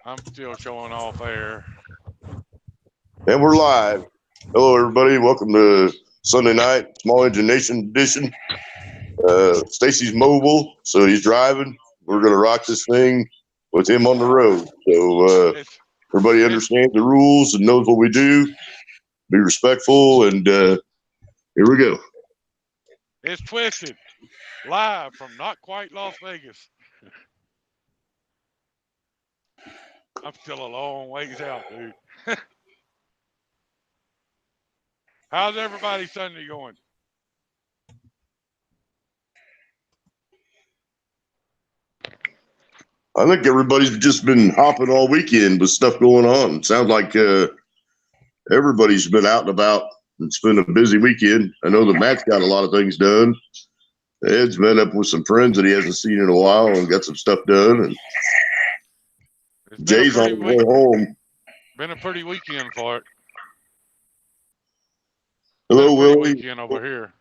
I'm still showing off air. And we're live. Hello, everybody. Welcome to Sunday night, Small Engine Nation edition. Stacy's mobile, so he's driving. We're going to rock this thing with him on the road. So It's everybody it's understands the rules and knows what we do. Be respectful, and here we go. it's twisted live from not quite Las Vegas. I'm still a long ways out, dude. How's everybody Sunday going? I think everybody's just been hopping all weekend with stuff going on. Sounds like everybody's been out and about. It's been a busy weekend. I know that Matt's got a lot of things done. Ed's met up with some friends that he hasn't seen in a while and got some stuff done. And It's Jay's on his way home. been a pretty weekend for it. Hello, Been a pretty Willie. weekend over here.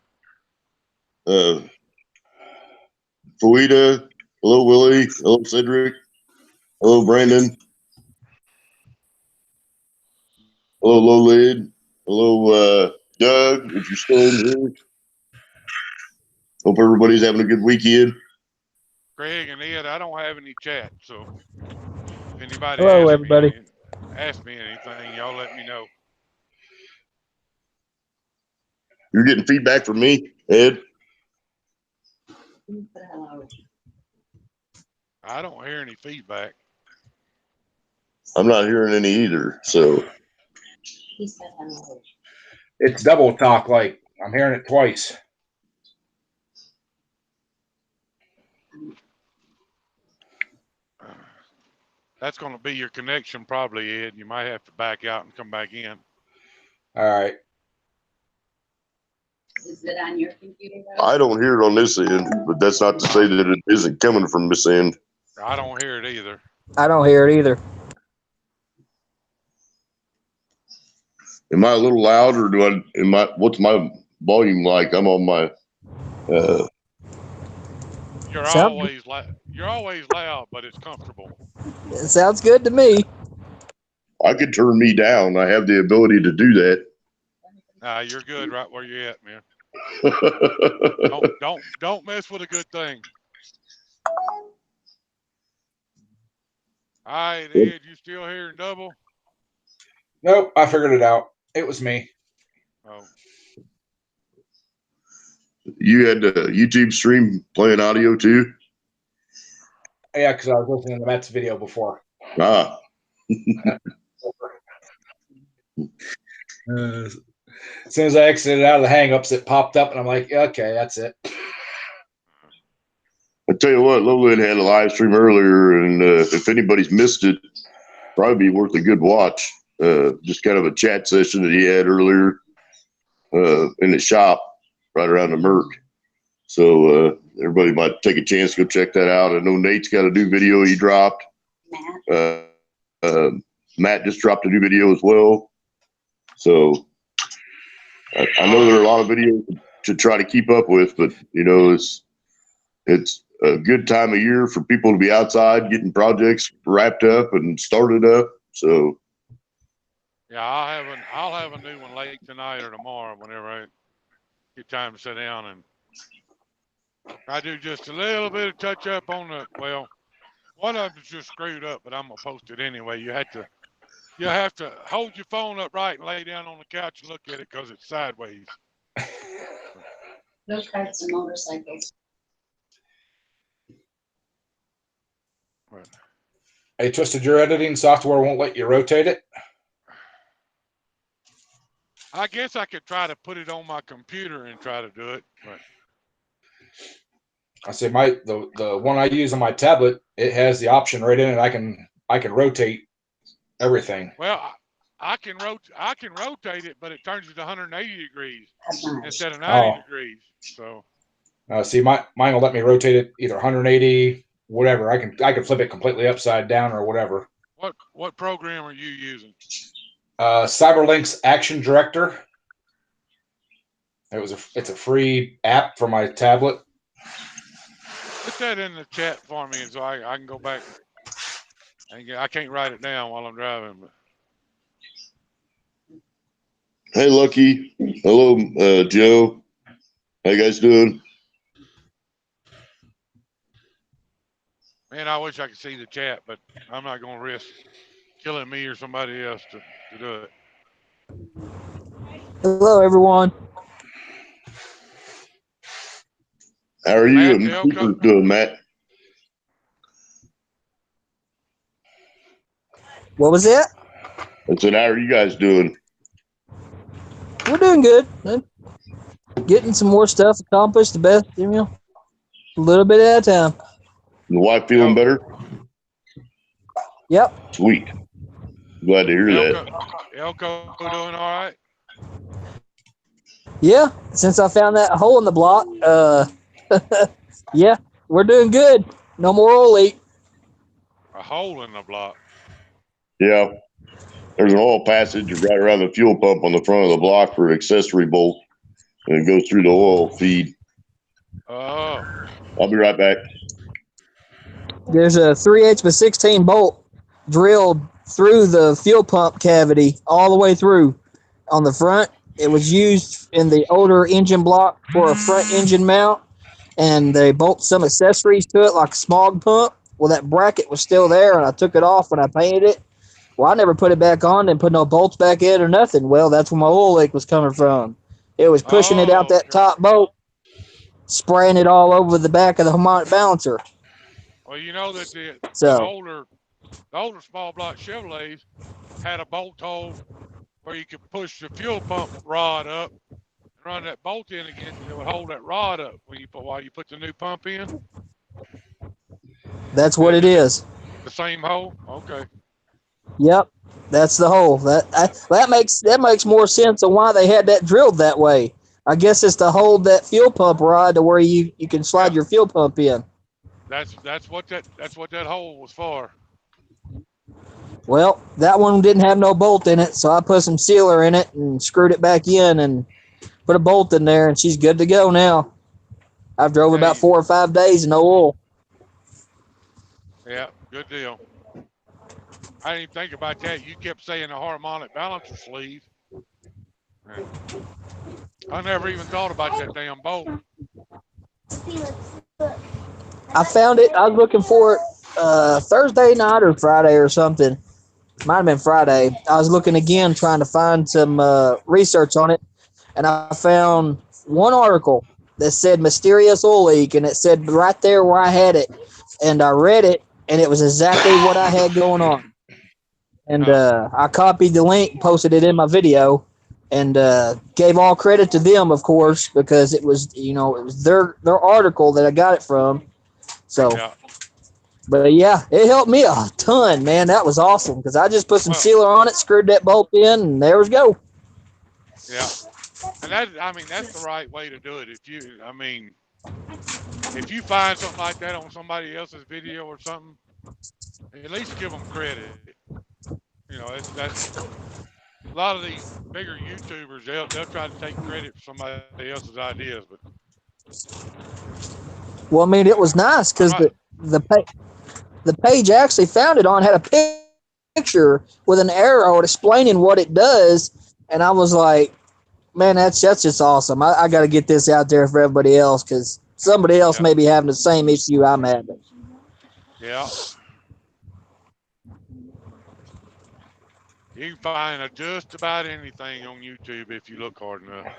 Fuita. Hello, Willie. Hello, Cedric. Hello, Brandon. Hello, Lolid. Hello, Doug, if you're still in here. Hope everybody's having a good weekend. Greg and Ed, I don't have any chat, so if anybody Hello, everybody. Ask me anything, y'all let me know. You're getting feedback from me, Ed? I don't hear any feedback. I'm not hearing any either, so. He said hello. It's double talk, like I'm hearing it twice. That's going to be your connection, probably, Ed. You might have to back out and come back in. All right. Is it on your computer though? I don't hear it on this end, but that's not to say that it isn't coming from this end. I don't hear it either. I don't hear it either. Am I a little loud, or what's my volume like? I'm on my You're Sound- always loud, but it's comfortable. It sounds good to me. I could turn me down. I have the ability to do that. Nah, you're good right where you're at, man. Well, Don't mess with a good thing. All right, Ed, you still hearing double? Nope, I figured it out. It was me. Oh, you had the YouTube stream playing audio too? Yeah, because I was listening to Matt's video before. Ah. As soon as I exited out of the hangups, it popped up, and I'm like, okay, that's it. I tell you what, Lolin had a live stream earlier, and if anybody's missed it, probably be worth a good watch. Just kind of a chat session that he had earlier in the shop right around the Merc. So everybody might take a chance to go check that out. I know Nate's got a new video he dropped. Matt just dropped a new video as well. So I know there are a lot of videos to try to keep up with, but you know, it's a good time of year for people to be outside getting projects wrapped up and started up. So yeah, I'll have a new one late tonight or tomorrow whenever I get time to sit down, and I do just a little bit of touch up on one of them's just screwed up, but I'm gonna post it anyway. You have to hold your phone up right and lay down on the couch and look at it because it's sideways. No carts and motorcycles. But Hey, Twisted, your editing software won't let you rotate it? I guess I could try to put it on my computer and try to do it, but I say the one I use on my tablet, it has the option right in it. I can rotate everything. well, I can rotate it, but it turns it to 180 degrees instead of 90 degrees. So see, mine will let me rotate it either 180, whatever. I can flip it completely upside down or whatever. what program are you using? Cyberlink's Action Director. It's a free app for my tablet. Put that in the chat for me so I can go back I can't write it down while I'm driving, but Hey, Lucky. Hello, Joe. How you guys doing? man, I wish I could see the chat, but I'm not gonna risk killing me or somebody else to do it. Hello, everyone. How are you Matt, and Elko. Cooper doing, Matt? What was that? I said, how are you guys doing? We're doing good. Getting some more stuff accomplished. The best, a little bit at a time. The wife feeling better? Yep. Sweet. Glad to hear that. Elko doing all right? Yeah. Since I found that hole in the block, yeah, we're doing good. No more oil leak. A hole in the block. Yeah. There's an oil passage right around the fuel pump on the front of the block for an accessory bolt, and it goes through the oil feed. Oh, I'll be right back. There's a 3/8 by 16 bolt drilled through the fuel pump cavity all the way through on the front. It was used in the older engine block for a front engine mount, and they bolt some accessories to it like a smog pump. Well, that bracket was still there, and I took it off when I painted it. Well, I never put it back on and put no bolts back in or nothing. Well, that's where my oil leak was coming from. It was pushing it out that okay. top bolt, spraying it all over the back of the harmonic balancer. Well, you know that the So older small block Chevrolets had a bolt hole where you could push the fuel pump rod up and run that bolt in again. It would hold that rod up while you put the new pump in. that's what it is. The same hole. Okay. Yep, that's the hole. That makes more sense on why they had that drilled that way. I guess it's to hold that fuel pump rod to where you can slide your fuel pump in. That's what that hole was for. Well, that one didn't have no bolt in it, so I put some sealer in it and screwed it back in and put a bolt in there, and she's good to go now. I've drove about 4 or 5 days and no oil. Yeah, good deal. I didn't even think about that. You kept saying a harmonic balancer sleeve. I never even thought about that damn bolt. I found it. I was looking for it Thursday night or Friday or something. Might have been Friday. I was looking again, trying to find some research on it, and I found one article that said mysterious oil leak, and it said right there where I had it, and I read it, and it was exactly what I had going on. And I copied the link, posted it in my video, and gave all credit to them, of course, because it was their article that I got it from. So. Yeah. But yeah, it helped me a ton, man. That was awesome because I just put some sealer on it, screwed that bolt in, and there we go. Yeah, and that's the right way to do it. If you find something like that on somebody else's video or something, at least give them credit. That's a lot of these bigger YouTubers. They'll try to take credit for somebody else's ideas, but. Well, I mean, it was nice because the page actually found it on had a picture with an arrow explaining what it does, and I was like, man, that's just awesome. I got to get this out there for everybody else because somebody else may be having the same issue I'm having. Yeah. You can find just about anything on YouTube if you look hard enough.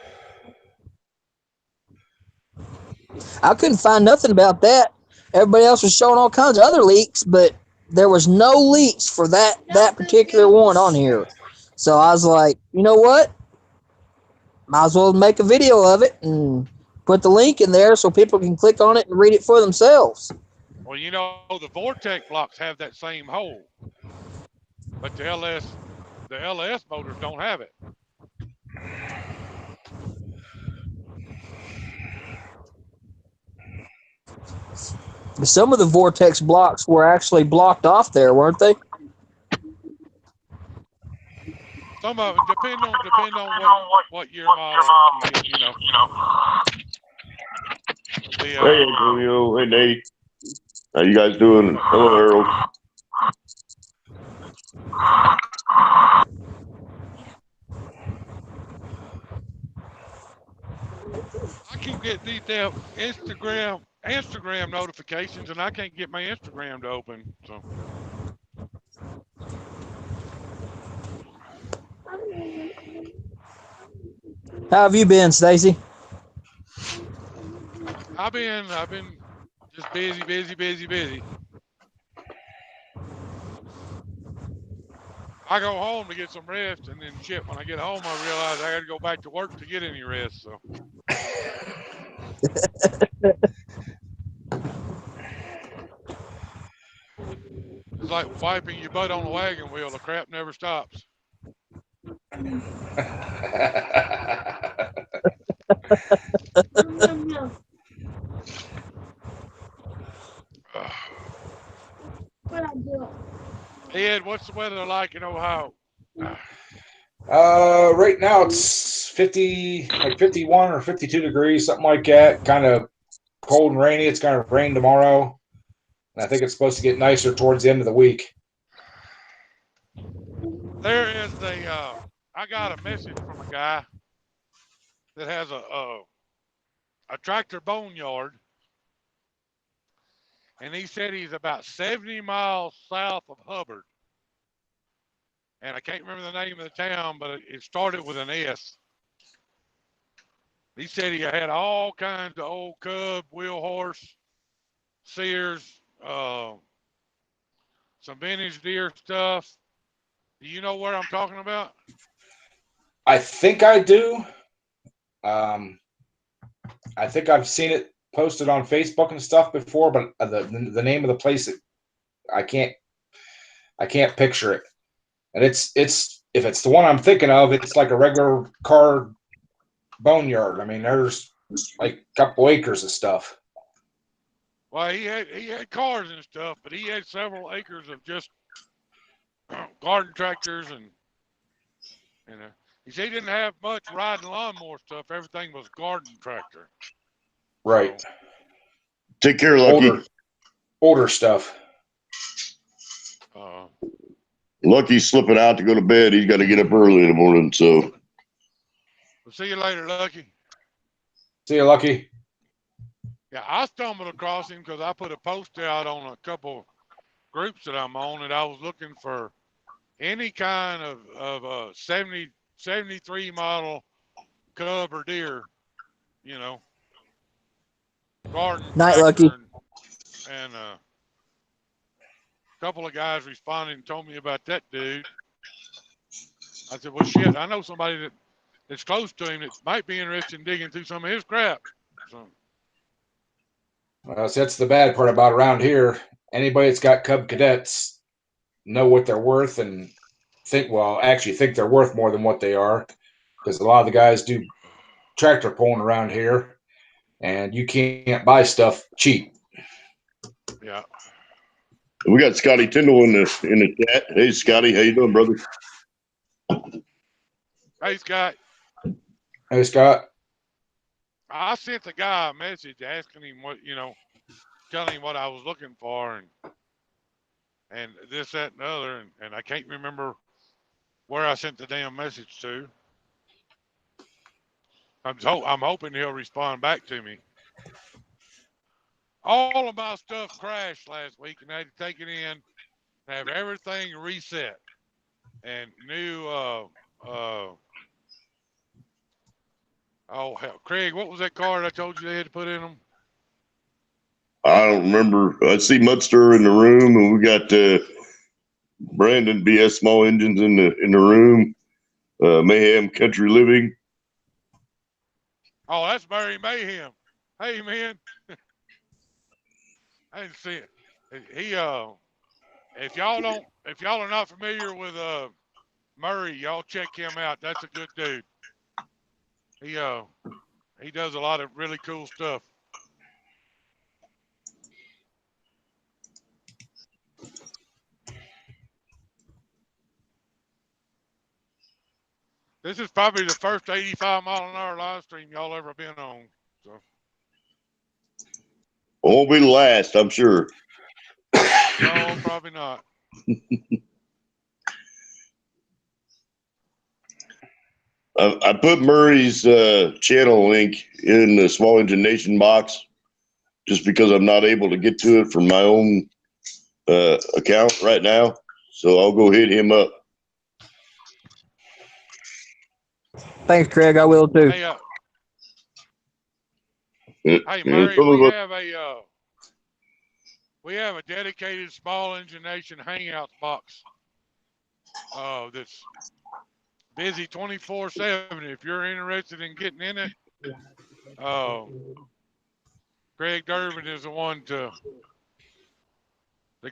I couldn't find nothing about that. Everybody else was showing all kinds of other leaks, but there was no leaks for that particular one on here. So I was like, you know what? Might as well make a video of it and put the link in there so people can click on it and read it for themselves. Well, the Vortec blocks have that same hole, but the LS motors don't have it. Some of the Vortex blocks were actually blocked off there, weren't they? Some of it depend on what year model you know. Hey, Antonio. Hey, Nate. How you guys doing? Hello, Harold. I keep getting these damn Instagram notifications, and I can't get my Instagram to open. So How have you been, Stacy? I've been just busy, busy, busy, busy. I go home to get some rest, and then shit, when I get home, I realize I got to go back to work to get any rest. So it's like wiping your butt on a wagon wheel. The crap never stops. Ed, what's the weather like in Ohio? Right now it's 51 or 52 degrees, something like that. Kind of cold and rainy. It's going to rain tomorrow. And I think it's supposed to get nicer towards the end of the week. There is I got a message from a guy that has a tractor boneyard, and he said he's about 70 miles south of Hubbard. And I can't remember the name of the town, but it started with an S. He said he had all kinds of old Cub, wheel horse, Sears, some vintage Deere stuff. Do you know what I'm talking about? I think I do. I think I've seen it posted on Facebook and stuff before, but the name of the place, I can't picture it. And it's if it's the one I'm thinking of, it's like a regular car boneyard. I mean, there's like a couple acres of stuff. Well, he had cars and stuff, but he had several acres of just garden tractors, and he said he didn't have much riding lawnmower stuff. Everything was garden tractor. Right. So, Take care, Lucky. Older stuff. Lucky's slipping out to go to bed. He's got to get up early in the morning. So we'll see you later, Lucky. See you, Lucky. Yeah, I stumbled across him because I put a post out on a couple groups that I'm on, and I was looking for any kind of 73 model Cub or Deere, garden Night, tractor, Lucky. and a couple of guys responded and told me about that dude. I said, well, shit, I know somebody that's close to him that might be interested in digging through some of his crap. So. Well, that's the bad part about around here. Anybody that's got Cub Cadets know what they're worth and think they're worth more than what they are, because a lot of the guys do tractor pulling around here, and you can't buy stuff cheap. Yeah. we got Scotty Tyndall in the chat. Hey, Scotty, how you doing, brother? Hey, Scott. Hey, Scott. I sent the guy a message asking him telling him what I was looking for, and this, that, and the other, and I can't remember where I sent the damn message to. I'm hoping he'll respond back to me. All of my stuff crashed last week, and I had to take it in, have everything reset, and new. Oh hell, Craig, what was that card I told you they had to put in them? I don't remember. I see Mudster in the room, and we got Brandon BS Small Engines in the room. Mayhem Country Living. Oh, that's Barry Mayhem. Hey, man. I didn't see it. He if y'all are not familiar with Murray, y'all check him out. That's a good dude. He does a lot of really cool stuff. This is probably the first 85-mile-an-hour live stream y'all ever been on. So. Won't be the last, I'm sure. No, probably not. I put Murray's channel link in the Small Engine Nation box just because I'm not able to get to it from my own account right now. So I'll go hit him up. Thanks, Craig. I will too. Hey, And hey Murray, some of we us- have a dedicated Small Engine Nation Hangouts box. That's busy 24/7. If you're interested in getting in it, Greg Durbin is the one to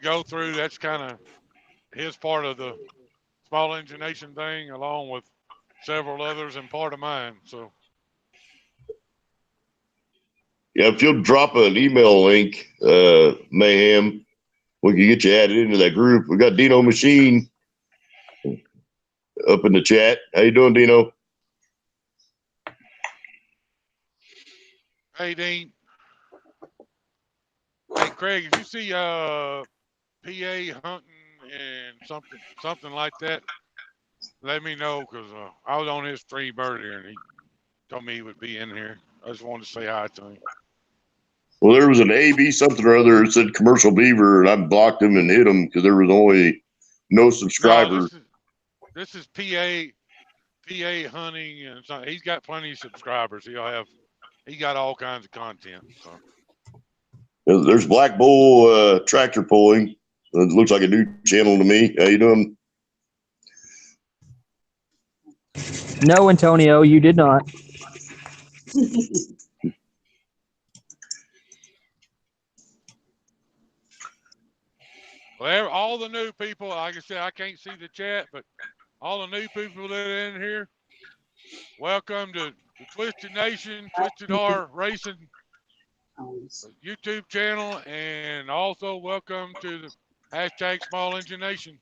go through. That's kind of his part of the Small Engine Nation thing, along with several others and part of mine. So yeah, if you'll drop an email link, Mayhem, we can get you added into that group. We got Dino Machine up in the chat. How you doing, Dino? hey Dean, hey Craig, if you see PA hunting and something like that, let me know, because I was on his stream earlier and he told me he would be in here. I just wanted to say hi to him. Well, there was an AB something or other that said commercial beaver, and I blocked him and hit him because there was only no subscribers. No, this is PA hunting, and he's got plenty of subscribers. He got all kinds of content. So There's Black Bull tractor pulling. It looks like a new channel to me. How you doing? No, Antonio, you did not. well, all the new people, like I said, I can't see the chat, but all the new people that are in here, welcome to the Twisted Nation, Twisted R Racing YouTube channel, and also welcome to the hashtag Small Engine Nation.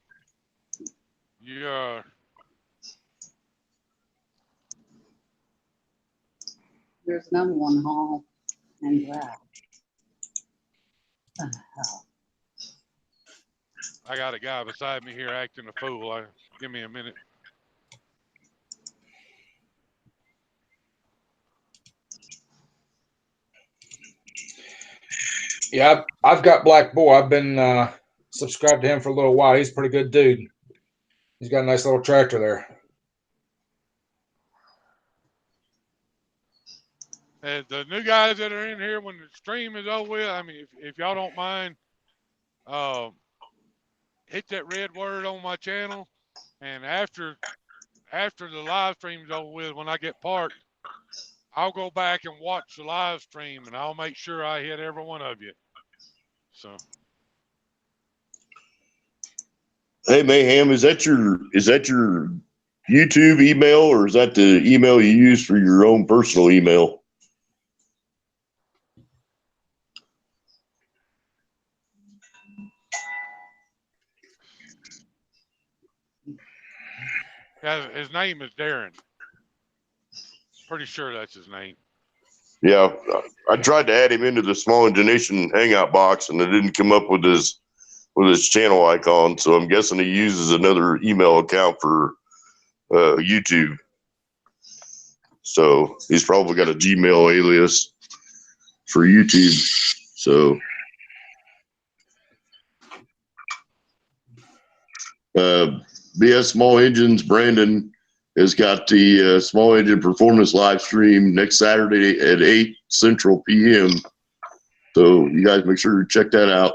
There's number one hall and Brad. I got a guy beside me here acting a fool. Give me a minute. Yeah, I've got Black Bull. I've been subscribed to him for a little while. He's a pretty good dude. He's got a nice little tractor there. And the new guys that are in here, when the stream is over with, I mean, if y'all don't mind, hit that red word on my channel, and after the live stream is over with, when I get parked, I'll go back and watch the live stream, and I'll make sure I hit every one of you. So, Hey, Mayhem, is that your YouTube email, or is that the email you use for your own personal email? yeah, his name is Darren. Pretty sure that's his name. Yeah, I tried to add him into the Small Engine Nation Hangout box, and it didn't come up with his channel icon. So I'm guessing he uses another email account for YouTube. So he's probably got a Gmail alias for YouTube. So BS Small Engines, Brandon has got the Small Engine Performance live stream next Saturday at 8 Central PM. So you guys make sure to check that out.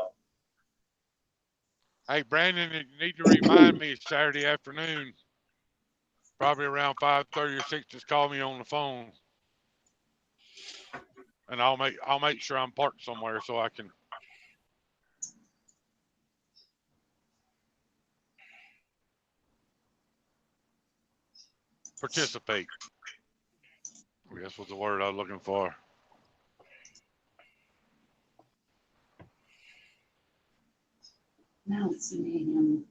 Hey, Brandon, you need to remind me Saturday afternoon, probably around 5:30 or 6. Just call me on the phone, and I'll make sure I'm parked somewhere so I can. Participate. I guess was the word I was looking for. Now it's mayhem.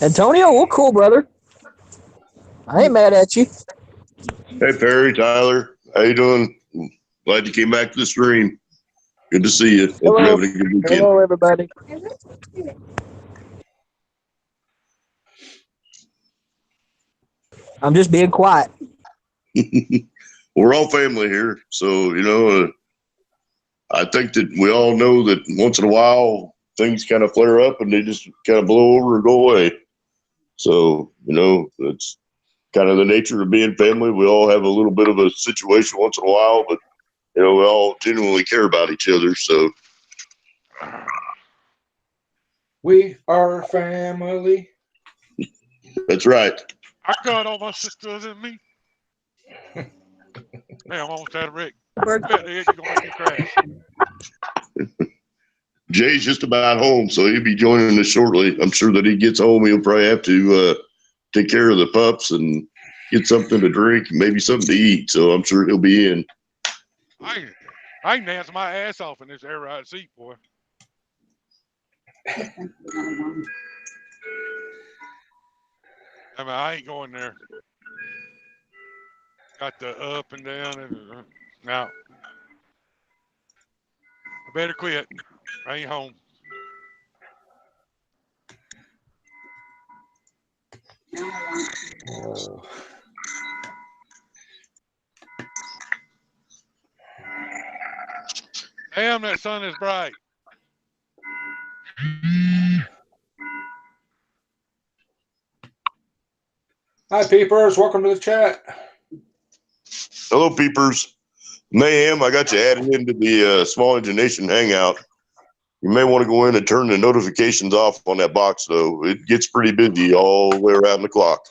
Antonio, well, cool, brother. I ain't mad at you. Hey, Perry, Tyler, how you doing? Glad you came back to the stream. Good to see you. Hope Hello. you're having a good weekend. Hello, everybody. I'm just being quiet. We're all family here, so I think that we all know that once in a while things kind of flare up and they just kind of blow over and go away. So it's kind of the nature of being family. We all have a little bit of a situation once in a while, but we all genuinely care about each other. So We are family. that's right. I got all my sisters in me. Man, I'm almost out of Rick. Bet the edge, you're gonna make me crash. Jay's just about home, so he'll be joining us shortly. I'm sure that he gets home, he'll probably have to take care of the pups and get something to drink, and maybe something to eat. So I'm sure he'll be in. I can dance my ass off in this air ride seat, boy. I mean, I ain't going there. Got the up and down and now. I better quit. I ain't home. Oh. Damn, that sun is bright. Hi, peepers. Welcome to the chat. Hello, peepers. Mayhem, I got you added into the Small Engine Nation Hangout. You may want to go in and turn the notifications off on that box, though. It gets pretty busy all the way around the clock.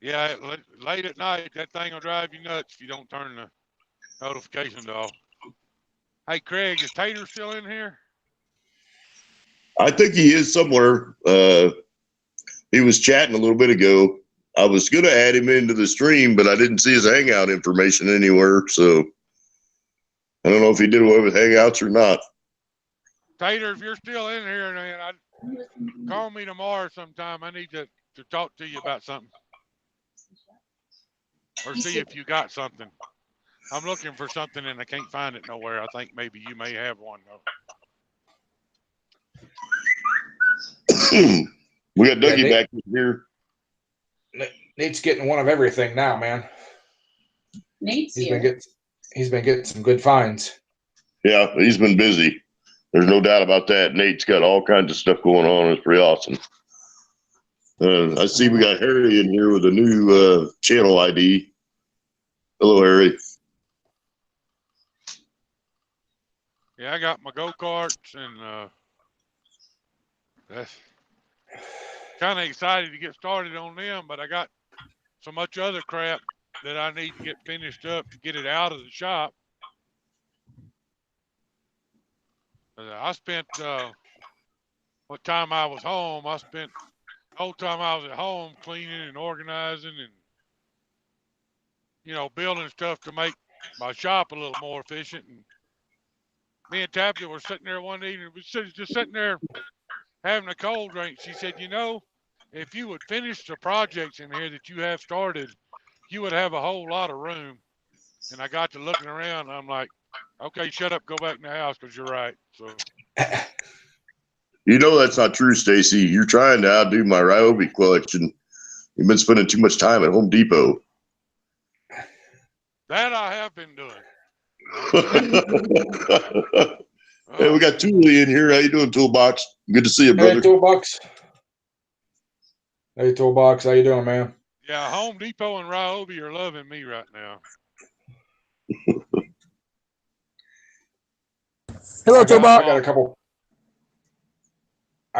Yeah, late at night, that thing will drive you nuts if you don't turn the notifications off. Hey, Craig, is Tater still in here? I think he is somewhere. He was chatting a little bit ago. I was going to add him into the stream, but I didn't see his Hangout information anywhere. So I don't know if he did away with Hangouts or not. Tater, if you're still in here, man, call me tomorrow sometime. I need to talk to you about something. Or see if you got something. I'm looking for something and I can't find it nowhere. I think maybe you may have one, though. We got Dougie Yeah, back here. Nate's getting one of everything now, man. Nate's He's here. been getting some good finds. Yeah, he's been busy. There's no doubt about that. Nate's got all kinds of stuff going on. It's pretty awesome. I see we got Harry in here with a new channel ID. Hello, Harry. Yeah, I got my go-karts and that's kind of excited to get started on them, but I got so much other crap that I need to get finished up to get it out of the shop. I spent what time I was home, I spent the whole time I was at home cleaning and organizing and, building stuff to make my shop a little more efficient. And me and Tabitha were sitting there one evening, we were just sitting there having a cold drink. She said, if you would finish the projects in here that you have started, you would have a whole lot of room. And I got to looking around, and I'm like, okay, shut up, go back in the house, because you're right. So, That's not true, Stacy. You're trying to outdo my Ryobi collection. You've been spending too much time at Home Depot. that I have been doing. Hey, we got Thule in here. How you doing, Toolbox? Good to see you, brother. Hey, Toolbox. Hey, Toolbox. How you doing, man? Yeah, Home Depot and Ryobi are loving me right now. Hello, Toolbox. I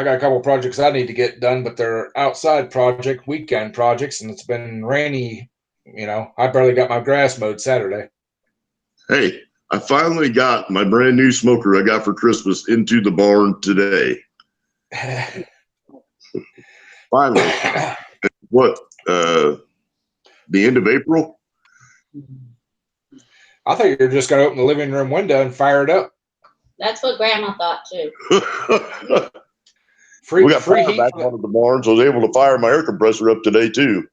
got a couple projects I need to get done, but they're outside weekend projects, and it's been rainy. I barely got my grass mowed Saturday. Hey, I finally got my brand new smoker I got for Christmas into the barn today. Finally. What? The end of April? I thought you were just going to open the living room window and fire it up. That's what Grandma thought too. We got free fire heat. back onto the barn, so I was able to fire my air compressor up today too.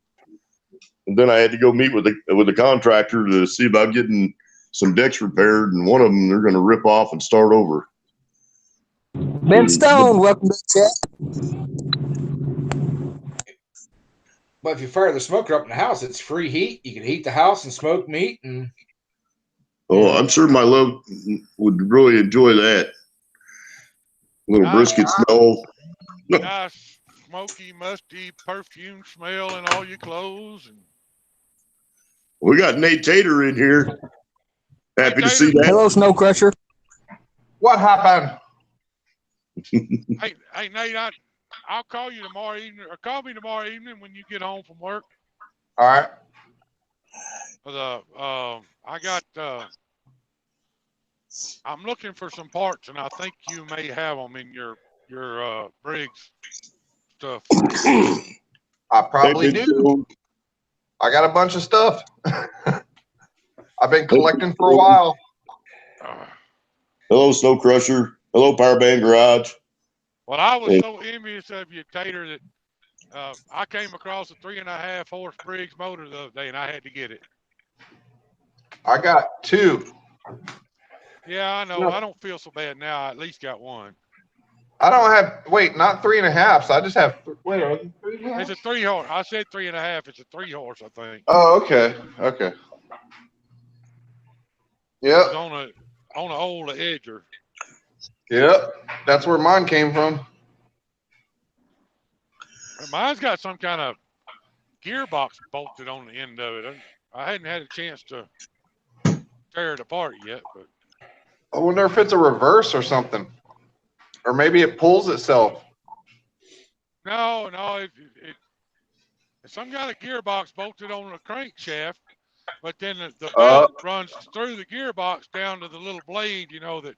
And then I had to go meet with the contractor to see about getting some decks repaired, and one of them they're going to rip off and start over. Ben Stone, welcome to the chat. But if you fire the smoker up in the house, it's free heat. You can heat the house and smoke meat. And Oh, I'm sure my love would really enjoy that. Little brisket smell. Nice, smoky, musty perfume smell in all your clothes. And We got Nate Tater in here. Happy to see that. Hello, Snow Crusher. What happened? hey, Nate, I'll call you tomorrow evening, or call me tomorrow evening when you get home from work. All right. I got. I'm looking for some parts, and I think you may have them in your Briggs stuff. I probably do. I got a bunch of stuff. I've been collecting for a while. Hello, Snow Crusher. Hello, Power Band Garage. Well, I was so envious of you, Tater, that I came across a 3.5 horse Briggs motor the other day, and I had to get it. I got 2. Yeah, I know. No. I don't feel so bad now. I at least got one. I don't have, wait, not 3.5s. I just have, wait, are they 3.5? It's a 3 horse. I said 3.5. It's a 3 horse, I think. Oh, okay. Okay. It's Yep. on an old edger. Yep. That's where mine came from. Mine's got some kind of gearbox bolted on the end of it. I hadn't had a chance to tear it apart yet, but I wonder if it's a reverse or something. Or maybe it pulls itself. no, it's some kind of gearbox bolted on a crankshaft, but then the belt runs through the gearbox down to the little blade, that.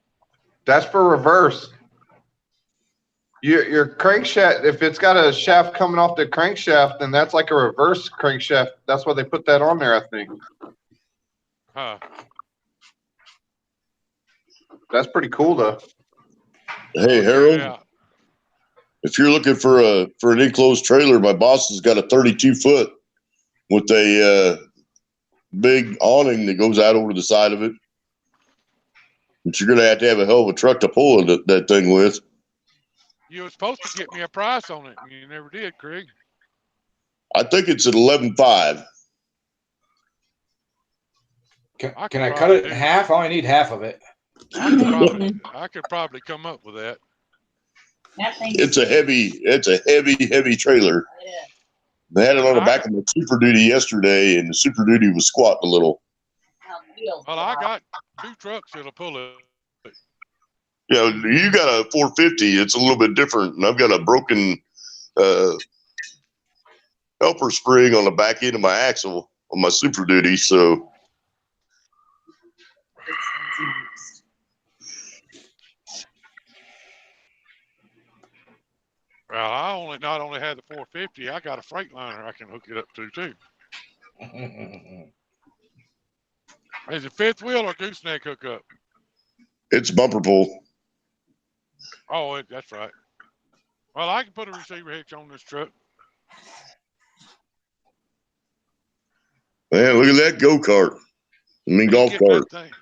That's for reverse. Your crankshaft, if it's got a shaft coming off the crankshaft, then that's like a reverse crankshaft. That's why they put that on there, I think. Huh. That's pretty cool, though. Hey, Harold. Yeah. If you're looking for an enclosed trailer, my boss has got a 32-foot with a big awning that goes out over the side of it. But you're going to have a hell of a truck to pull that thing with. You were supposed to get me a price on it, and you never did, Craig. I think it's at 11.5. Can I cut it in half? I only need half of it. I could probably come up with that. It's a heavy trailer. They had it on the back of my Super Duty yesterday, and the Super Duty was squatting a little. Well, I got 2 trucks that'll pull it. Yeah, you got a 450. It's a little bit different, and I've got a broken helper spring on the back end of my axle on my Super Duty. So, Well, I not only had the 450, I got a Freightliner I can hook it up to too. Is it fifth wheel or gooseneck hookup? it's bumper pull. Oh, that's right. Well, I can put a receiver hitch on this truck. Man, look at that go-kart. I mean, golf Get cart. that thing.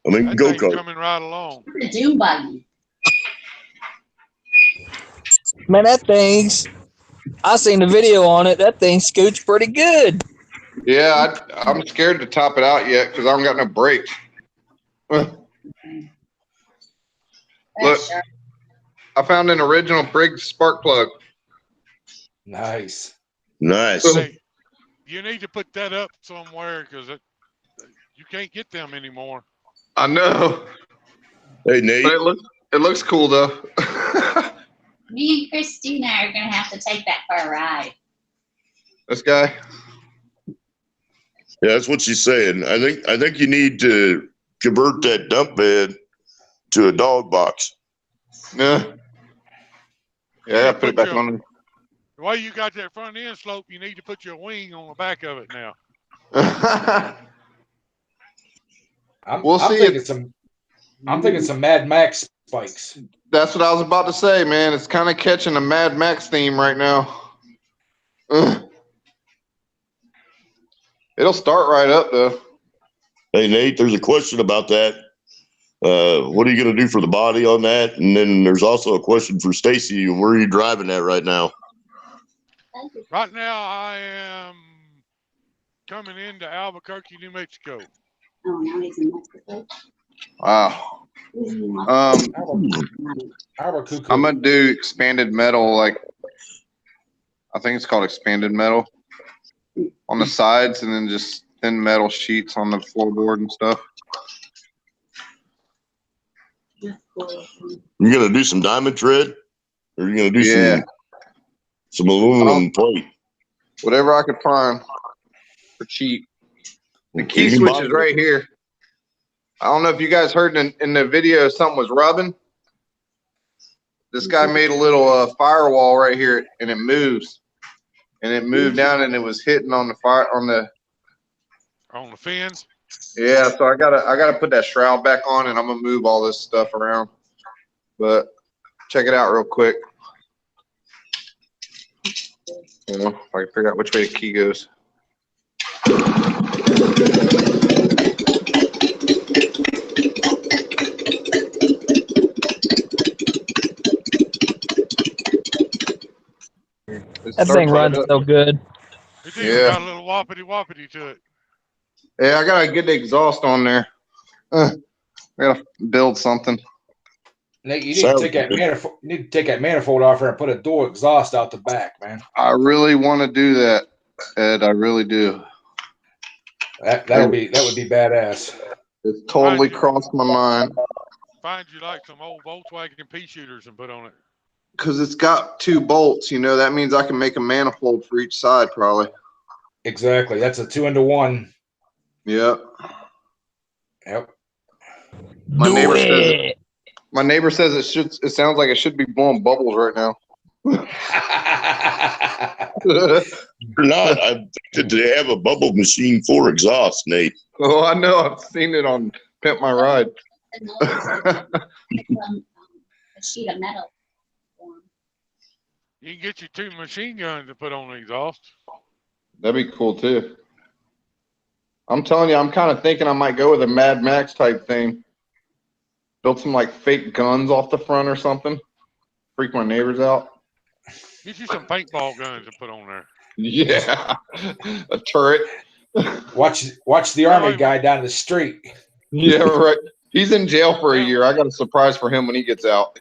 I mean, That thing's go-kart. coming right along. The Dune buggy. Man, I seen the video on it. That thing scoots pretty good. Yeah, I'm scared to top it out yet because I don't got no brakes. Look, I found an original Briggs spark plug. Nice. Nice. Hey, you need to put that up somewhere because you can't get them anymore. I know. Hey, Nate. But it looks cool though. Me and Christina are going to have to take that for a ride. This guy. Yeah, that's what she's saying. I think you need to convert that dump bed to a dog box. Yeah. Yeah, I gotta put it back on. The way you got that front end slope, you need to put your wing on the back of it now. We'll see. I'm thinking some Mad Max spikes. That's what I was about to say, man. It's kind of catching a Mad Max theme right now. It'll start right up though. Hey, Nate, there's a question about that. What are you going to do for the body on that? And then there's also a question for Stacy. Where are you driving at right now? Right now, I am coming into Albuquerque, New Mexico. Oh, now he's in Mexico. Wow. Albuquerque. I'm gonna do expanded metal, like I think it's called expanded metal on the sides, and then just thin metal sheets on the floorboard and stuff. You going to do some diamond tread? Or are you going to do some aluminum plate? Whatever I could find for cheap. The key switch is right here. I don't know if you guys heard in the video something was rubbing. This guy made a little firewall right here, and it moves. And it moved down, and it was hitting on the fire on the fins. Yeah, so I gotta put that shroud back on, and I'm gonna move all this stuff around. But check it out real quick. You know, if I can figure out which way the key goes. That thing runs so good. It got a little whoppity to it. Yeah, I gotta get the exhaust on there. I gotta build something. Nate, you need to take that manifold. You need to take that manifold off there and put a dual exhaust out the back, man. I really want to do that, Ed. I really do. That would be badass. It's totally crossed my mind. Find you like some old Volkswagen pea shooters and put on it. Because it's got 2 bolts, you know, that means I can make a manifold for each side, probably. Exactly. That's a 2-into-1. Yep. Yep. My neighbor says it sounds like it should be blowing bubbles right now. You're not. I think they have a bubble machine for exhaust, Nate. Oh, I know. I've seen it on Pimp My Ride. A sheet of metal. You can get your 2 machine guns to put on the exhaust. That'd be cool too. I'm telling you, I'm kind of thinking I might go with a Mad Max type thing. Build some like fake guns off the front or something. Freak my neighbors out. Get you some paintball guns to put on there. Yeah, a turret. Watch the army guy down the street. Yeah, right. He's in jail for a year. I got a surprise for him when he gets out.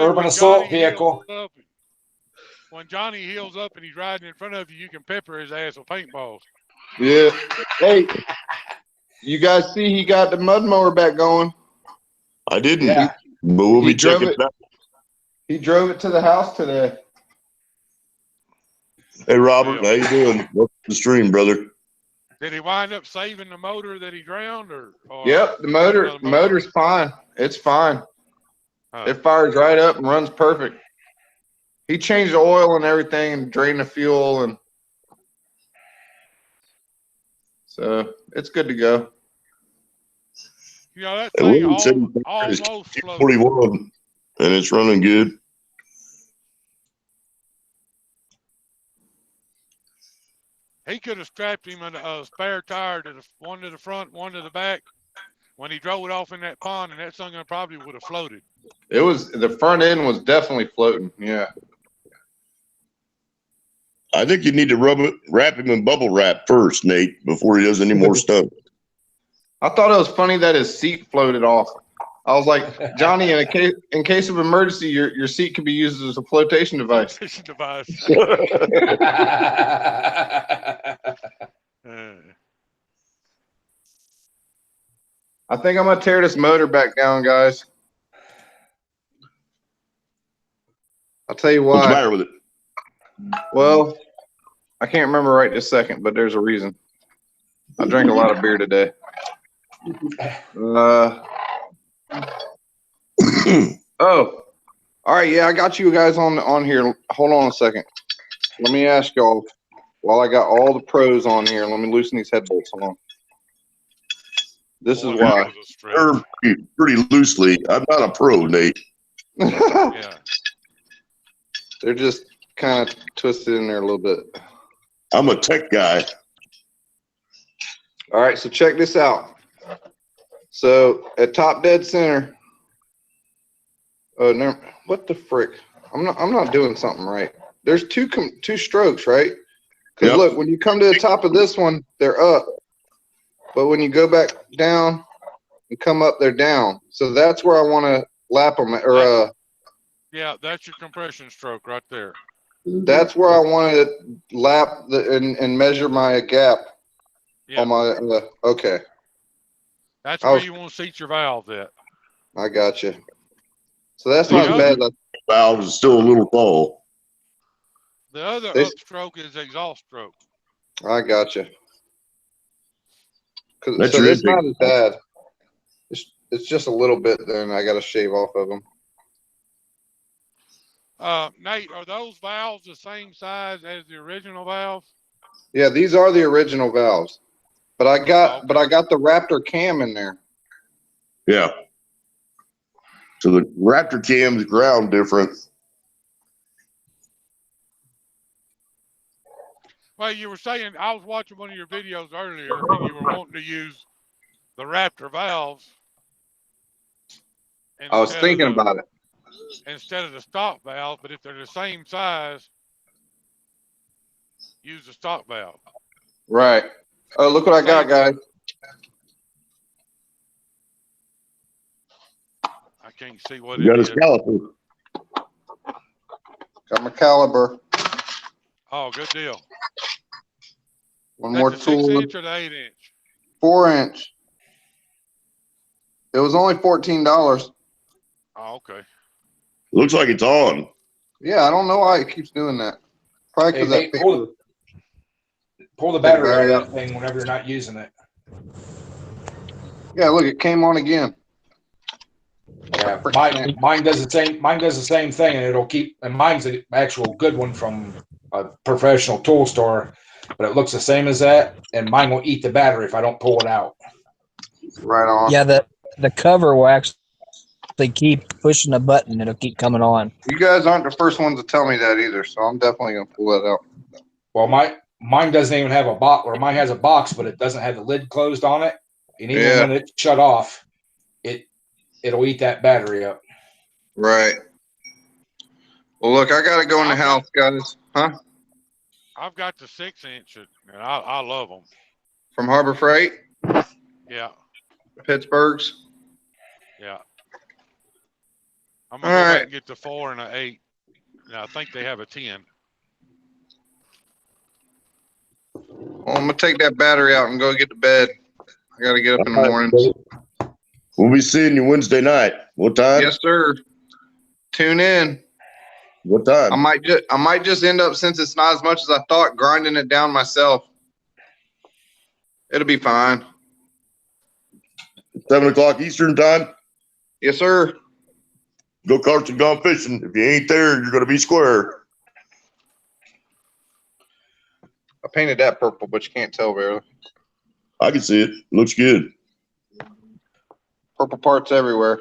Urban assault vehicle. When Johnny heals up and he's riding in front of you, you can pepper his ass with paintballs. Yeah. Hey, you guys see he got the mud mower back going? I didn't. Yeah. But we'll be checking it out. He drove it to the house today. Hey, Robert, how you doing? Welcome to the stream, brother. Did he wind up saving the motor that he drowned, or yep, the motor's fine. It's fine. It fires right up and runs perfect. He changed the oil and everything and drained the fuel, and so it's good to go. You know, that thing almost 41, and it's running good. He could have strapped him a spare tire to one to the front, one to the back. When he drove it off in that pond, and that thing probably would have floated. It was, the front end was definitely floating. Yeah. I think you need to wrap him in bubble wrap first, Nate, before he does any more stuff. I thought it was funny that his seat floated off. I was like, Johnny, in case of emergency, your seat could be used as a flotation device. Flotation device. I think I'm gonna tear this motor back down, guys. I'll tell you why. What's the matter with it? Well, I can't remember right this second, but there's a reason. I drank a lot of beer today. Oh, all right. Yeah, I got you guys on here. Hold on a second. Let me ask y'all, while I got all the pros on here, let me loosen these head bolts. Hold on. This is why. Pretty loosely. I'm not a pro, Nate. Yeah. They're just kind of twisted in there a little bit. I'm a tech guy. All right, so check this out. So at top dead center. Oh no! What the frick? I'm not doing something right. There's two strokes, right? Because Yep. look, when you come to the top of this one, they're up, but when you go back down and come up, they're down. So that's where I want to lap them, or Yeah, that's your compression stroke right there. that's where I want to lap and measure my gap Yeah, on my. Okay, that's I where was- you want to seat your valve at. I got you. So that's The not bad. Valve is still a little tall. The other This- upstroke is exhaust stroke. I got you. That's So your it's not intake. as bad. It's just a little bit. Then I got to shave off of them. Nate, are those valves the same size as the original valves? Yeah, these are the original valves, but I got Okay. but I got the Raptor cam in there. Yeah. So the Raptor cam's ground different. Well, you were saying, I was watching one of your videos earlier, and you were wanting to use the Raptor valves. I was thinking about it. Instead of the stock valve, but if they're the same size, use the stock valve. Right. Oh, look what I got, guys. I can't see what You got it his is. caliper. Got my caliber. Oh, good deal. One That's more the 6 tool. inch or the 8 inch? 4-inch. It was only $14. Oh, okay. Looks like it's on. Yeah, I don't know why it keeps doing that. Probably Hey, because Nate, that. pull the battery out of that thing whenever you're not using it. Yeah, look, it came on again. Yeah, mine does the same. Mine does the same thing, and it'll keep. And mine's an actual good one from a professional tool store, but it looks the same as that. And mine will eat the battery if I don't pull it out. Right on. Yeah, the cover will actually keep pushing the button. It'll keep coming on. You guys aren't the first ones to tell me that either, so I'm definitely gonna pull that out. Well, mine doesn't even have a box, or mine has a box, but it doesn't have the lid closed on it. And even Yeah. when it's shut off, it'll eat that battery up. Right. Well, look, I gotta go in the house, guys. Huh? I've got the 6 inch, and I love them. From Harbor Freight, Yeah, Pittsburgh's. yeah. I'm gonna All go back right. and get the 4 and the 8. Now, I think they have a 10. Well, I'm gonna take that battery out and go get to bed. I gotta get up in the mornings. We'll be seeing you Wednesday night. What time? Yes, sir. Tune in. What time? I might just end up, since it's not as much as I thought, grinding it down myself. It'll be fine. 7 o'clock Eastern time. Yes, sir. Go Carson gone fishing. If you ain't there, you're gonna be square. I painted that purple, but you can't tell barely. I can see it. Looks good. Purple parts everywhere.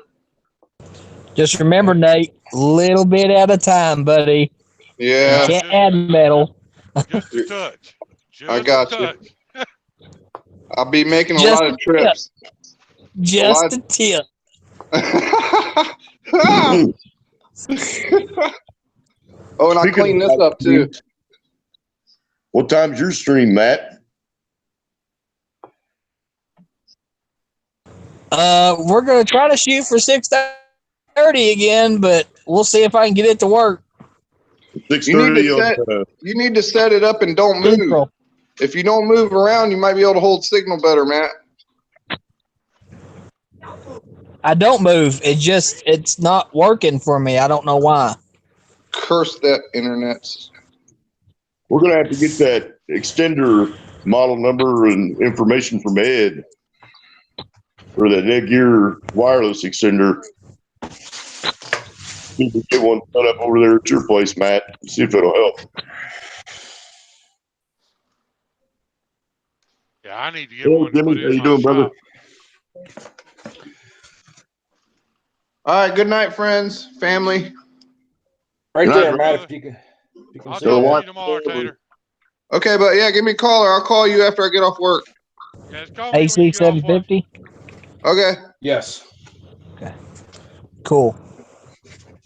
Just remember, Nate, little bit at a time, buddy. Yeah. You can't add metal. Just a touch. Just I got a you. touch. I'll be making a Just lot of trips. Just a tip. Oh, and I Speaking cleaned of this up too. What time's your stream, Matt? We're gonna try to shoot for 6:30 again, but we'll see if I can get it to work. 6:30 set- on. You need to set it up and don't move. Central. If you don't move around, you might be able to hold signal better, Matt. I don't move. It's not working for me. I don't know why. Curse that internet. We're gonna have to get that extender model number and information from Ed for that Netgear wireless extender. See if we get one set up over there at your place, Matt. See if it'll help. Yeah, I need to get Hey, one to Jimmy, put how in you my doing, brother? shop. All right. Good night, friends, family. Right Good there, night, Matt. brother. If you can I'll see talk that. to you tomorrow, Tater. Okay, but yeah, give me a call or I'll call you after I get off work. Yeah, just call me when you AC get off work. 750. Okay. Yes. Cool.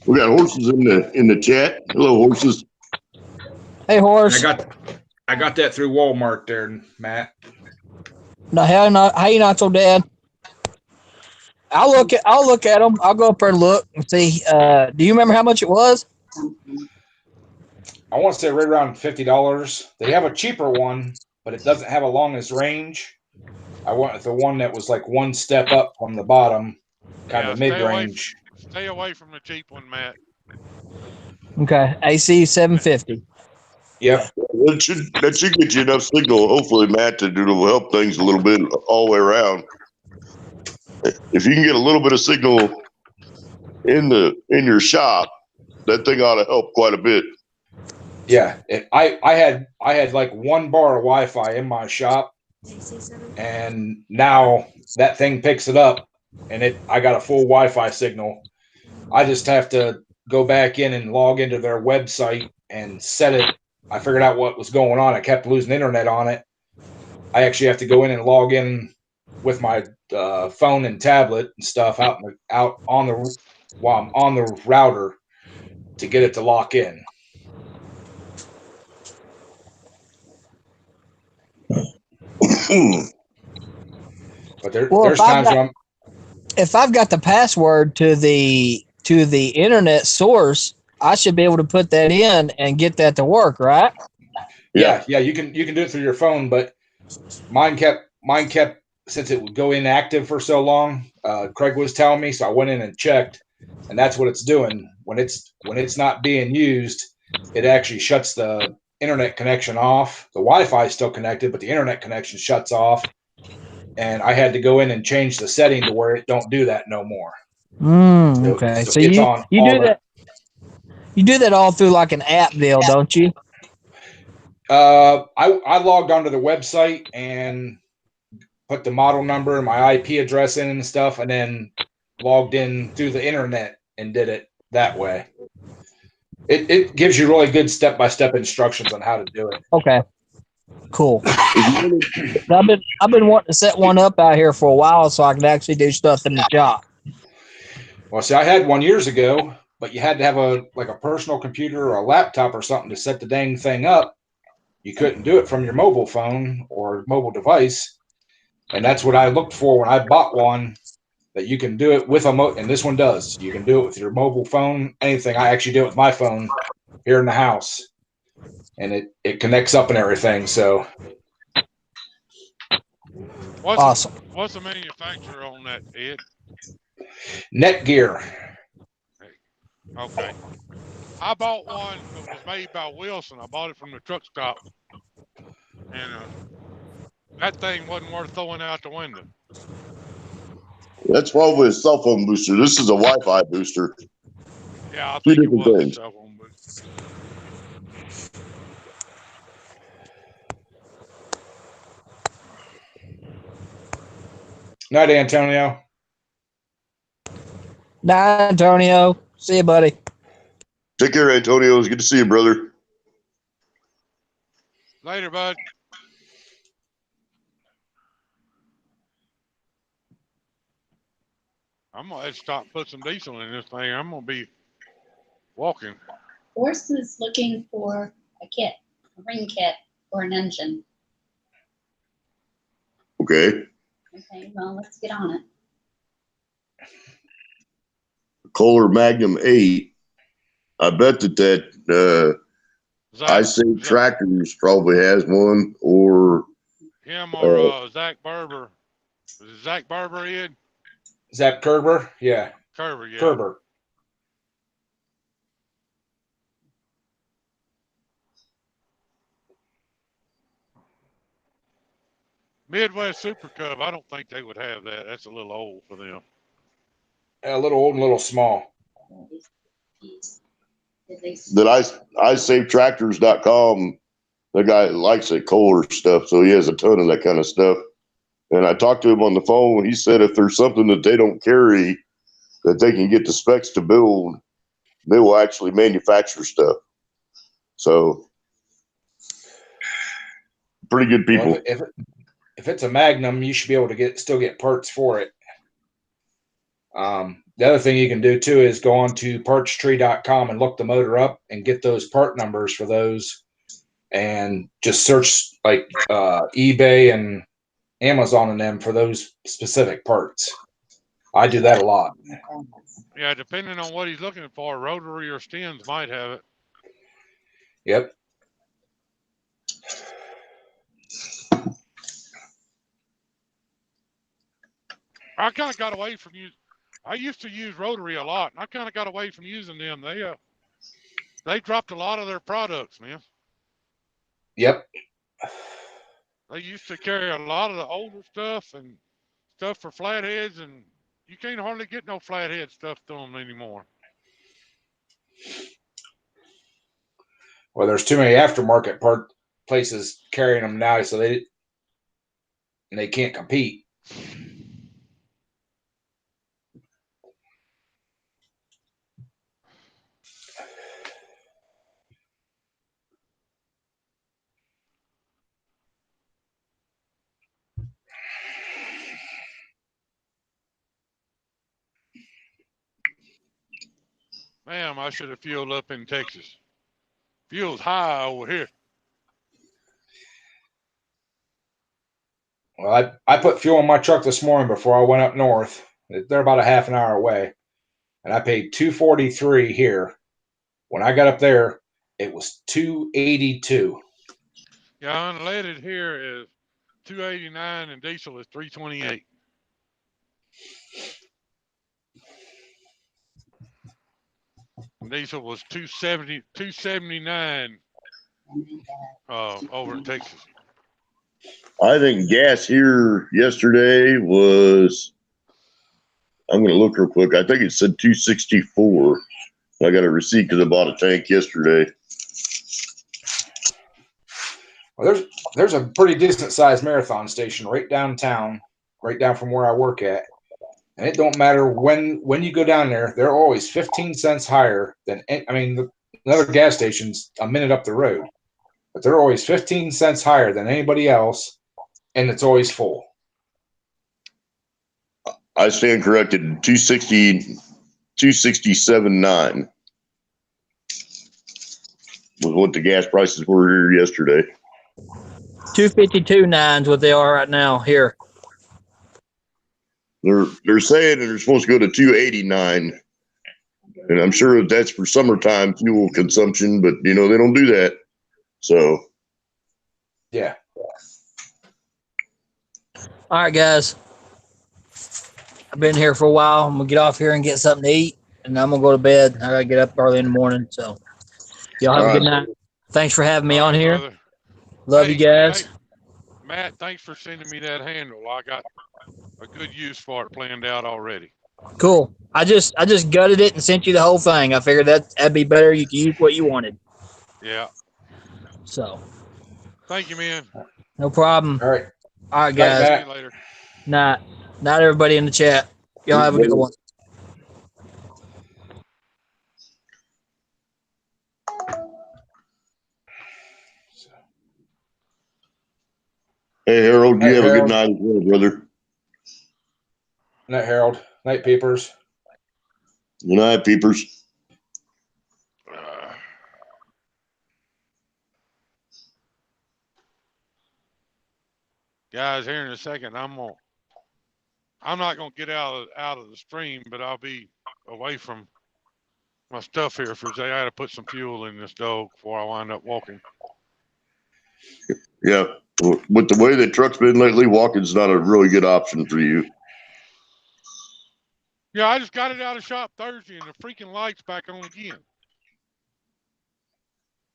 We got horses in the chat. Hello, horses. Hey, horse. I got that through Walmart there, Matt. No, hell not. How you not so dead? I'll look at them. I'll go up there and look and see. Do you remember how much it was? I want to say right around $50. They have a cheaper one, but it doesn't have a longest range. I want the one that was like one step up from the bottom, kind of mid range. Stay away from the cheap one, Matt. Okay, AC 750. Yep. That should get you enough signal, hopefully, Matt, to help things a little bit all the way around. If you can get a little bit of signal in your shop, that thing ought to help quite a bit. Yeah. I had like 1 bar of Wi-Fi in my shop, and now that thing picks it up, and I got a full Wi-Fi signal. I just have to go back in and log into their website and set it. I figured out what was going on. I kept losing internet on it. I actually have to go in and log in with my phone and tablet and stuff out on the router to get it to lock in. But there's times when if I've got the password to the internet source, I should be able to put that in and get that to work, right? Yeah, you can do it through your phone, but mine kept since it would go inactive for so long. Craig was telling me, so I went in and checked, and that's what it's doing. When it's not being used, it actually shuts the internet connection off. The Wi-Fi is still connected, but the internet connection shuts off. And I had to go in and change the setting to where it don't do that no more. Okay, so you do that. You do that all through like an app deal, don't you? I logged onto the website and put the model number and my IP address in and stuff, and then logged in through the internet and did it that way. It gives you really good step-by-step instructions on how to do it. Okay, cool. I've been wanting to set one up out here for a while so I can actually do stuff in the shop. Well, see, I had one years ago, but you had to have a personal computer or a laptop or something to set the dang thing up. You couldn't do it from your mobile phone or mobile device. And that's what I looked for when I bought one, that you can do it with and this one does. You can do it with your mobile phone, anything. I actually do it with my phone here in the house. And it connects up and everything, so. Awesome. What's the manufacturer on that, Ed? Netgear. Okay. I bought one that was made by Wilson. I bought it from the truck stop. And that thing wasn't worth throwing out the window. That's probably a cell phone booster. This is a Wi-Fi booster. Yeah, I think it was a cell phone booster. Night, Antonio. Night, Antonio. See you, buddy. Take care, Antonio. It's good to see you, brother. Later, bud. I'm gonna have to stop and put some diesel in this thing. I'm gonna be walking. Horse is looking for a ring kit for an engine. Okay. Okay, well, let's get on it. Kohler Magnum 8. I bet that I Save Tractors probably has one, or him or Zach Berber. Is it Zach Berber, Ed? Zach Kerber? Yeah. Kerber, yeah. Kerber. Midwest Super Cub, I don't think they would have that. That's a little old for them. A little old and a little small. that iSaveTractors.com, the guy likes that Kohler stuff, so he has a ton of that kind of stuff. And I talked to him on the phone. He said if there's something that they don't carry that they can get the specs to build, they will actually manufacture stuff. So pretty good people. Well, if it's a Magnum, you should be able to still get parts for it. The other thing you can do too is go on to partstree.com and look the motor up and get those part numbers for those, and just search like eBay and Amazon and them for those specific parts. I do that a lot. Yeah, depending on what he's looking for, rotary or stems might have it. Yep. I kind of got away from I used to use rotary a lot, and I kind of got away from using them. They dropped a lot of their products, man. Yep. They used to carry a lot of the older stuff and stuff for flatheads, and you can't hardly get no flathead stuff to them anymore. Well, there's too many aftermarket part places carrying them now, so they can't compete. Damn, I should have fueled up in Texas. Fuel's high over here. Well, I put fuel in my truck this morning before I went up north. They're about a half an hour away, and I paid $2.43 here. When I got up there, it was $2.82. Yeah, unleaded here is $2.89 and diesel is $3.28. Diesel was $2.79 over in Texas. I think gas here yesterday was, I'm going to look real quick. I think it said 264. I got a receipt because I bought a tank yesterday. Well, there's a pretty decent sized Marathon station right downtown, right down from where I work at. And it don't matter when you go down there, they're always 15 cents higher than, another gas station's a minute up the road, but they're always 15 cents higher than anybody else, and it's always full. I stand corrected. 267.9 was what the gas prices were here yesterday. 252.9 is what they are right now here. They're saying that they're supposed to go to 289, and I'm sure that's for summertime fuel consumption, but they don't do that. So yeah. All right, guys. I've been here for a while. I'm gonna get off here and get something to eat, and I'm gonna go to bed. I gotta get up early in the morning. So y'all have a good night. Thanks for having me on here. Brother. Love you guys. Hey, Matt, thanks for sending me that handle. I got a good use for it planned out already. Cool. I just gutted it and sent you the whole thing. I figured that'd be better. You can use what you wanted. Yeah. So. Thank you, man. No problem. All right. All right, guys. See you later. Night, everybody in the chat. Y'all have a good one. Hey, Harold, you Hey, have a good Harold. night as well, brother. Night, Harold. Night, Peepers. Good night, Peepers. Guys, here in a second, I'm not gonna get out of the stream, but I'll be away from my stuff here for a day. I had to put some fuel in this dog before I wind up walking. Yeah, with the way the truck's been lately, walking's not a really good option for you. Yeah, I just got it out of shop Thursday and the freaking light's back on again.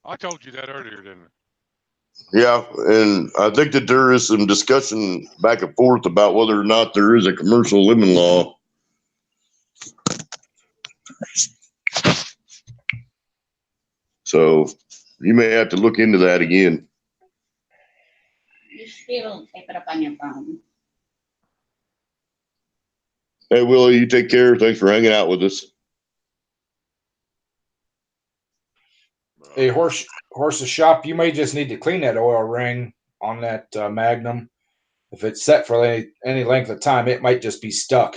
I told you that earlier, didn't I? Yeah, and I think that there is some discussion back and forth about whether or not there is a commercial lemon law. So you may have to look into that again. You should be able to type it up on your phone. Hey, Willie, you take care. Thanks for hanging out with us. Hey, horse's shop, you may just need to clean that oil ring on that Magnum. If it's set for any length of time, it might just be stuck.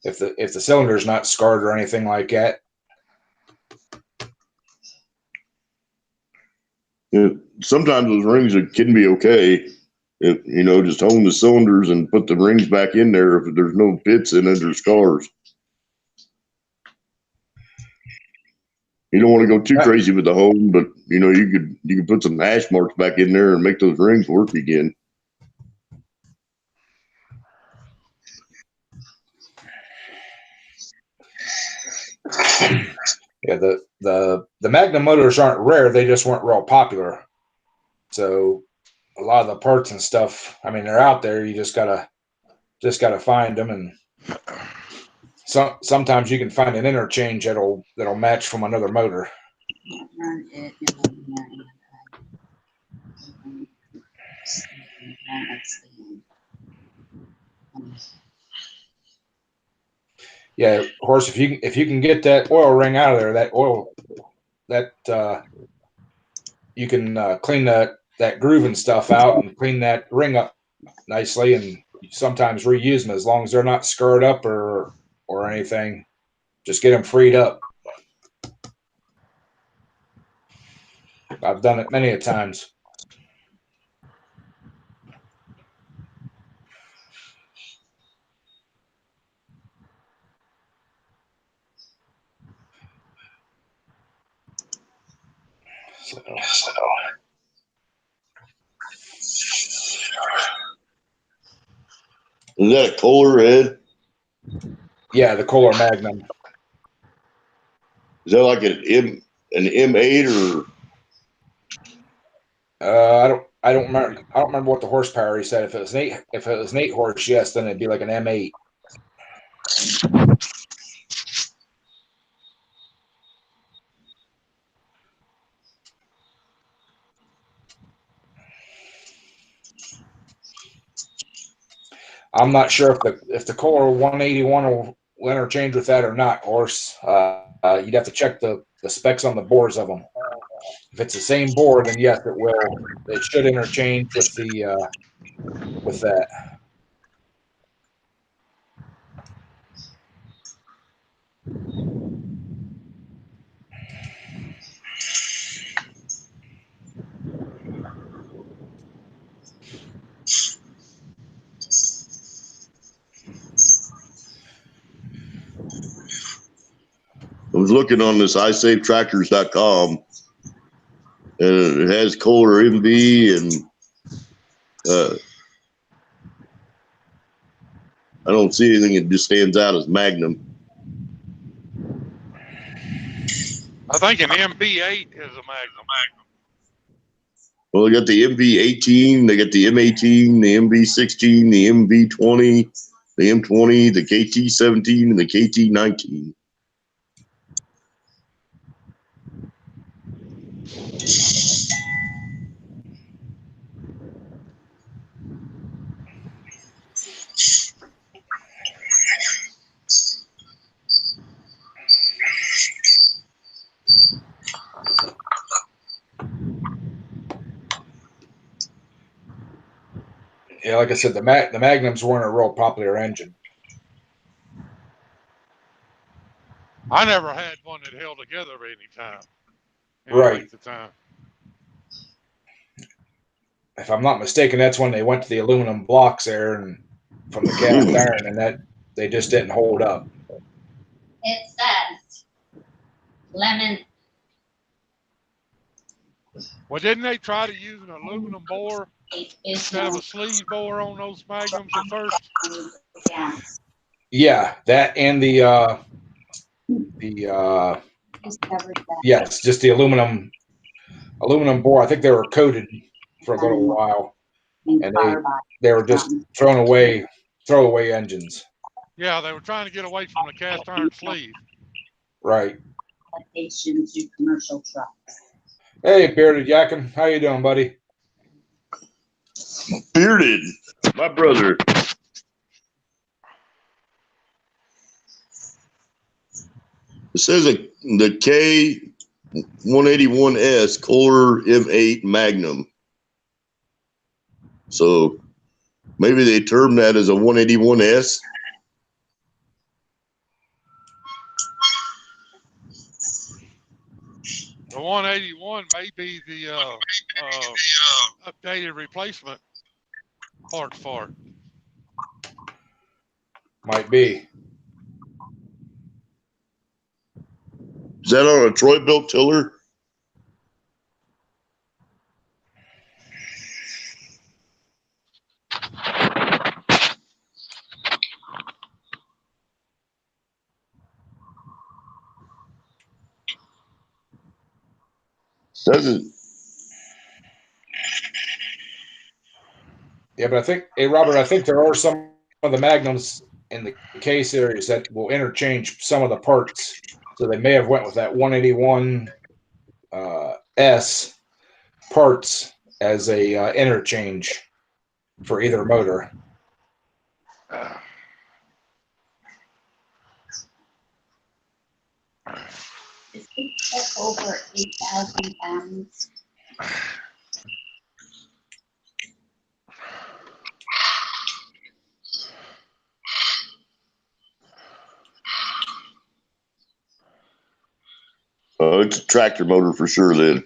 If the cylinder's not scarred or anything like that. Yeah, sometimes those rings can be okay. Just hone the cylinders and put the rings back in there if there's no pits in it or scars. You don't want to go too crazy with the hone, but you could put some hash marks back in there and make those rings work again. Yeah, the Magnum motors aren't rare; they just weren't real popular. So a lot of the parts and stuff, I mean, they're out there. You just gotta find them, and sometimes you can find an interchange that'll match from another motor. Yeah, horse. If you can get that oil ring out of there, you can clean that groove and stuff out and clean that ring up nicely, and sometimes reuse them as long as they're not scarred up or anything. Just get them freed up. I've done it many a times. Is that a Kohler, Ed? Yeah, the Kohler Magnum. Is that like an M8 or? I don't remember what the horsepower he said. If it was an 8 horse, yes, then it'd be like an M8. I'm not sure if the Kohler 181 will interchange with that or not, horse. You'd have to check the specs on the bores of them. If it's the same bore, then yes, it will. It should interchange with that. I was looking on this iSafeTractors.com, and it has Kohler MV, and I don't see anything that just stands out as Magnum. I think an MB8 is a Magnum. Well, they got the MV18, they got the M18, the MV16, the MV20, the M20, the KT17, and the KT19. Yeah, like I said, the Magnums weren't a real popular engine. I never had one that held together any time. Right. Length of time. If I'm not mistaken, that's when they went to the aluminum blocks there and from the cast iron, and that they just didn't hold up. It's lemon. Well, didn't they try to use an aluminum bore instead of a sleeve bore on those Magnums at first? Yeah. Yeah, that and the yes, just the aluminum bore. I think they were coated for a little while, and they were just throwaway engines. Yeah, they were trying to get away from the cast iron sleeve. Right. Applications to commercial trucks. Hey, Bearded Yakin, how you doing, buddy? Bearded, my brother. It says the K181S Kohler M8 Magnum. So maybe they term that as a 181S. The 181 may be the updated replacement parts for it. Might be. Is that on a Troy-built tiller? Doesn't. Yeah, but I think, hey, Robert, I think there are some of the Magnums in the case areas that will interchange some of the parts. So they may have went with that 181 S parts as a interchange for either motor. Is it over 8,000 pounds? It's a tractor motor for sure then.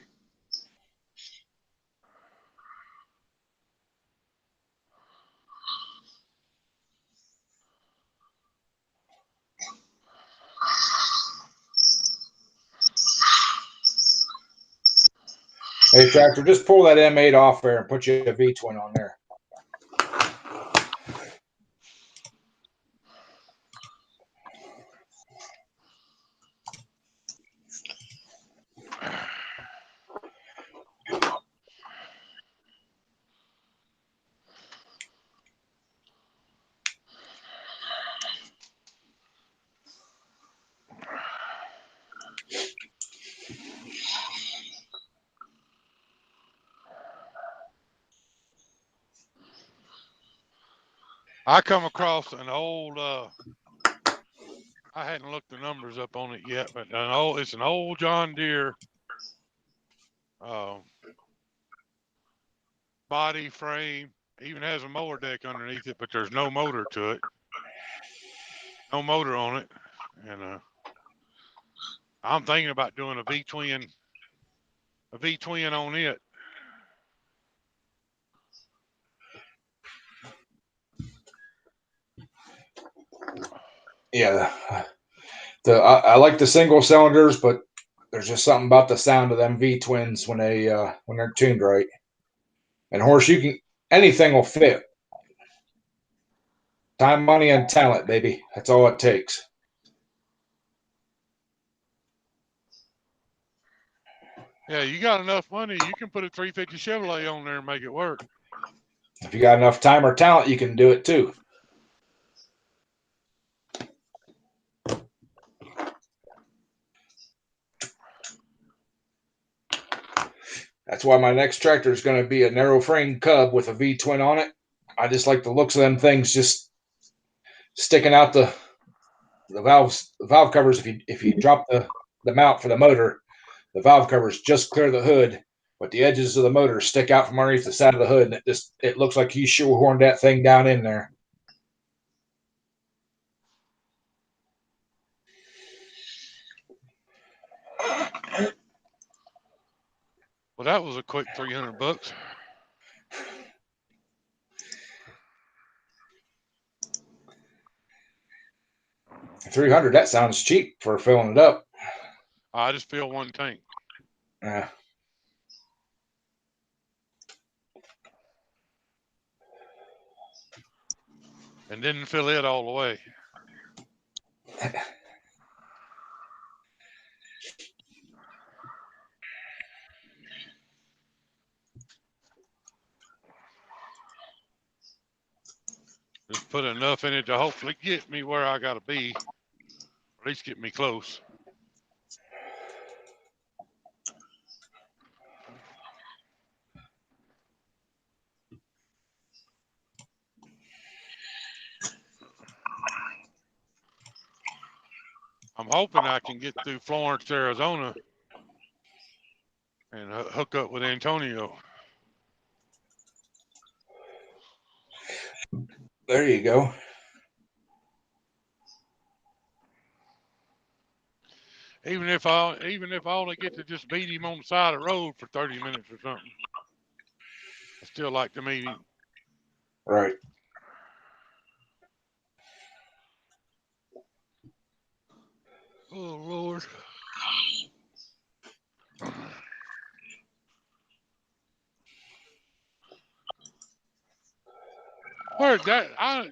Hey, tractor, just pull that M8 off there and put you a V-twin on there. I come across an old, I hadn't looked the numbers up on it yet, but it's an old John Deere body frame, even has a mower deck underneath it, but there's no motor to it. No motor on it. And I'm thinking about doing a V-twin on it. Yeah, I like the single cylinders, but there's just something about the sound of them V-twins when they're tuned right. And horse, anything will fit. Time, money, and talent, baby. That's all it takes. Yeah, you got enough money, you can put a 350 Chevrolet on there and make it work. If you got enough time or talent, you can do it too. That's why my next tractor is going to be a narrow frame Cub with a V-twin on it. I just like the looks of them things just sticking out the valve covers. If you drop the mount for the motor, the valve covers just clear the hood, but the edges of the motor stick out from underneath the side of the hood, and it looks like he shoehorned that thing down in there. Well, that was a quick $300. 300. That sounds cheap for filling it up. I just fill one tank. Yeah. And didn't fill it all the way. Just put enough in it to hopefully get me where I gotta be, or at least get me close. I'm hoping I can get through Florence, Arizona, and hook up with Antonio. There you go. Even if I only get to just beat him on the side of the road for 30 minutes or something, I still like to meet him. Right. Oh Lord. Where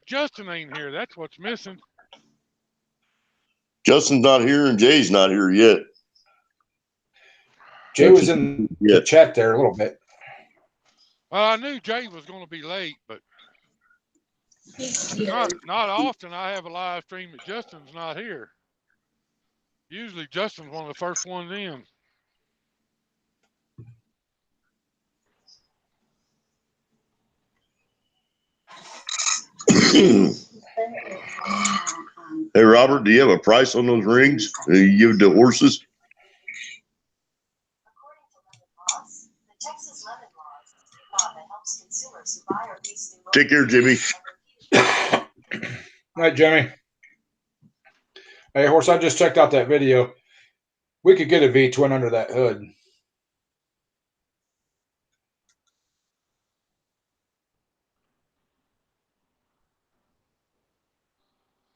Justin ain't here. That's what's missing. Justin's not here and Jay's not here yet. Jay was in the chat there a little bit. Well, I knew Jay was going to be late, but not often I have a live stream that Justin's not here. Usually Justin's one of the first ones in. Hey, Robert, do you have a price on those rings that you give to horses? Take care, Jimmy. All right, Jimmy. Hey, horse, I just checked out that video. We could get a V-twin under that hood.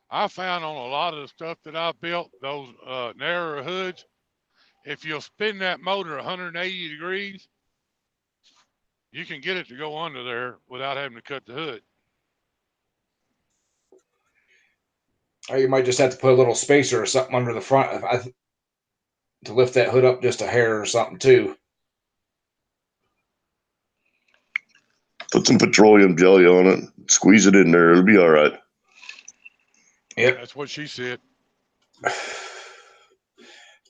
I found on a lot of the stuff that I built, those narrower hoods, if you'll spin that motor 180 degrees, you can get it to go under there without having to cut the hood. Or you might just have to put a little spacer or something under the front to lift that hood up just a hair or something too. Put some petroleum jelly on it. Squeeze it in there. It'll be all right. Yep. That's what she said.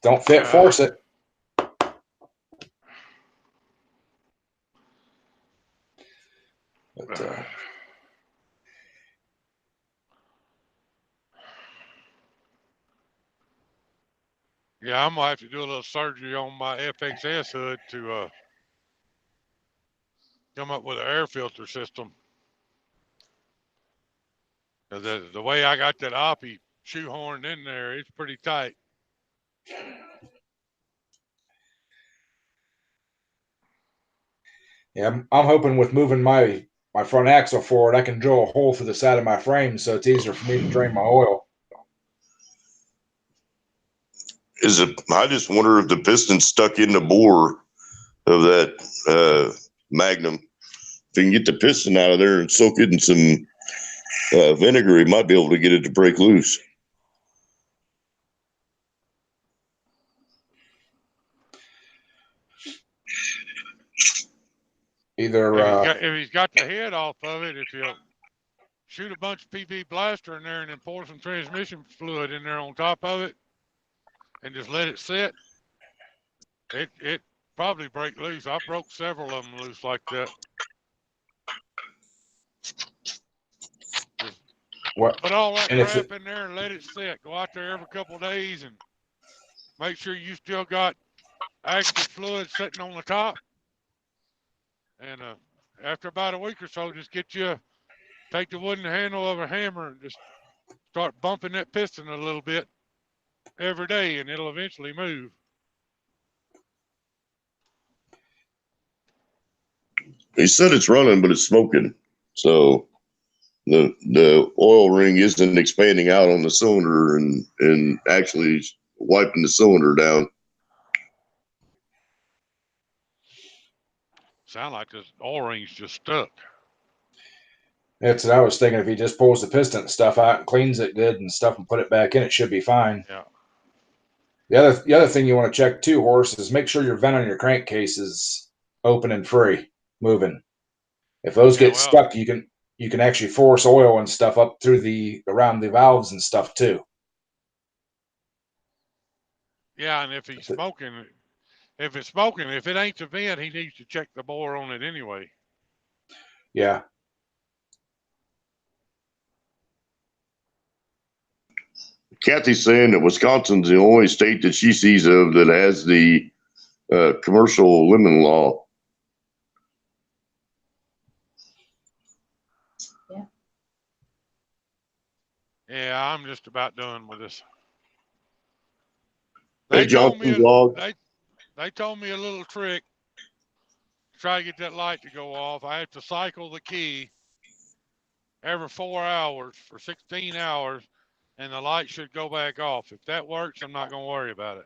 Don't fit, force it. But, yeah, I'm gonna have to do a little surgery on my FXS hood to come up with an air filter system. The way I got that Oppie shoehorned in there, it's pretty tight. Yeah, I'm hoping with moving my front axle forward, I can drill a hole through the side of my frame so it's easier for me to drain my oil. I just wonder if the piston's stuck in the bore of that Magnum. If you can get the piston out of there and soak it in some vinegar, you might be able to get it to break loose. Either if he's got the head off of it, if he'll shoot a bunch of PP blaster in there and then pour some transmission fluid in there on top of it and just let it sit, it probably break loose. I broke several of them loose like that. what? Put all that And if crap in there and let it sit. Go out there every couple of days and make sure you still got active fluid sitting on the top. And after about a week or so, just take the wooden handle of a hammer and just start bumping that piston a little bit every day, and it'll eventually move. He said it's running, but it's smoking. So the oil ring isn't expanding out on the cylinder and actually wiping the cylinder down. Sound like this oil ring's just stuck. That's what I was thinking. If he just pulls the piston and stuff out and cleans it good and stuff and put it back in, it should be fine. Yeah. The other thing you want to check too, horse, is make sure your vent on your crankcase is open and free, moving. If those get stuck, you can actually force oil and stuff up through around the valves and stuff too. Yeah, and if it's smoking, if it ain't the vent, he needs to check the bore on it anyway. Yeah. Kathy's saying that Wisconsin's the only state that she sees of that has the commercial lemon law. Yeah. Yeah, I'm just about done with this. Hey, Johnson Vlog. They told me a little trick to try to get that light to go off. I have to cycle the key every 4 hours for 16 hours, and the light should go back off. If that works, I'm not going to worry about it.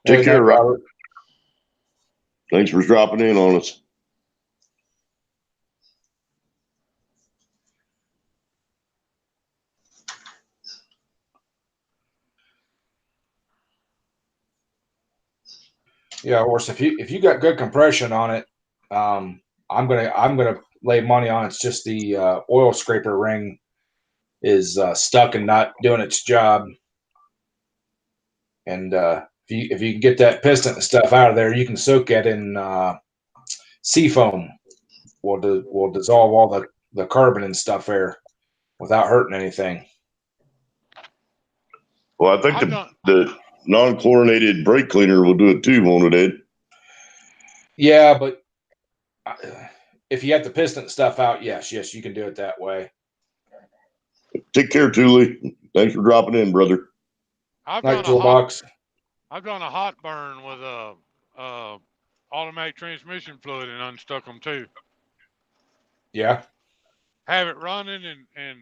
Take care, Robert. Robert. Thanks for dropping in on us. Yeah, horse. If you got good compression on it, I'm gonna lay money on it's just the oil scraper ring is stuck and not doing its job. And if you can get that piston and stuff out of there, you can soak it in sea foam. Will dissolve all the carbon and stuff there without hurting anything. Well, I think the non-chlorinated brake cleaner will do it too, won't it, Ed? Yeah, but if you have the piston stuff out, yes, you can do it that way. Take care, Thule. Thanks for dropping in, brother. I've Night, done toolbox. a hot burn with a automatic transmission fluid and unstuck them too. Yeah. Have it running and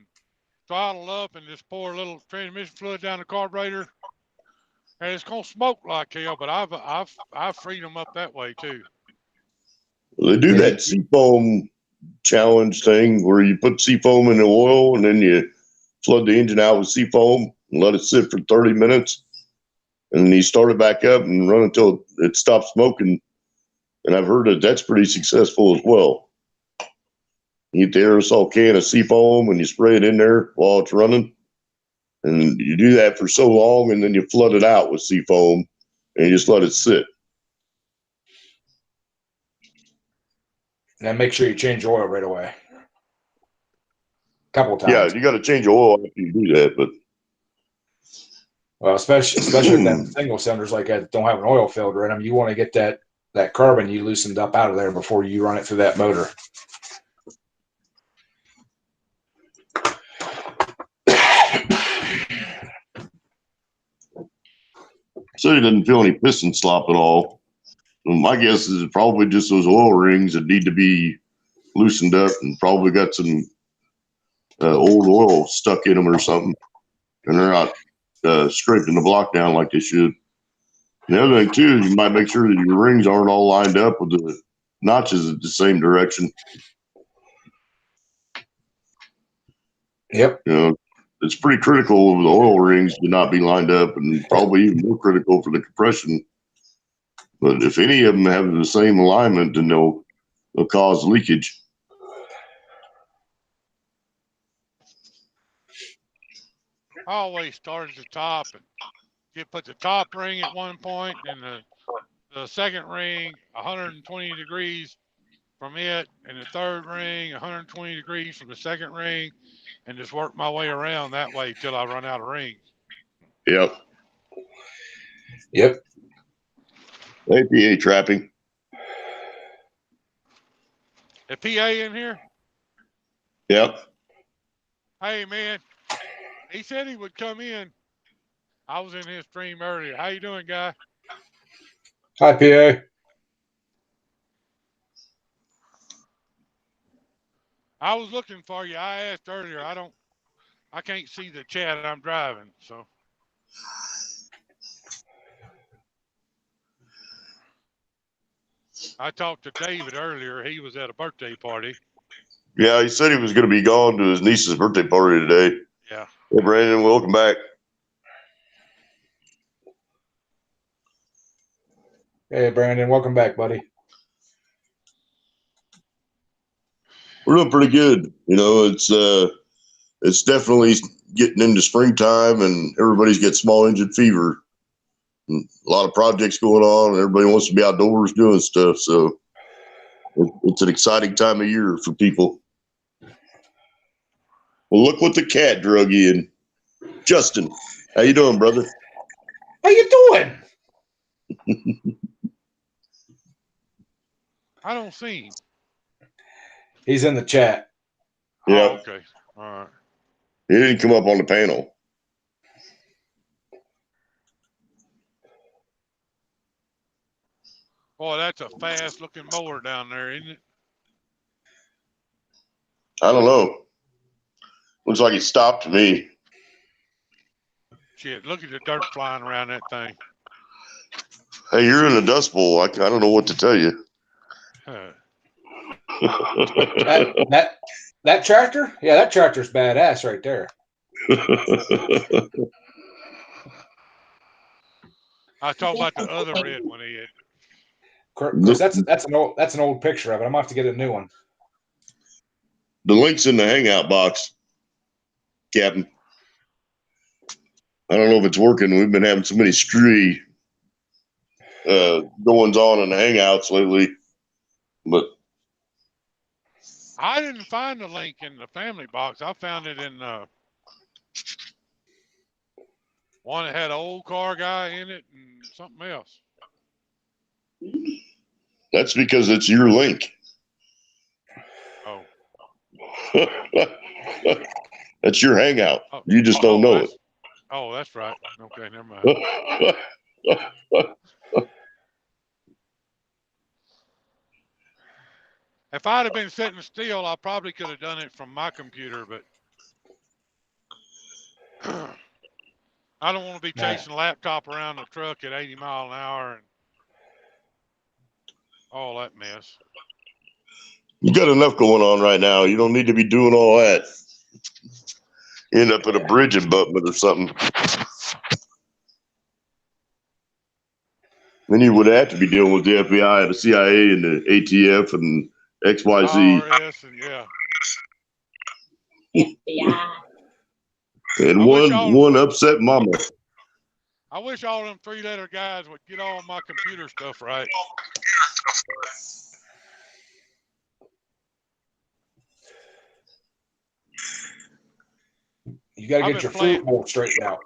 throttle up and just pour a little transmission fluid down the carburetor, and it's gonna smoke like hell. But I've freed them up that way too. They do that seafoam challenge thing where you put seafoam in the oil and then you flood the engine out with seafoam and let it sit for 30 minutes. And then you start it back up and run until it stops smoking. And I've heard that that's pretty successful as well. You get the aerosol can of seafoam and you spray it in there while it's running. And you do that for so long and then you flood it out with seafoam and you just let it sit. And make sure you change oil right away. A couple of times. Yeah, you got to change oil after you do that, but well, especially if that single cylinders like that don't have an oil filter in them, you want to get that carbon you loosened up out of there before you run it through that motor. so he doesn't feel any piston slop at all. My guess is probably just those oil rings that need to be loosened up and probably got some old oil stuck in them or something, and they're not scraping the block down like they should. And the other thing too is you might make sure that your rings aren't all lined up with the notches in the same direction. Yep. You know, it's pretty critical of the oil rings to not be lined up, and probably even more critical for the compression. But if any of them have the same alignment, then they'll cause leakage. I always start at the top and put the top ring at one point and the second ring 120 degrees from it, and the third ring 120 degrees from the second ring, and just work my way around that way till I run out of rings. Yep. APA trapping. The PA in here? Yep. Hey, man. He said he would come in. I was in his stream earlier. How you doing, guy? Hi, PA. I was looking for you. I asked earlier. I can't see the chat. I'm driving, so. I talked to David earlier. He was at a birthday party. Yeah, he said he was going to be gone to his niece's birthday party today. Yeah. Hey, Brandon, welcome back. Hey, Brandon, welcome back, buddy. We're doing pretty good. You know, it's definitely getting into springtime, and everybody's got small engine fever. And a lot of projects going on, and everybody wants to be outdoors doing stuff. So it's an exciting time of year for people. Well, look what the cat drug in. Justin, How you doing, brother? How you doing? I don't see him. He's in the chat. Yeah. Oh, okay. All right. He didn't come up on the panel. Boy, that's a fast looking mower down there, isn't it? I don't know. Looks like he stopped me. Shit, look at the dirt flying around that thing. Hey, you're in the Dust Bowl. I don't know what to tell you. That tractor? Yeah, that tractor's badass right there. I talk about the other red one he had. Chris, that's an old picture of it. I'm gonna have to get a new one. The link's in the Hangout box, Captain. I don't know if it's working. We've been having so many screwy goings on in the Hangouts lately, but I didn't find the link in the family box. I found it in one that had an old car guy in it and something else. that's because it's your link. Oh. That's your Hangout. Oh, You just don't know it. Oh, that's right. Okay, never mind. If I'd have been sitting still, I probably could have done it from my computer, but I don't want to be chasing a laptop around the truck at 80 miles an hour and all that mess. You got enough going on right now. You don't need to be doing all that. End up at a bridge abutment or something. Then you would have to be dealing with the FBI, the CIA, and the ATF and XYZ. IRS and yeah. FBI. And one upset mama. I wish all them 3-letter guys would get all my computer stuff right. You got to get your fruit bowl straightened out.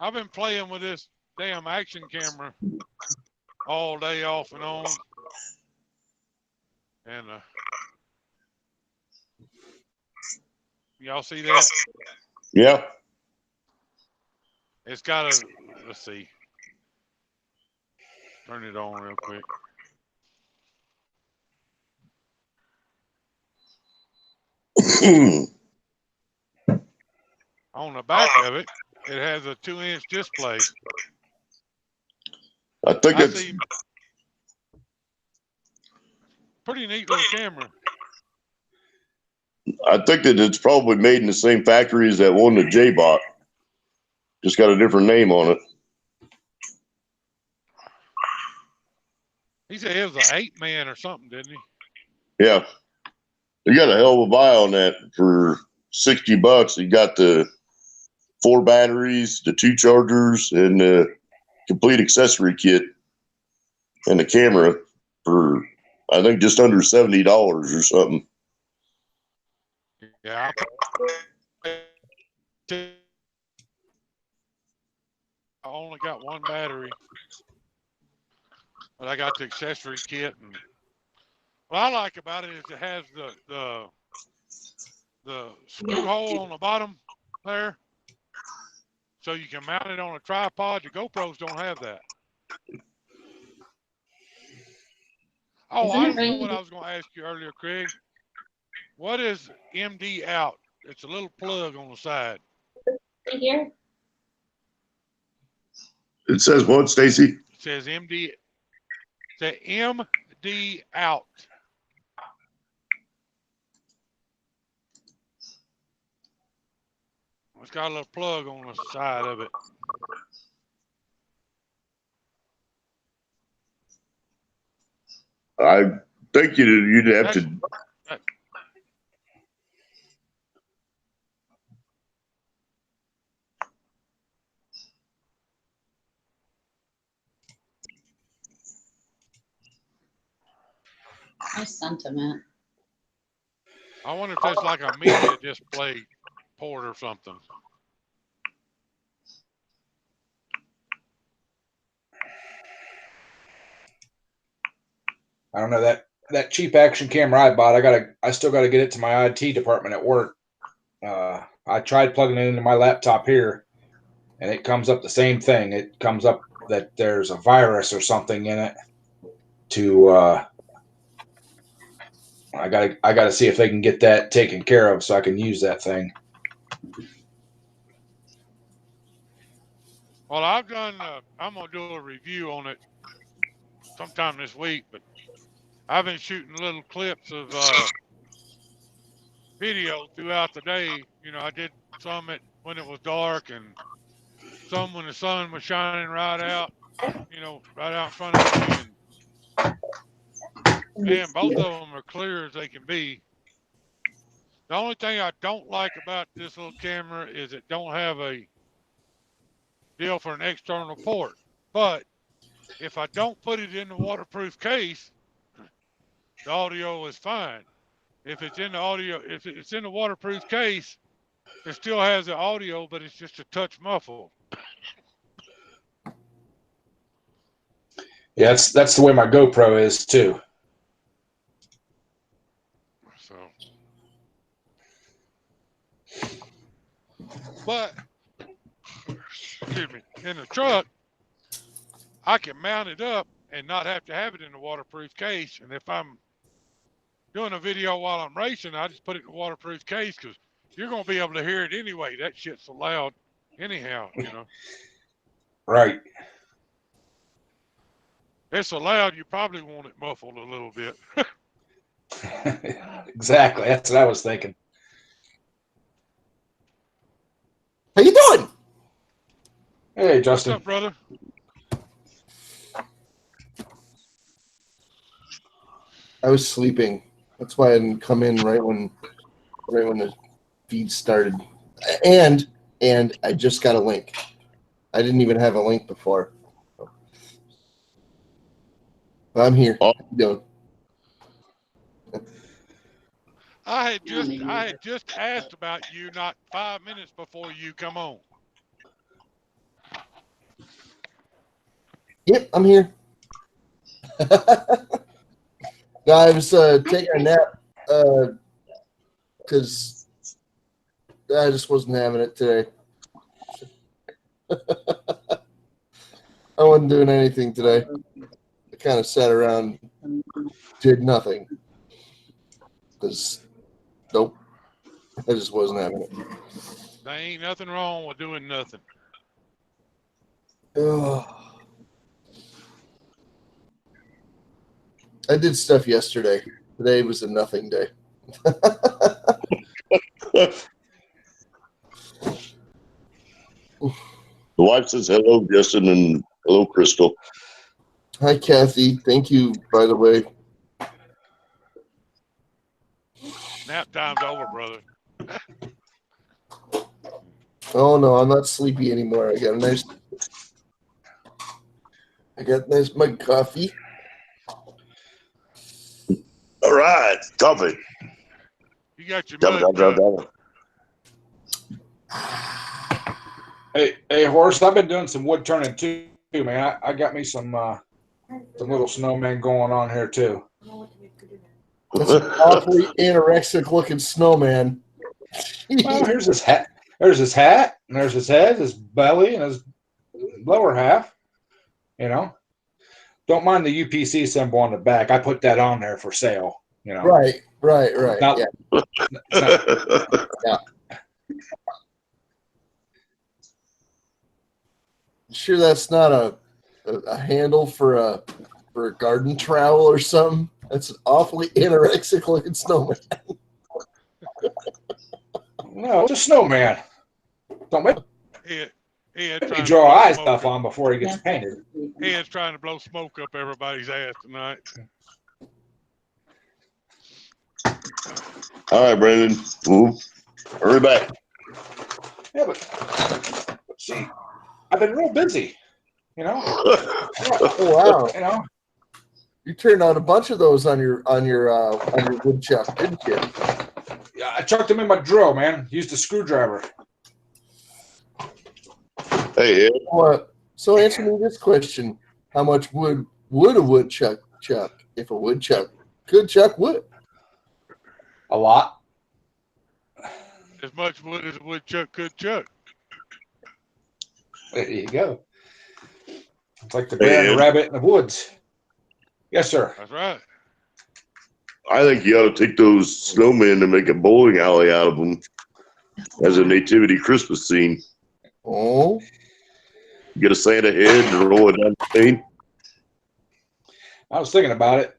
I've been playing with this damn action camera all day off and on. And y'all see that? Yeah. It's got a, let's see. Turn it on real quick. On the back of it, it has a 2-inch display. I think it's pretty neat little camera. I think that it's probably made in the same factory as that one that Jay bought. Just got a different name on it. He said it was an 8-man or something, didn't he? Yeah. You got a hell of a buy on that for $60. You got the 4 batteries, the 2 chargers, and the complete accessory kit, and the camera for I think just under $70 or something. Yeah. I only got 1 battery, but I got the accessory kit. And what I like about it is it has the screw hole on the bottom there, so you can mount it on a tripod. Your GoPros don't have that. Oh, I don't know what I was going to ask you earlier, Craig. What is MD out? It's a little plug on the side. Right here. It says what, Stacy? It says MD. It says MD out. It's got a little plug on the side of it. I think you'd have to. Nice sentiment. I wonder if that's like a media display port or something. I don't know that cheap action camera I bought. I still gotta get it to my IT department at work. I tried plugging it into my laptop here, and it comes up the same thing. It comes up that there's a virus or something in it. I gotta see if they can get that taken care of so I can use that thing. Well, I've done. I'm gonna do a review on it sometime this week, but I've been shooting little clips of video throughout the day. You know, I did some when it was dark and some when the sun was shining right out. You know, right out in front of me, and man, both of them are clear as they can be. The only thing I don't like about this little camera is it don't have a deal for an external port. But if I don't put it in the waterproof case, the audio is fine. If it's in the waterproof case, it still has the audio, but it's just a touch muffled. Yeah, that's the way my GoPro is too. So, but excuse me, in the truck, I can mount it up and not have to have it in a waterproof case. And if I'm doing a video while I'm racing, I just put it in a waterproof case because you're going to be able to hear it anyway. That shit's so loud anyhow, you know. Right. It's so loud, you probably want it muffled a little bit. Exactly. That's what I was thinking. How you doing? Hey, Justin. What's up, brother? I was sleeping. That's why I didn't come in right when the feed started. And I just got a link. I didn't even have a link before. But I'm here. How you doing? I had just asked about you not 5 minutes before you come on. Yep, I'm here. No, I was taking a nap because I just wasn't having it today. I wasn't doing anything today. I kind of sat around, did nothing. Because, nope, I just wasn't having it. There ain't nothing wrong with doing nothing. Ugh. I did stuff yesterday. Today was a nothing day. The wife says hello, Justin, and hello, Crystal. Hi, Kathy. Thank you, by the way. Nap time's over, brother. Oh no, I'm not sleepy anymore. I got a nice mug of coffee. All right, coffee. You got your Double, mug. double. Hey, Horst. I've been doing some wood turning too, man. I got me some little snowman going on here too. That's an awfully anorexic looking snowman. Well, here's his hat. There's his hat, and there's his head, his belly, and his lower half. You know, don't mind the UPC symbol on the back. I put that on there for sale. You know, Right. Not- Yeah. Sure, that's not a handle for a garden trowel or something. That's an awfully anorexic looking snowman. No, it's a snowman. Don't make He had me trying to draw blow eye smoke stuff up- on before he gets painted. He is trying to blow smoke up everybody's ass tonight. All right, Brandon. Hurry back. Yeah, but see, I've been real busy. You know, Oh wow! you know. You turned out a bunch of those on your woodchuck, didn't you? Yeah, I chucked them in my drill, man. Used a screwdriver. Hey, Ed. So answer me this question: how much wood would a woodchuck chuck if a woodchuck could chuck wood. A lot. As much wood as a woodchuck could chuck. There you go. It's like the bear and Ed. the rabbit in the woods. Yes, sir. That's right. I think you ought to take those snowmen and make a bowling alley out of them as a nativity Christmas scene. Oh, Get a Santa head and roll it down the paint. I was thinking about it.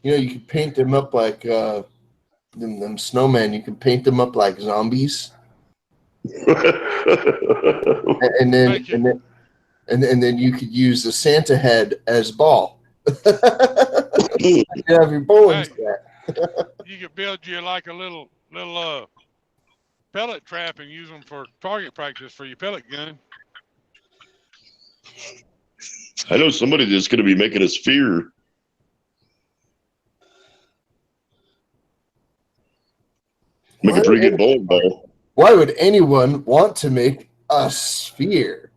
you know, you could paint them up like them snowmen. You can paint them up like zombies, and then Thank you. and then you could use the Santa head as ball. You have your bowling Hey. set. You could build you like a little pellet trap and use them for target practice for your pellet gun. I know somebody that's going to be making a sphere. Make a pretty good bowling ball. Why would anyone want to make a sphere?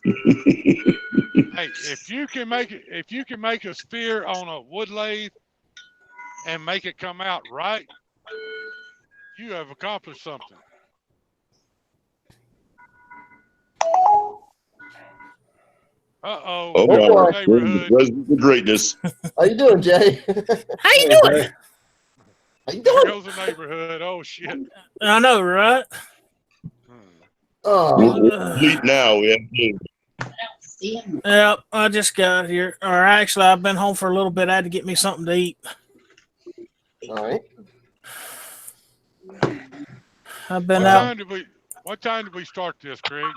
Hey, if you can make a sphere on a wood lathe and make it come out right, you have accomplished something. Uh-oh. Oh, boy. no. Neighborhood. President of greatness. How you doing, Jay? How you doing? How you There doing? goes the neighborhood. Oh, shit. I know, right? Oh, We're complete now. We have to. I don't see him. Yep, I just got here. Or actually, I've been home for a little bit. I had to get me something to eat. all right. I've been out. What time did we start this, Craig?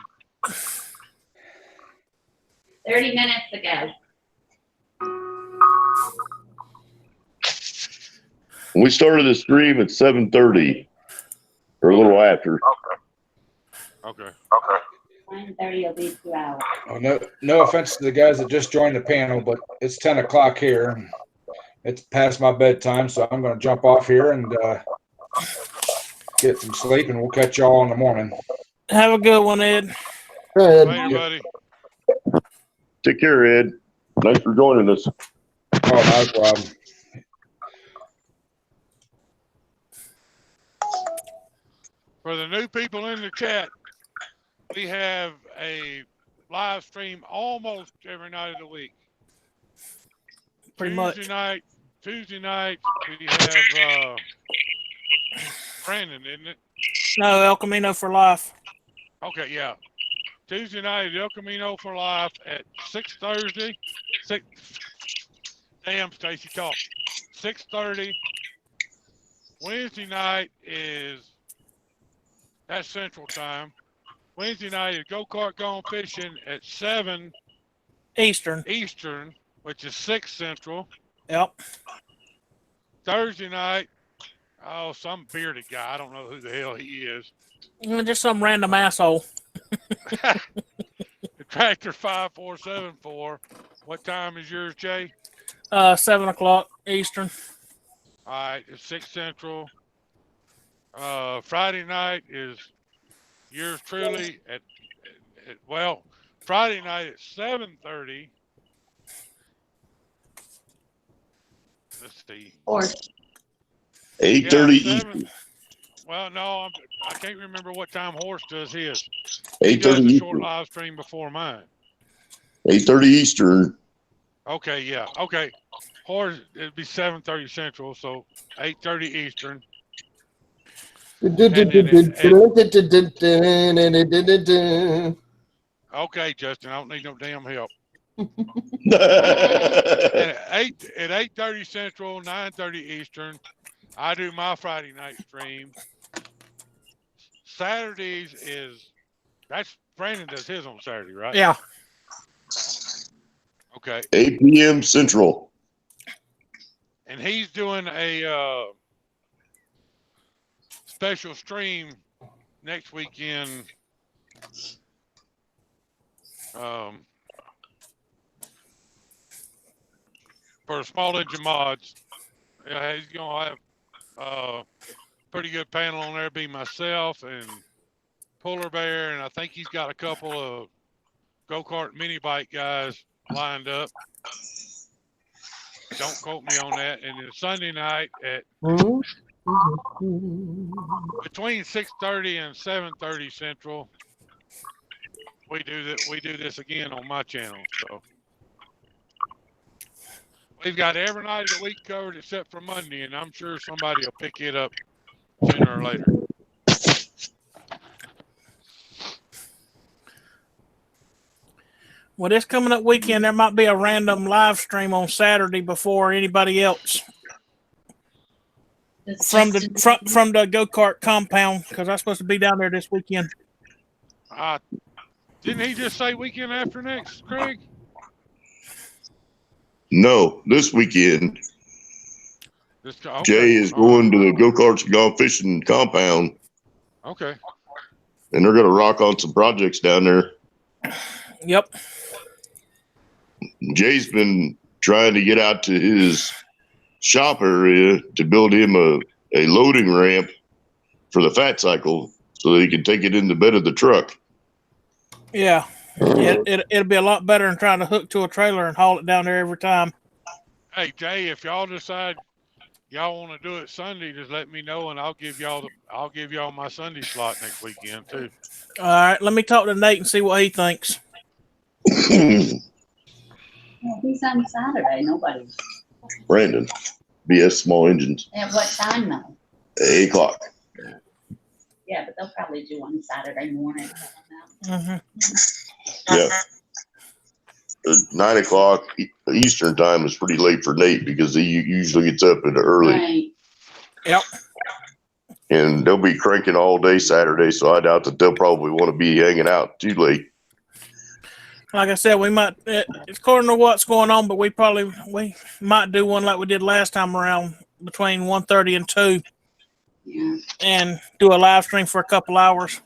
30 minutes ago. We started the stream at 7:30 or a little after. Okay. 1:30 will be 2 hours. Oh, no offense to the guys that just joined the panel, but it's 10 o'clock here. It's past my bedtime, so I'm going to jump off here and get some sleep, and we'll catch y'all in the morning. Have a good one, Ed. Go ahead. Later, buddy. Take care, Ed. Thanks for joining us. Oh, not a problem. For the new people in the chat, we have a live stream almost every night of the week. Pretty much. Tuesday night, we have Brandon, isn't it? No, El Camino for life. Okay, yeah. Tuesday night, El Camino for Life at 6:30. Damn, Stacy, talk. 6:30. Wednesday night that's Central Time. Wednesday night is Go-Kart Gone Fishing at 7 Eastern. Eastern, which is 6 Central. Yep. Thursday night, some bearded guy. I don't know who the hell he is. Just some random asshole. The Tractor 5474. What time is yours, Jay? 7 o'clock Eastern. All right, it's 6 Central. Friday night is yours truly at Friday night at 7:30. Let's see. Or 8:30 Yeah, Eastern. Well, no, I can't remember what time Horse does his. He 8:30 does a short Eastern. live stream before mine. 8:30 Eastern. Okay, yeah, okay. Horse, it'd be 7:30 Central, so 8:30 Eastern. Okay, Justin, I don't need no damn help. And at 8:30 Central, 9:30 Eastern, I do my Friday night stream. Saturdays that's Brandon does his on Saturday, right? Yeah. Okay. 8 p.m. Central. And he's doing a special stream next weekend. For small engine mods. Yeah, he's gonna have pretty good panel on there. Be myself and Polar Bear, and I think he's got a couple of go-kart mini bike guys lined up. Don't quote me on that. And then Sunday night at between 6:30 and 7:30 Central, we do this again on my channel. So we've got every night of the week covered except for Monday, and I'm sure somebody will pick it up sooner or later. Well, this coming up weekend, there might be a random live stream on Saturday before anybody else from the go-kart compound, because I'm supposed to be down there this weekend. Didn't he just say weekend after next, Craig? No, this weekend. Okay. Jay is going to the go-karts and gone fishing compound, Okay. and they're going to rock on some projects down there. Yep. Jay's been trying to get out to his shop area to build him a loading ramp for the fat cycle so that he can take it in the bed of the truck. Yeah. It'll be a lot better than trying to hook to a trailer and haul it down there every time. Hey, Jay, if y'all decide y'all want to do it Sunday, just let me know, and I'll give y'all my Sunday slot next weekend too. All right, let me talk to Nate and see what he thinks. Well, he's on Saturday. Nobody. Brandon, BS Small Engines, At what time though? 8 o'clock. Yeah, but they'll probably do one Saturday morning. Mm-hmm. Yeah. 9 o'clock Eastern time is pretty late for Nate because he usually gets up in the early. Right. Yep. And they'll be cranking all day Saturday, so I doubt that they'll probably want to be hanging out too late. Like I said, we might, it's according to what's going on, but we might do one like we did last time around between 1:30 and 2. Yeah. And do a live stream for a couple hours.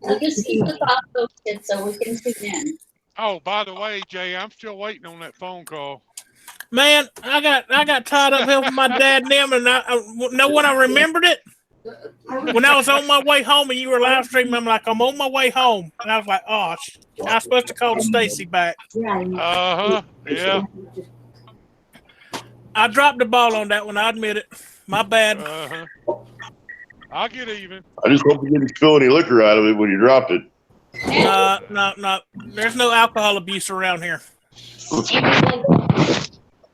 We'll just keep the thought posted so we can tune in. Oh, by the way, Jay, I'm still waiting on that phone call. Man, I got tied up helping my dad and them, and I know when I remembered it? When I was on my way home and you were live streaming, I'm like, I'm on my way home. And I was like, oh, I was supposed to call Stacy back. Yeah. I dropped the ball on that one. I admit it. My bad. I'll get even. I just hope you didn't spill any liquor out of it when you dropped it. No. There's no alcohol abuse around here.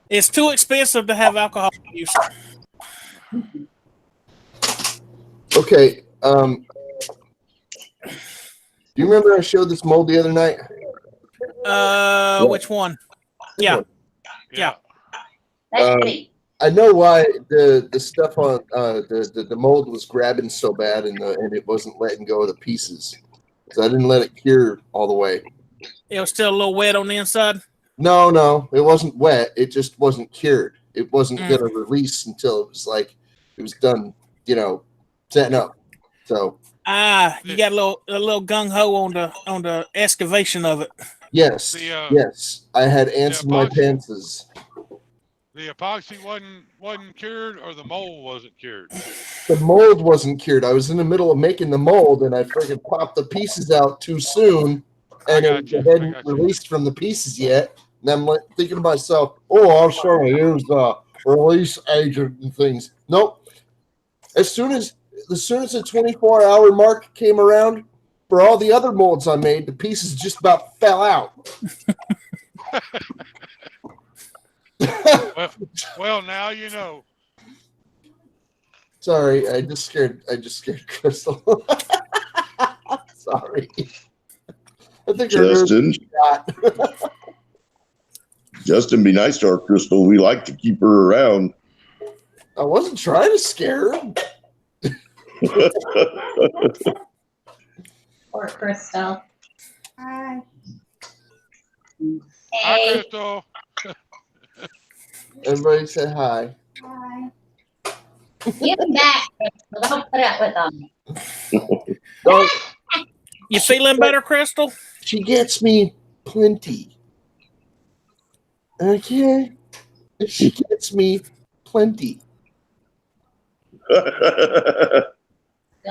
It's too expensive to have alcohol abuse. Okay. Do you remember I showed this mold the other night? Which one? Yeah. That's me. I know why the stuff on the mold was grabbing so bad and it wasn't letting go of the pieces. So I didn't let it cure all the way. It was still a little wet on the inside? No, it wasn't wet. It just wasn't cured. It wasn't going to release until it was done, setting up. So you got a little gung ho on the excavation of it. Yes, yes. I had ants in my pantses. The epoxy wasn't cured, or the mold wasn't cured? The mold wasn't cured. I was in the middle of making the mold, and I freaking popped the pieces out too soon, and it hadn't released from the pieces yet. And I'm like thinking to myself, "Oh, I'm sure I used release agent and things." Nope. As soon as the 24-hour mark came around for all the other molds I made, the pieces just about fell out. well, now you know. Sorry, I just scared Crystal. Sorry. I think Justin, be nice to our Crystal. We like to keep her around. I wasn't trying to scare her. Poor Crystal. Hi. Hi, Crystal. Everybody say hi. Hi. Give them back, Crystal. Don't put up with them. You feeling better, Crystal? She gets me plenty. Okay? She gets me plenty. You'll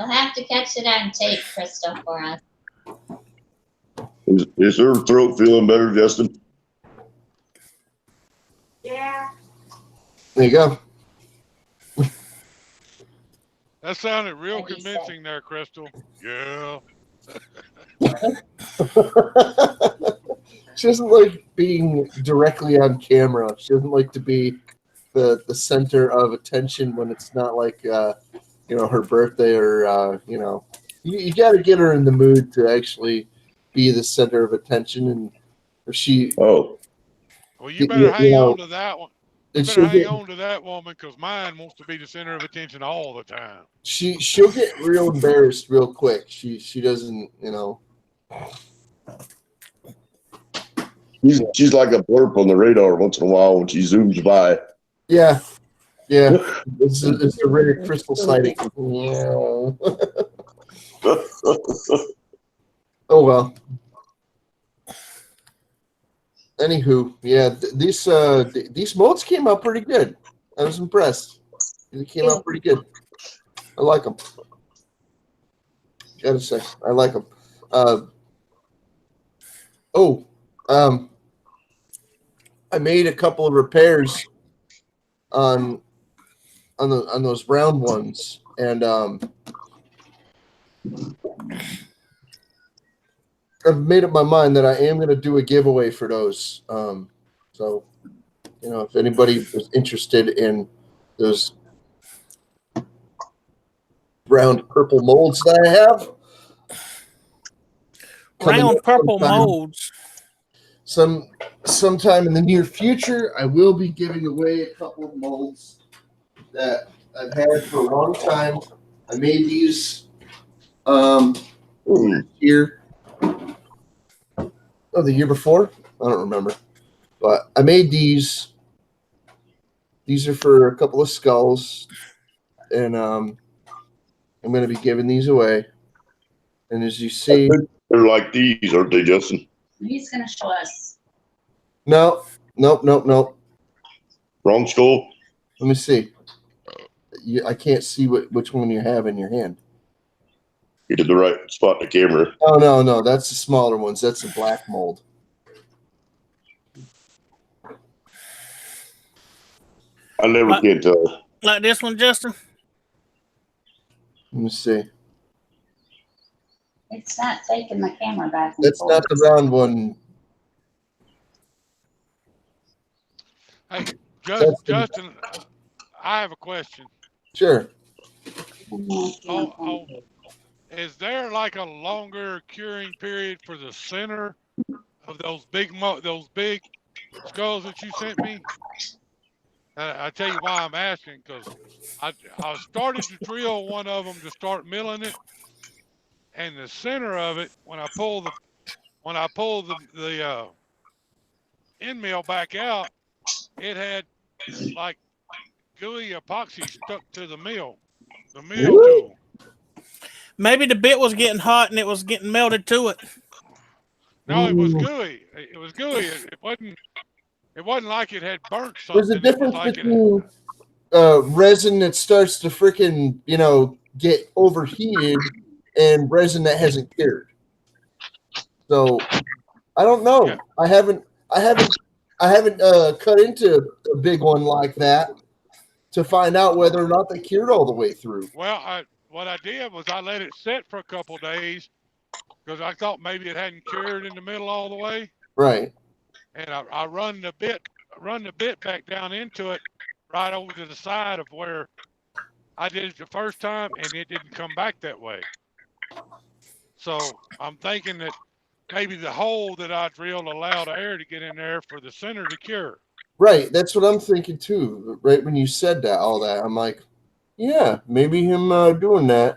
have to catch it on tape, Crystal, for us. Is her throat feeling better, Justin? Yeah. There you go. That sounded real Like you said. convincing there, Crystal. Yeah. She doesn't like being directly on camera. She doesn't like to be the center of attention when it's not like her birthday or you got to get her in the mood to actually be the center of attention. And if she Oh, Well, you better hang know, on to that one. You and better she'll hang get on to that woman because mine wants to be the center of attention all the time. she'll get real embarrassed real quick. She doesn't she's like a blurb on the radar once in a while when she zooms by. Yeah. It's a rare crystal sighting. Oh well. Anywho, yeah, these molds came out pretty good. I was impressed. They came out pretty good. I like them. Gotta say, I like them. I made a couple of repairs on those round ones, and I've made up my mind that I am going to do a giveaway for those. So, if anybody is interested in those round purple molds that I have, Round purple molds. Sometime in the near future, I will be giving away a couple of molds that I've had for a long time. I made these year. Oh, the year before? I don't remember. But I made these. These are for a couple of skulls. And I'm going to be giving these away. And as you see... They're like these, aren't they, Justin? He's going to show us. No. Wrong skull? Let me see. I can't see which one you have in your hand. You did the right spot in the camera. Oh, no. That's the smaller ones. That's the black mold. I never can tell. Like this one, Justin? Let me see. It's not taking the camera back. and That's forth. not the round one. Hey, That's- Justin, I have a question. Sure. Oh, is there like a longer curing period for the center of those big skulls that you sent me? I tell you why I'm asking, because I started to drill one of them to start milling it, and the center of it, when I pull the end mill back out, it had like gooey epoxy stuck to the mill tool. Maybe the bit was getting hot and it was getting melted to it. No, it was gooey. It was gooey. It wasn't like it had burnt something. There's a It was difference like between resin that starts to freaking, get overheated and resin that hasn't cured. So I don't know. Yeah. I haven't cut into a big one like that to find out whether or not they cured all the way through. Well, what I did was I let it sit for a couple of days because I thought maybe it hadn't cured in the middle all the way, Right. and I run the bit back down into it, right over to the side of where I did it the first time, and it didn't come back that way. So I'm thinking that maybe the hole that I drilled allowed air to get in there for the center to cure. Right. That's what I'm thinking too. Right when you said all that, I'm like, yeah, maybe him doing that.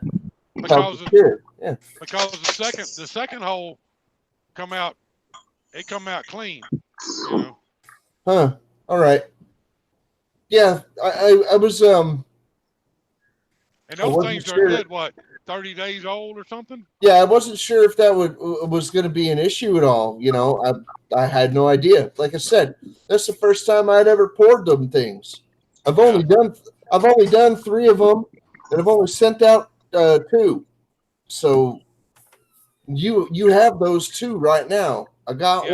Because helped cure. Yeah. Because the second hole come out clean. Huh. All right. Yeah, I was And I those wasn't things sure. are good, what, 30 days old or something? Yeah, I wasn't sure if that was going to be an issue at all. I had no idea. Like I said, that's the first time I'd ever poured them things. I've only done 3 of them, and I've only sent out 2. So you have those two right now. I got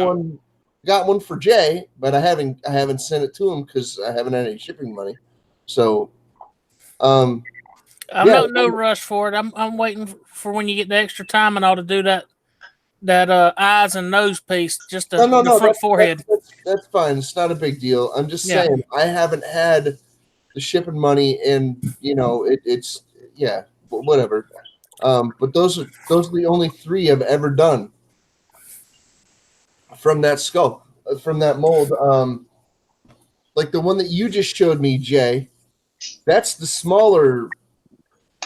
Yeah. one for Jay, but I haven't sent it to him because I haven't had any shipping money. So, I'm yeah. not in no rush for it. I'm waiting for when you get the extra time and all to do that eyes and nose piece, just the front forehead. That's fine. It's not a big deal. I'm just Yeah. saying I haven't had the shipping money, and it's whatever. But those are the only 3 I've ever done from that skull, from that mold. Like the one that you just showed me, Jay. That's the smaller.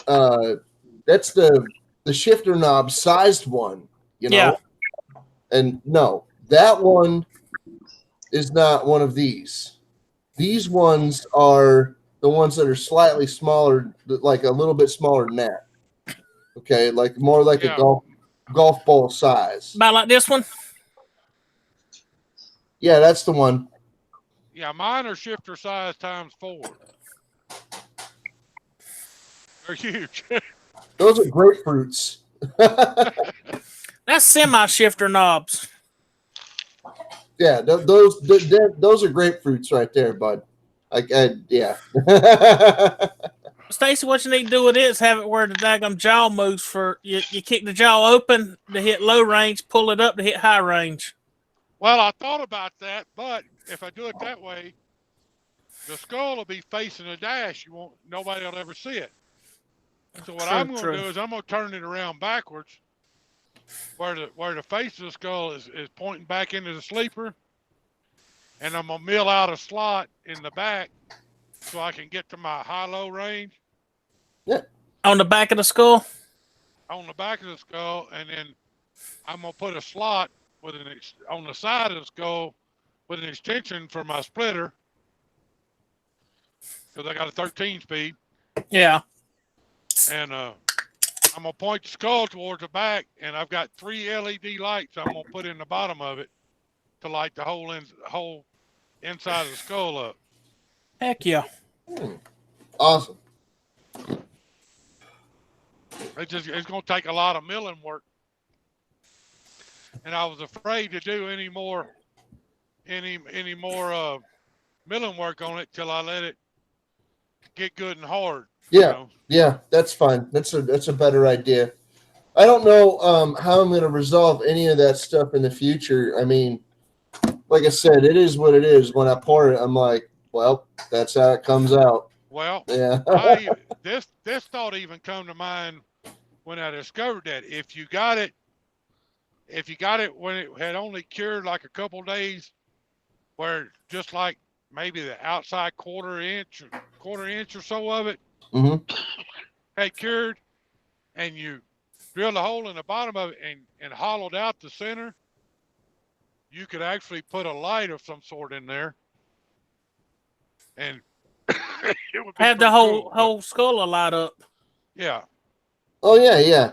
That's the shifter knob sized one. Yeah. And no, that one is not one of these. These ones are the ones that are slightly smaller, like a little bit smaller than that. Okay, like more like Yeah. a golf ball size. About like this one. Yeah, that's the one. Yeah, mine are shifter size ×4. They're huge. Those are grapefruits. That's semi-shifter knobs. Yeah, those are grapefruits right there, bud. Yeah. Stacy, what you need to do with it is have it where the daggum jaw moves for you kick the jaw open to hit low range, pull it up to hit high range. Well, I thought about that, but if I do it that way, the skull will be facing the dash. Nobody will ever see it. So what I'm going to do is I'm going to turn it around backwards, where the face of the skull is pointing back into the sleeper, and I'm going to mill out a slot in the back so I can get to my high-low range. Yeah. On the back of the skull? On the back of the skull, and then I'm going to put a slot on the side of the skull with an extension for my splitter, because I got a 13 speed. Yeah. And I'm going to point the skull towards the back, and I've got 3 LED lights I'm going to put in the bottom of it to light the whole inside of the skull up. Heck yeah. Awesome. It's going to take a lot of milling work. And I was afraid to do any more milling work on it till I let it get good and hard. Yeah, yeah, that's fine. That's a better idea. I don't know how I'm going to resolve any of that stuff in the future. I mean, like I said, it is what it is. When I pour it, I'm like, well, that's how it comes out. Well, yeah. this thought even come to mind when I discovered that if you got it when it had only cured like a couple days, where just like maybe the outside quarter inch or so of it had cured, and you drilled a hole in the bottom of it and hollowed out the center, you could actually put a light of some sort in there, and it would be have the cool. whole skull light up. Yeah. Oh yeah.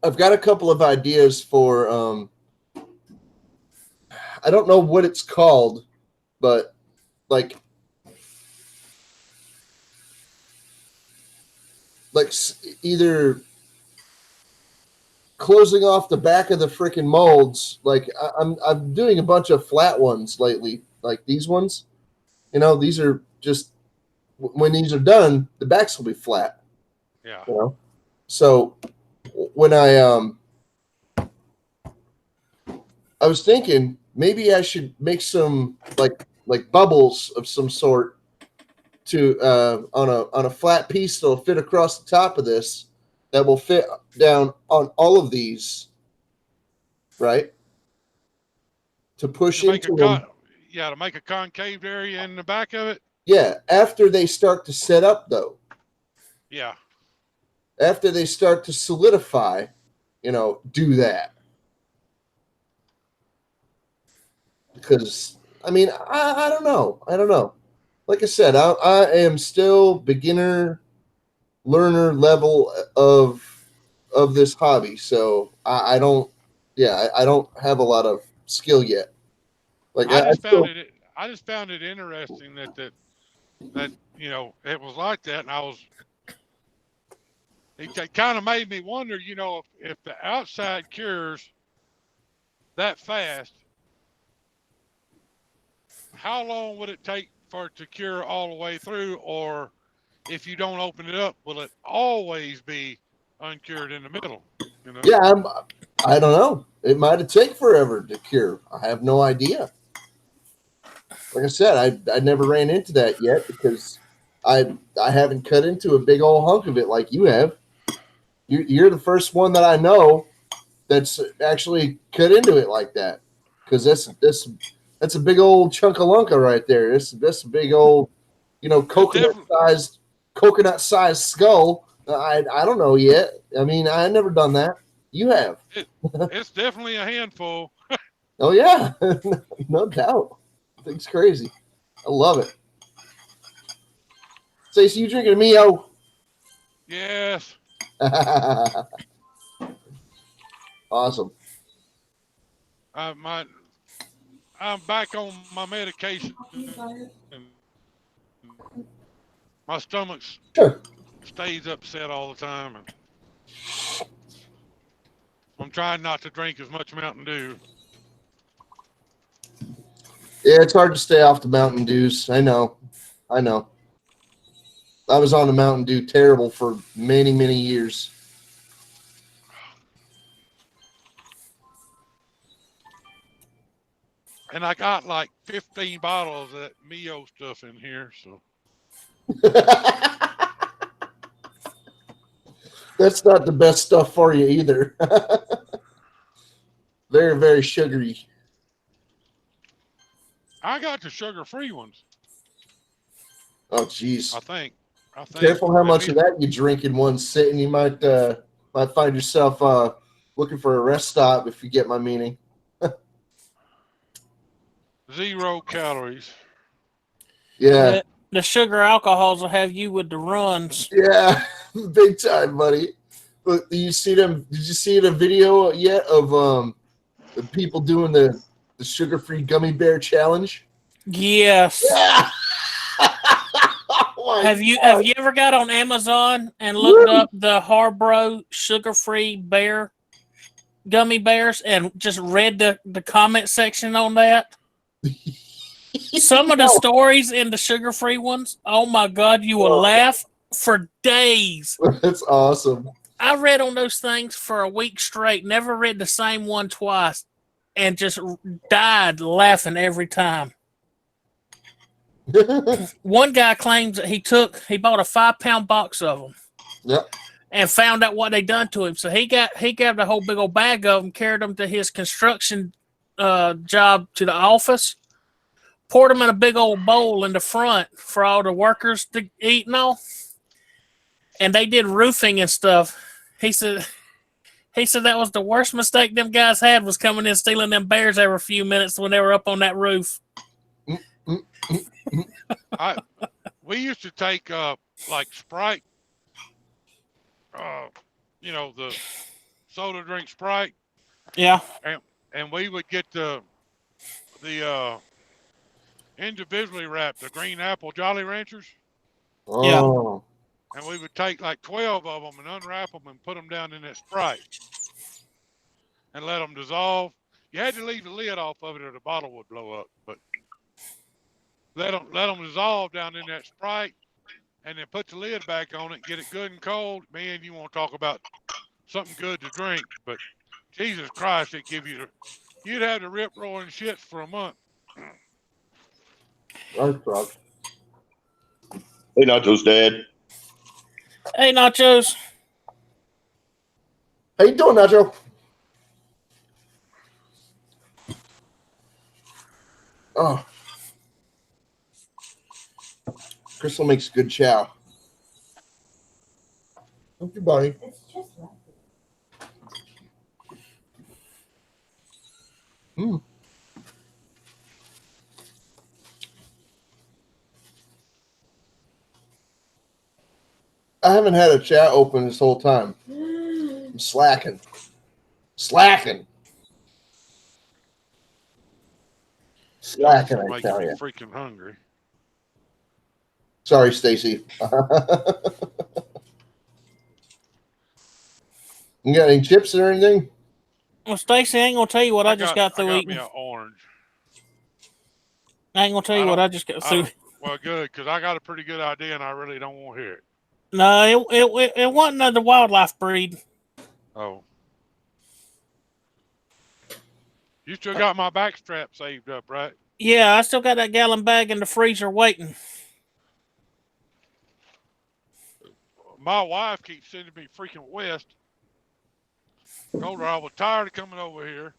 I've got a couple of ideas for I don't know what it's called, but like either closing off the back of the freaking molds. Like I'm doing a bunch of flat ones lately, like these ones. These are just, when these are done, the backs will be flat. Yeah. So when I was thinking maybe I should make some like bubbles of some sort to on a flat piece that'll fit across the top of this, that will fit down on all of these, right? To push into them. Yeah, to make a concave area in the back of it. Yeah, after they start to set up, though. Yeah. After they start to solidify, do that. Because, I mean, I don't know. Like I said, I am still beginner learner level of this hobby, so I don't have a lot of skill yet. Like I just found it interesting that it was like that, and it kind of made me wonder, you know, if the outside cures that fast, how long would it take for it to cure all the way through? Or if you don't open it up, will it always be uncured in the middle? You know? Yeah, I don't know. It might have taken forever to cure. I have no idea. Like I said, I never ran into that yet because I haven't cut into a big old hunk of it like you have. You're the first one that I know that's actually cut into it like that, because that's a big old chunk of lunka right there. That's a big old, you know, coconut sized skull. I don't know yet. I mean, I never done that. You have. It's definitely a handful. Oh yeah, no doubt. Thing's crazy. I love it. Stacey, you drinking a Mio? Yes. Awesome. I'm back on my medication. My stomach stays upset all the time, and I'm trying not to drink as much Mountain Dew. Yeah, it's hard to stay off the Mountain Dews. I know. I was on the Mountain Dew terrible for many, many years. And I got like 15 bottles of that Mio stuff in here, so. That's not the best stuff for you either. Very, very sugary. I got the sugar-free ones. Oh, jeez. I think. Careful how much of that you drink in one sitting. You might find yourself looking for a rest stop, if you get my meaning. 0 calories. Yeah. The sugar alcohols will have you with the runs. Yeah, big time, buddy. But do you see them? Did you see the video yet of the people doing the sugar-free gummy bear challenge? Yes. Yeah. Oh have you ever got on Amazon and looked up the Haribo sugar-free bear gummy bears and just read the comment section on that? Some of the stories in the sugar-free ones, oh my God, you will laugh for days. That's awesome. I read on those things for a week straight, never read the same one twice, and just died laughing every time. One guy claims that he bought a 5-pound box of them. Yep. And found out what they done to him. So he grabbed a whole big old bag of them, carried them to his construction job to the office, poured them in a big old bowl in the front for all the workers to eat and all. And they did roofing and stuff. He said that was the worst mistake them guys had, was coming in stealing them bears every few minutes when they were up on that roof. We used to take like Sprite, you know, the soda drink Sprite. Yeah. And we would get the individually wrapped, the green apple Jolly Ranchers. Oh. Yeah. And we would take like 12 of them and unwrap them and put them down in that Sprite and let them dissolve. You had to leave the lid off of it or the bottle would blow up, but let them dissolve down in that Sprite and then put the lid back on it, get it good and cold. Man, you want to talk about something good to drink, but Jesus Christ, you'd have the rip roaring shits for a month. Nice, Rob. Hey, Nachos, Dad. Hey, Nachos. How you doing, Nacho? Oh. Crystal makes good chow. Thank you, buddy. Mm. I haven't had a chat open this whole time. I'm slacking. Slacking, I tell you. Freaking hungry. Sorry, Stacy. You got any chips or anything? Well, Stacy, I ain't gonna tell you what I just got through I got eating. me an orange. I ain't gonna tell you what I just got through. Well, good, because I got a pretty good idea, and I really don't want to hear it. No, it wasn't another wildlife breed. Oh. You still got my back strap saved up, right? Yeah, I still got that gallon bag in the freezer waiting. My wife keeps sending me freaking west. Told her I was tired of coming over here.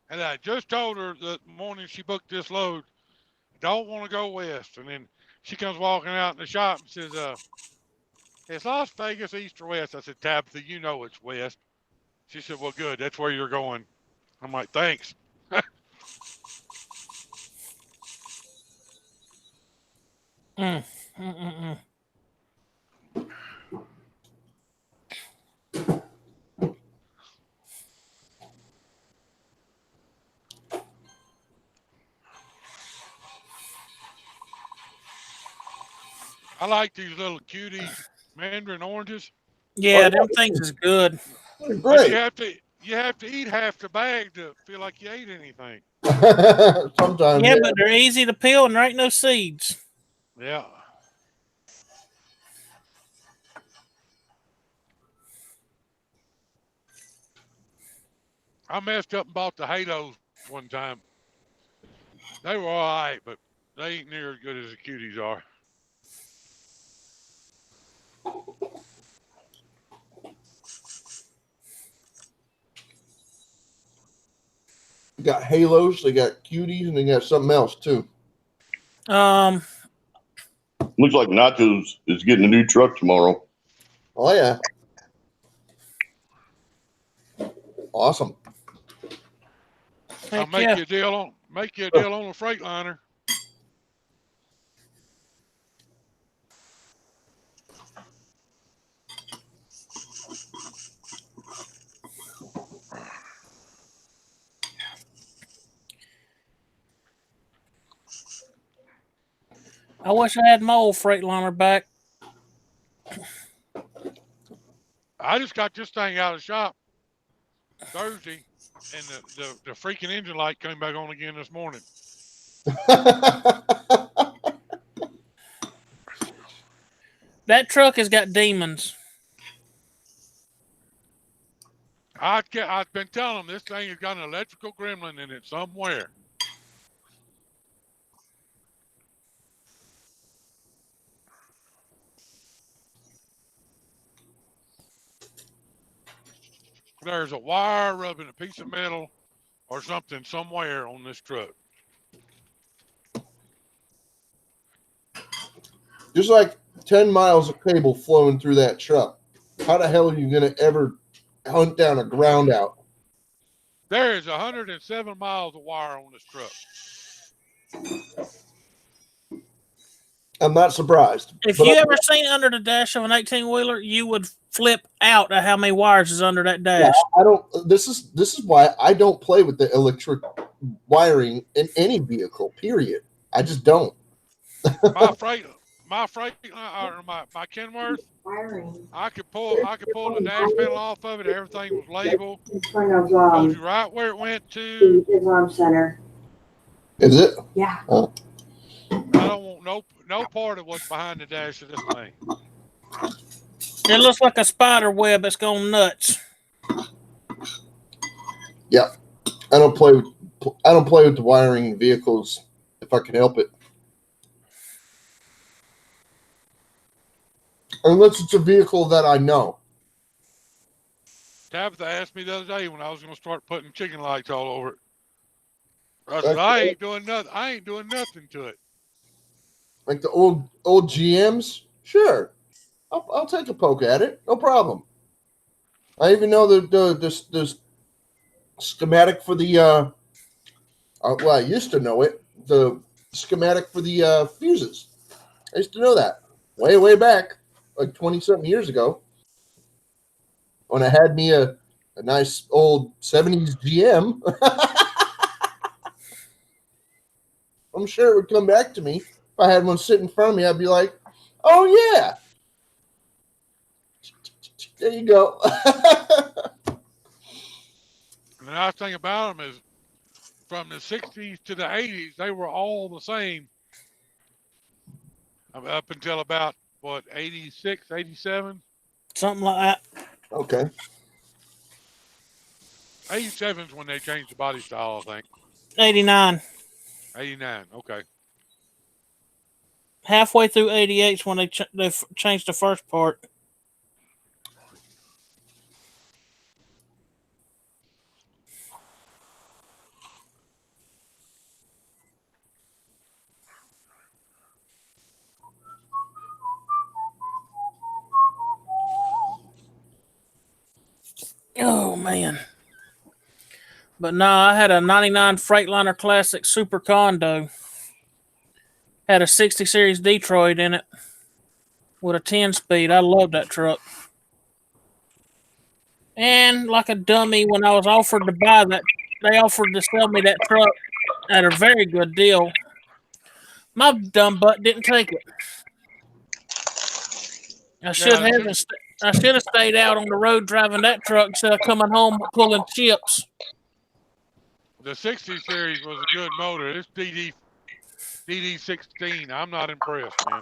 And I just told her the morning she booked this load, don't want to go west. And then she comes walking out in the shop and says, it's Las Vegas, east or west? I said, Tabitha, you know it's west. She said, well, good. That's where you're going. I'm like, thanks. I like these little cutie mandarin oranges. Yeah, them things is good. Great. But you have to eat half the bag to feel like you ate anything. Sometimes. Yeah, but they're easy to peel and there ain't no seeds. Yeah. I messed up and bought the Halos one time. They were all right, but they ain't near as good as the cuties are. They got Halos, they got cuties, and they got something else too. Looks like Nachos is getting a new truck tomorrow. Oh yeah. Awesome. I'll make you a deal on a Freightliner. I wish I had my old Freightliner back. I just got this thing out of the shop Thursday, and the freaking engine light came back on again this morning. That truck has got demons. I've been telling them this thing has got an electrical gremlin in it somewhere. There's a wire rubbing a piece of metal or something somewhere on this truck. Just like 10 miles of cable flowing through that truck. How the hell are you going to ever hunt down a ground out? There is 107 miles of wire on this truck. I'm not surprised. If you ever seen under the dash of an 18-wheeler, you would flip out at how many wires is under that dash. Yeah, I don't. This is why I don't play with the electric wiring in any vehicle. Period. I just don't. My Kenworth, I could pull the dash panel off of it. Everything was labeled. Told you right where it went to. Islam Center. Is it? Yeah. Oh. I don't want no part of what's behind the dash of this thing. It looks like a spider web that's gone nuts. Yeah, I don't play with the wiring in vehicles if I can help it, unless it's a vehicle that I know. Tabitha asked me the other day when I was going to start putting chicken lights all over it. I said, I ain't doing nothing. I ain't doing nothing to it. Like the old GMs, sure, I'll take a poke at it, no problem. I even know the schematic for the well, I used to know it, the schematic for the fuses. I used to know that way back, like 20-something years ago, when I had me a nice old 70s GM. I'm sure it would come back to me. If I had one sitting in front of me, I'd be like, Oh yeah. There you go. And the nice thing about them is from the 60s to the 80s, they were all the same up until about, what, 86, 87? Something like that. Okay. 87 is when they changed the body style, I think. 89. 89, okay. Halfway through 88 is when they changed the first part. Oh, man. But no, I had a 99 Freightliner Classic Super Condo. Had a 60 Series Detroit in it with a 10-speed. I love that truck. And like a dummy, when I was offered to buy that, they offered to sell me that truck at a very good deal. My dumb butt didn't take it. I should have stayed out on the road driving that truck instead of coming home pulling chips. The 60 series was a good motor. This DD16, I'm not impressed, man.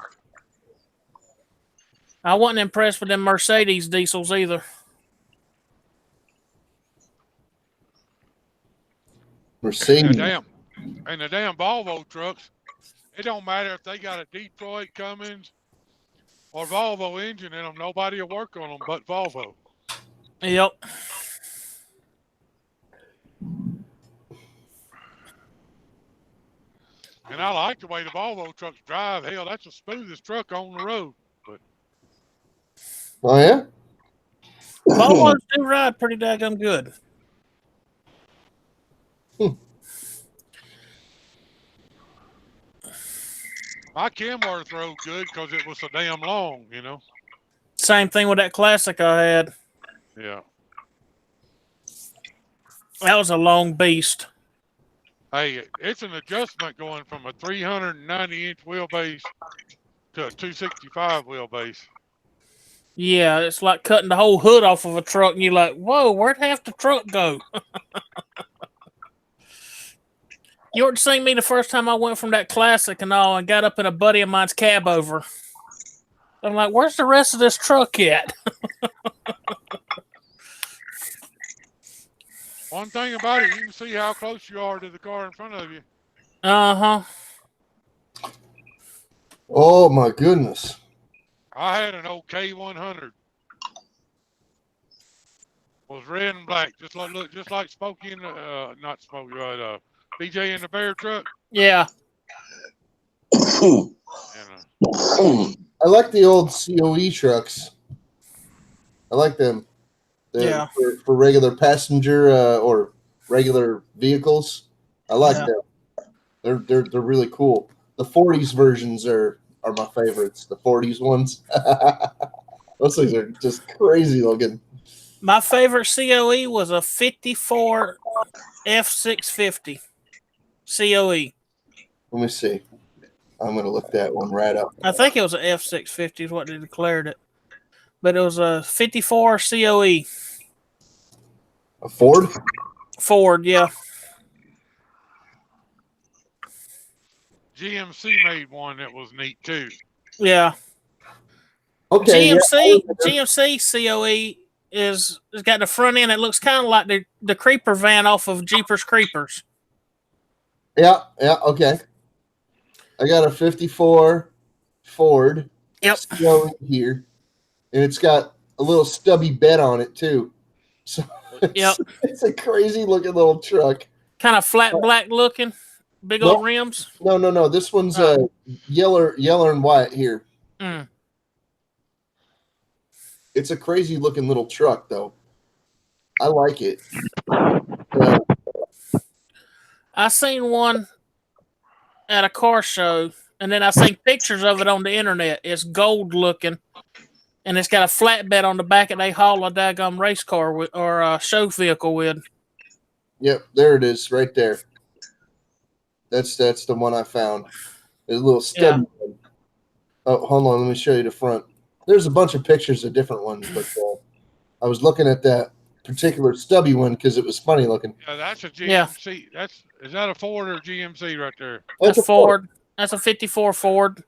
I wasn't impressed with them Mercedes diesels either. Mercedes. And the damn Volvo trucks, it don't matter if they got a Detroit Cummins or Volvo engine in them. Nobody will work on them but Volvo. Yep. And I like the way the Volvo trucks drive. Hell, that's the smoothest truck on the road. But Oh yeah. Volvos do ride pretty daggum good. my Kenworth rode good because it was so damn long, you know. Same thing with that Classic I had. Yeah. That was a long beast. Hey, it's an adjustment going from a 390-inch wheelbase to a 265 wheelbase. Yeah, it's like cutting the whole hood off of a truck, and you're like, whoa, where'd half the truck go? You ought to seen me the first time I went from that Classic and all and got up in a buddy of mine's cab over. I'm like, where's the rest of this truck at? One thing about it, you can see how close you are to the car in front of you. Uh-huh. Oh my goodness. I had an old K100. Was red and black, just like Smokey in the not Smokey, but BJ in the Bear truck. Yeah. And, I like the old COE trucks. I like them. Yeah. For regular passenger or regular vehicles. I like them. They're really cool. The 40s versions are my favorites. The 40s ones. Those things are just crazy looking. My favorite COE was a 54 F650 COE. Let me see. I'm going to look that one right up. I think it was an F650 is what they declared it. But it was a 54 COE. A Ford? Ford, yeah. GMC made one that was neat too. Yeah. Okay. GMC COE is got the front end. It looks kind of like the creeper van off of Jeepers Creepers. Yeah, okay. I got a 54 Ford. Yep. Here. And it's got a little stubby bed on it too. So it's a crazy looking little truck. Kind of flat black looking. Big old rims. No. This one's yellow and white here. Mm. It's a crazy looking little truck though. I like it. I seen one at a car show, and then I seen pictures of it on the internet. It's gold looking, and it's got a flatbed on the back, and they haul a daggum race car with, or a show vehicle with. Yep, there it is, right there. That's the one I found. It's a little stubby. Oh, hold on. Let me show you the front. There's a bunch of pictures of different ones, but I was looking at that particular stubby one because it was funny looking. Yeah, that's a Yeah. GMC. Is that a Ford or a GMC right there? That's Ford. That's a 54 Ford.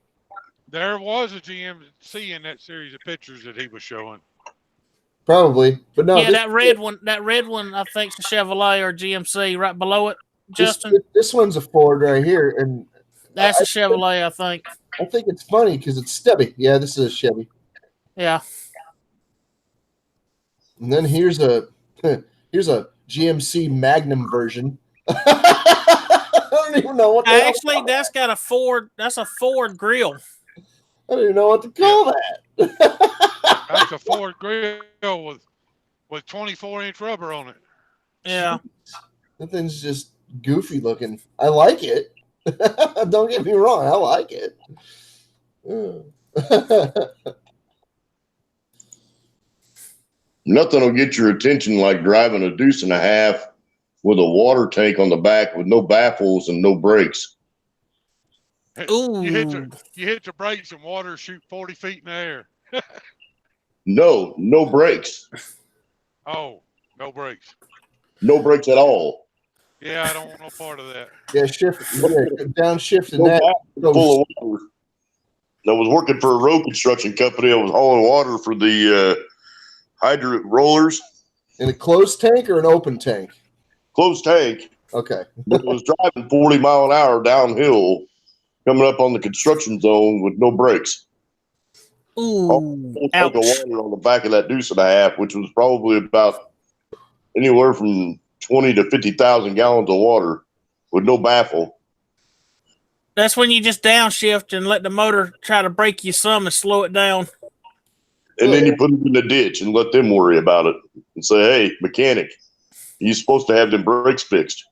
There was a GMC in that series of pictures that he was showing. Probably, but no. Yeah, that red one, I think, is a Chevrolet or GMC right below it. Justin, this one's a Ford right here, and that's a Chevrolet, I think. I think it's funny because it's stubby. Yeah, this is a Chevy. Yeah. And then here's a GMC Magnum version. I don't even know what. Actually, that's got a Ford. That's a Ford grill. I don't even know what to call that. That's a Ford grill with 24-inch rubber on it. Yeah. That thing's just goofy looking. I like it. Don't get me wrong. I like it. Nothing will get your attention like driving a deuce and a half with a water tank on the back with no baffles and no brakes. Ooh. You hit the brakes and water shoot 40 feet in the air. No brakes. Oh, no brakes. No brakes at all. Yeah, I don't want no part of that. Yeah, downshift and No that. baffles full of water. I was working for a road construction company. I was hauling water for the hydrant rollers. In a closed tank or an open tank? Closed tank. Okay. But it was driving 40 mile an hour downhill, coming up on the construction zone with no brakes. Ooh. Tank of water on the back of that deuce and a half, which was probably about anywhere from 20 to 50,000 gallons of water with no baffle. That's when you just downshift and let the motor try to brake you some and slow it down. And then you put it in the ditch and let them worry about it and say, hey, mechanic, you're supposed to have them brakes fixed.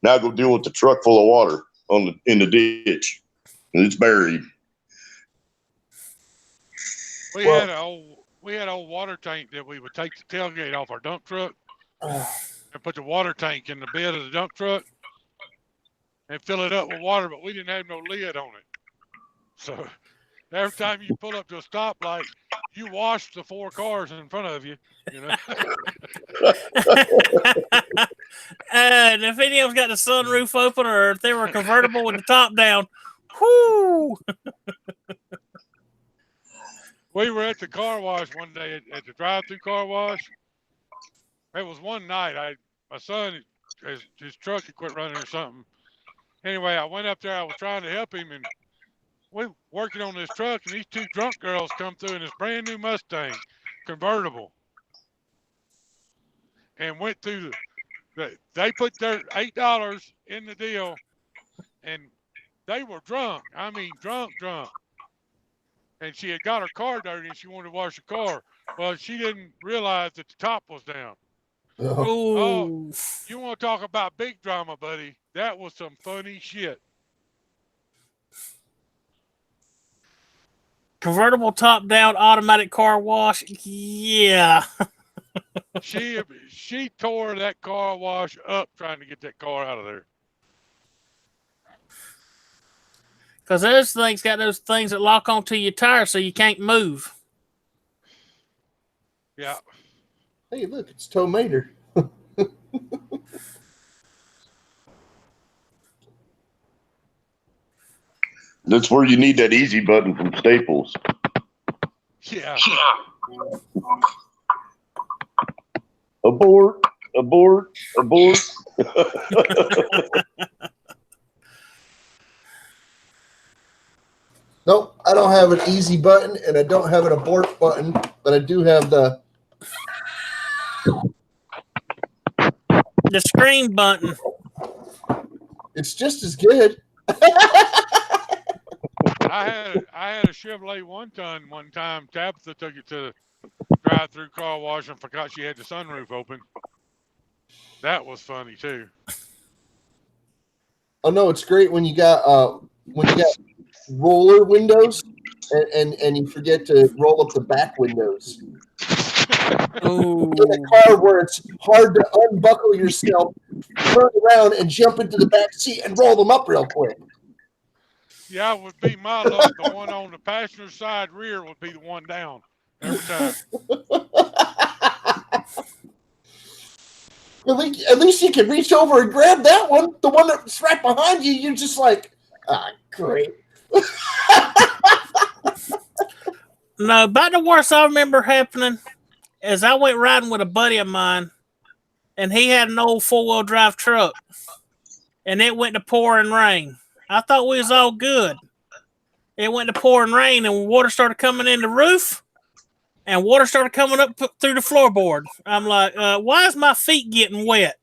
Now go deal with the truck full of water in the ditch. And it's buried. We had an old water tank that we would take the tailgate off our dump truck and put the water tank in the bed of the dump truck and fill it up with water, but we didn't have no lid on it. So every time you pull up to a stoplight, you wash the 4 cars in front of you, you know. And if any of them got the sunroof open or if they were convertible with the top down, whoo! We were at the car wash one day at the drive-through car wash. It was one night. My son, his truck had quit running or something. Anyway, I went up there. I was trying to help him, and we were working on this truck, and these 2 drunk girls come through in this brand new Mustang convertible, and went through they put their $8 in the deal, and they were drunk. I mean, drunk. And she had got her car dirty, and she wanted to wash her car. Well, she didn't realize that the top was down. Oh, you want to talk about big drama, buddy? That was some funny shit. Convertible top down automatic car wash. Yeah. She tore that car wash up trying to get that car out of there. Because those things got those things that lock onto your tire so you can't move. Yeah. Hey, look, it's Tow Mater. That's where you need that easy button from Staples. Yeah. Abort. Nope, I don't have an easy button and I don't have an abort button, but I do have the screen button. It's just as good. I had a Chevrolet 1-ton one time. Tabitha took it to the drive-through car wash and forgot she had the sunroof open. That was funny too. Oh no, it's great when you got roller windows and you forget to roll up the back windows. Ooh. In a car where it's hard to unbuckle yourself, turn around and jump into the back seat and roll them up real quick. Yeah, it would be my luck. The one on the passenger side rear would be the one down every time. At least you can reach over and grab that one. The one that's right behind you, you're just like, great. No, about the worst I remember happening is I went riding with a buddy of mine, and he had an old 4-wheel drive truck, and it went to pouring rain. I thought we was all good. It went to pouring rain, and water started coming in the roof, and water started coming up through the floorboard. I'm like, why is my feet getting wet?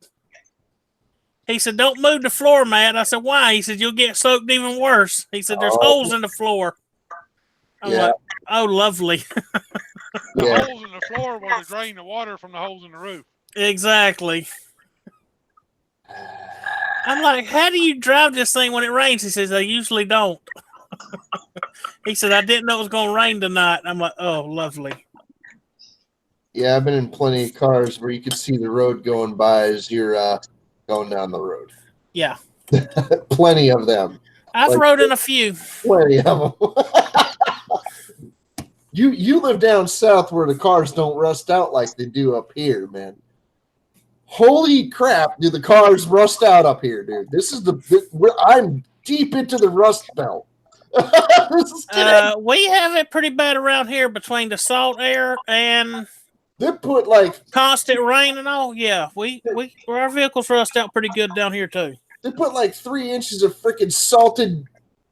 He said, don't move the floor mat. I said, why? He said, you'll get soaked even worse. He said, there's holes in the floor. I'm like, oh, lovely. The holes in the floor were to drain the water from the holes in the roof. Exactly. I'm like, how do you drive this thing when it rains? He says, I usually don't. He said, I didn't know it was going to rain tonight. I'm like, oh, lovely. Yeah, I've been in plenty of cars where you can see the road going by as you're going down the road. Yeah. Plenty of them. I've rode in a few. Plenty of them. You live down south where the cars don't rust out like they do up here, man. Holy crap, do the cars rust out up here, dude. I'm deep into the rust belt. We have it pretty bad around here between the salt air and they put like constant rain and all. Yeah, our vehicles rust out pretty good down here too. They put like 3 inches of freaking salted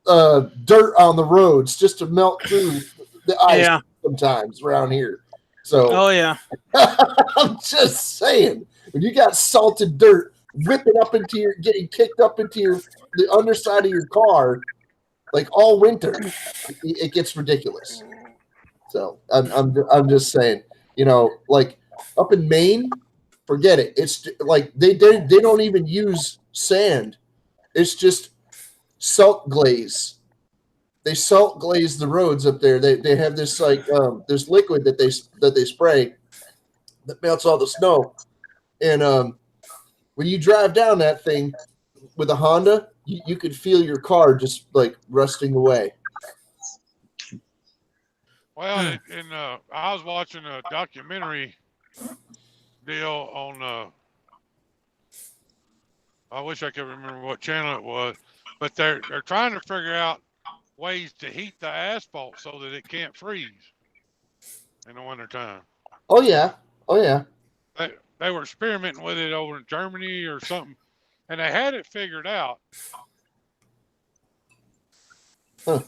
dirt on the roads just to melt through the ice sometimes around here. So, oh yeah, I'm just saying, when you got salted dirt ripping up into getting kicked up into the underside of your car, like all winter, it gets ridiculous. So I'm just saying, like up in Maine, forget it. It's like they don't even use sand. It's just salt glaze. They salt glaze the roads up there. They have this like this liquid that they spray that melts all the snow. And when you drive down that thing with a Honda, you could feel your car just like rusting away. Well, I was watching a documentary deal on I wish I could remember what channel it was, but they're trying to figure out ways to heat the asphalt so that it can't freeze in the wintertime. Oh yeah. They were experimenting with it over in Germany or something, and they had it figured out. Huh.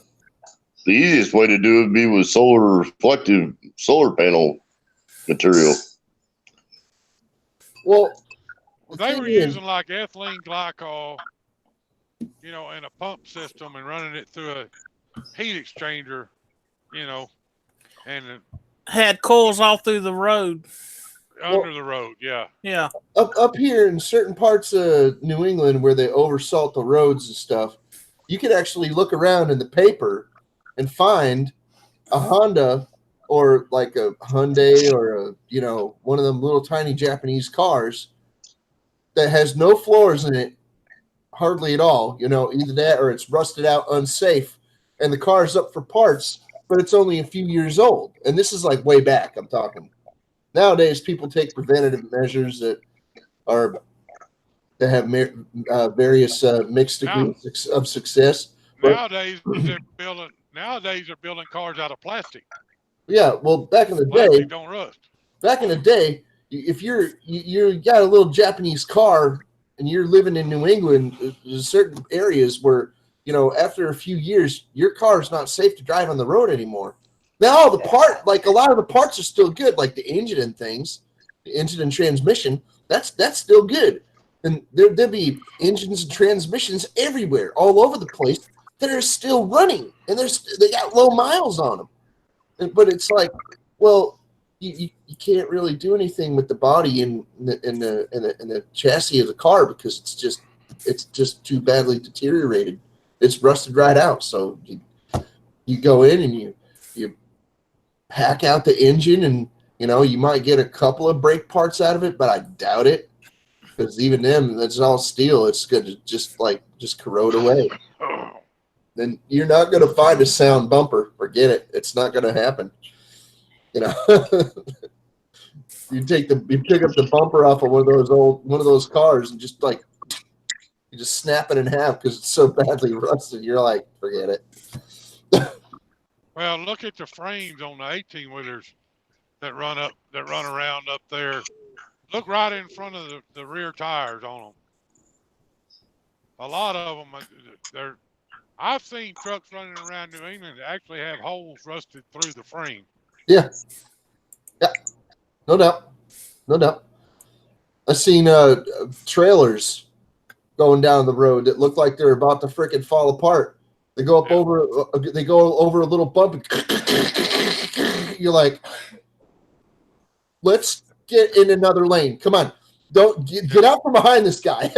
The easiest way to do it would be with reflective solar panel material. Well, they were using like ethylene glycol, in a pump system and running it through a heat exchanger, and had coils all through the road. Under the road, yeah. Yeah. Up here in certain parts of New England where they oversalt the roads and stuff, you could actually look around in the paper and find a Honda or like a Hyundai or one of them little tiny Japanese cars that has no floors in it, hardly at all. Either that or it's rusted out, unsafe, and the car's up for parts, but it's only a few years old. And this is like way back. I'm talking. Nowadays, people take preventative measures that have various mixed degrees of success. Nowadays they're building cars out of plastic. Yeah, well, back in the Plastic day, don't rust. Back in the day, if you got a little Japanese car and you're living in New England, there's certain areas where after a few years, your car is not safe to drive on the road anymore. Now a lot of the parts are still good, like the engine and things, the engine and transmission. That's still good, and there'll be engines and transmissions everywhere, all over the place that are still running, and they got low miles on them. But it's like, well, you can't really do anything with the body and the chassis of the car because it's just too badly deteriorated. It's rusted right out. So you go in and you hack out the engine, and you might get a couple of brake parts out of it, but I doubt it, because even them, that's all steel. It's going to just corrode away. then you're not going to find a sound bumper. Forget it. It's not going to happen. You know, you pick up the bumper off of one of those cars and just like you just snap it in half because it's so badly rusted. You're like, forget it. Well, look at the frames on the 18-wheelers that run around up there. Look right in front of the rear tires on them. A lot of them, I've seen trucks running around New England that actually have holes rusted through the frame. Yeah. No doubt. I've seen trailers going down the road that look like they're about to frickin' fall apart. They go over a little bump. And you're like, let's get in another lane. Come on, don't get out from behind this guy.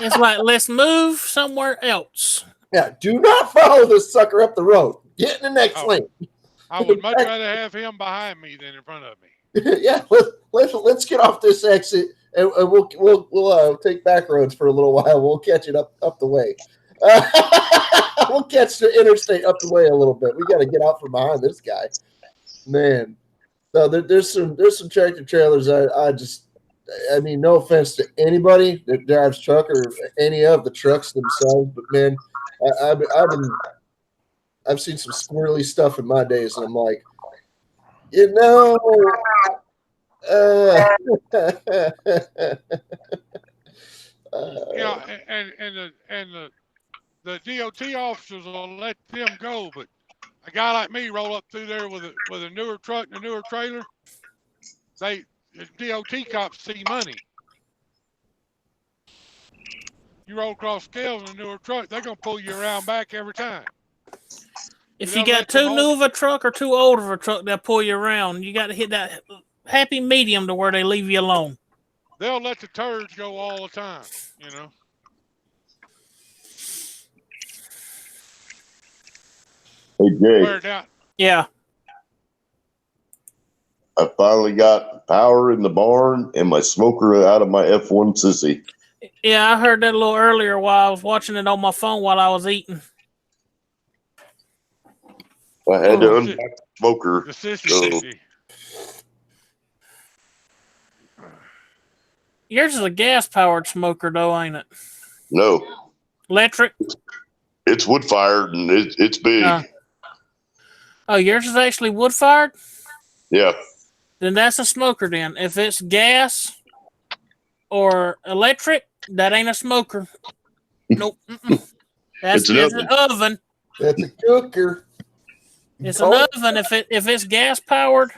It's like, let's move somewhere else. Yeah, do not follow this sucker up the road. Get in the next lane. I would much rather have him behind me than in front of me. Yeah, let's get off this exit and we'll take back roads for a little while. We'll catch it up the way. We'll catch the interstate up the way a little bit. We got to get out from behind this guy, man. So there's some tractor trailers. I mean, no offense to anybody that drives truck or any of the trucks themselves, but man, I've seen some squirrely stuff in my days, and I'm like, you know. Yeah, and the DOT officers will let them go, but a guy like me roll up through there with a newer truck and a newer trailer. The DOT cops see money. You roll across scales in a newer truck, they're gonna pull you around back every time. If you got too new of a truck or too old of a truck, they'll pull you around. You got to hit that happy medium to where they leave you alone. They'll let the turds go all the time, you know. Hey, Jay, Wear it down. Yeah. I finally got power in the barn and my smoker out of my F1 Sissy. Yeah, I heard that a little earlier while I was watching it on my phone while I was eating. I had to unpack the smoker. The sissy. Yours is a gas-powered smoker, though, ain't it? No, Electric? it's wood fired and it's big. Oh, yours is actually wood-fired? Yeah. Then that's a smoker then. If it's gas or electric, that ain't a smoker. Nope. That's an oven. That's a cooker. It's an oven. If it's gas-powered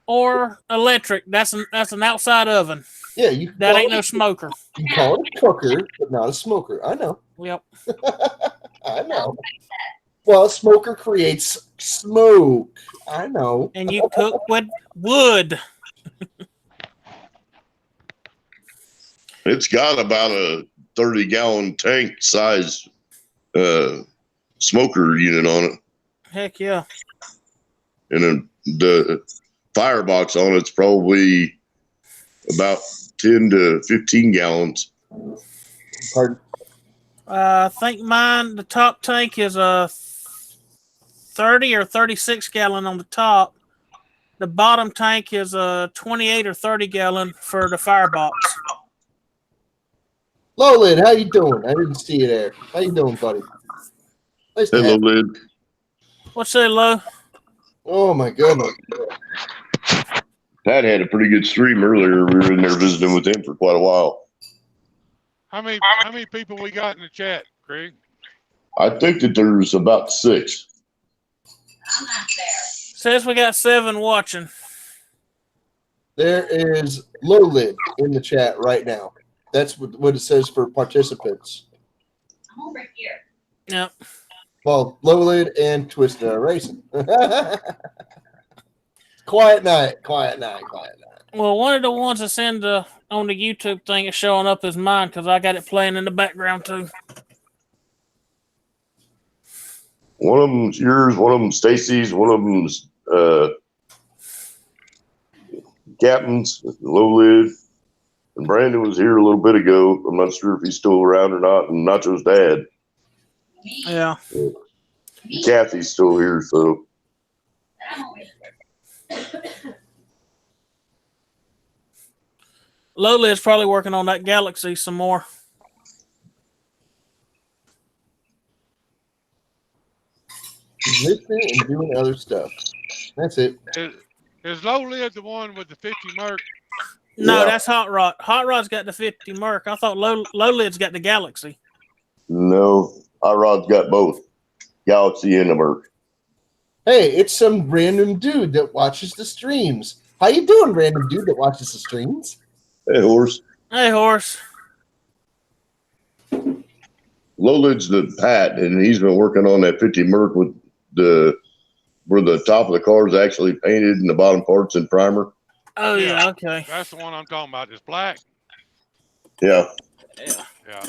or electric, that's an outside oven. Yeah, that ain't no smoker. You call it a cooker, but not a smoker. I know. Yep. I know. Well, a smoker creates smoke. I know. And you cook with wood. It's got about a 30-gallon tank size smoker unit on it. Heck yeah. And then the firebox on it's probably about 10 to 15 gallons. Pardon? I think mine, the top tank is a 30 or 36 gallon on the top. The bottom tank is a 28 or 30 gallon for the firebox. Lowlid, how you doing? I didn't see you there. How you doing, buddy? Nice to Hello, have you. Lid. What's that, Low? Oh my goodness. Pat had a pretty good stream earlier. We were in there visiting with him for quite a while. How many people we got in the chat, Craig? I think that there's about 6. I'm not there. Says we got 7 watching. There is Lowlid in the chat right now. That's what it says for participants. I'm over here. Yep. Well, Lowlid and Twisted Eye Racing. Quiet night. Well, one of the ones that's on the YouTube thing is showing up as mine because I got it playing in the background too. One of them's yours, one of them's Stacy's, one of them's Captain's, Low Lid. And Brandon was here a little bit ago. I'm not sure if he's still around or not. And Nacho's dad. Yeah. Kathy's still here, so Lola is probably working on that Galaxy some more. Listening and doing other stuff. That's it. Is Low Lid the one with the 50 Merc? No, Yeah. that's Hot Rod. Hot Rod's got the 50 Merc. I thought Low Lid's got the Galaxy. no, Hot Rod's got both Galaxy and the Merc. Hey, it's some random dude that watches the streams. How you doing, random dude that watches the streams? Hey, horse. Hey, horse. Lowlid's the Pat, and he's been working on that 50 Merc with where the top of the car is actually painted and the bottom part's in primer. Oh, yeah, Yeah. okay. That's the one I'm talking about. It's black. Yeah. Yeah.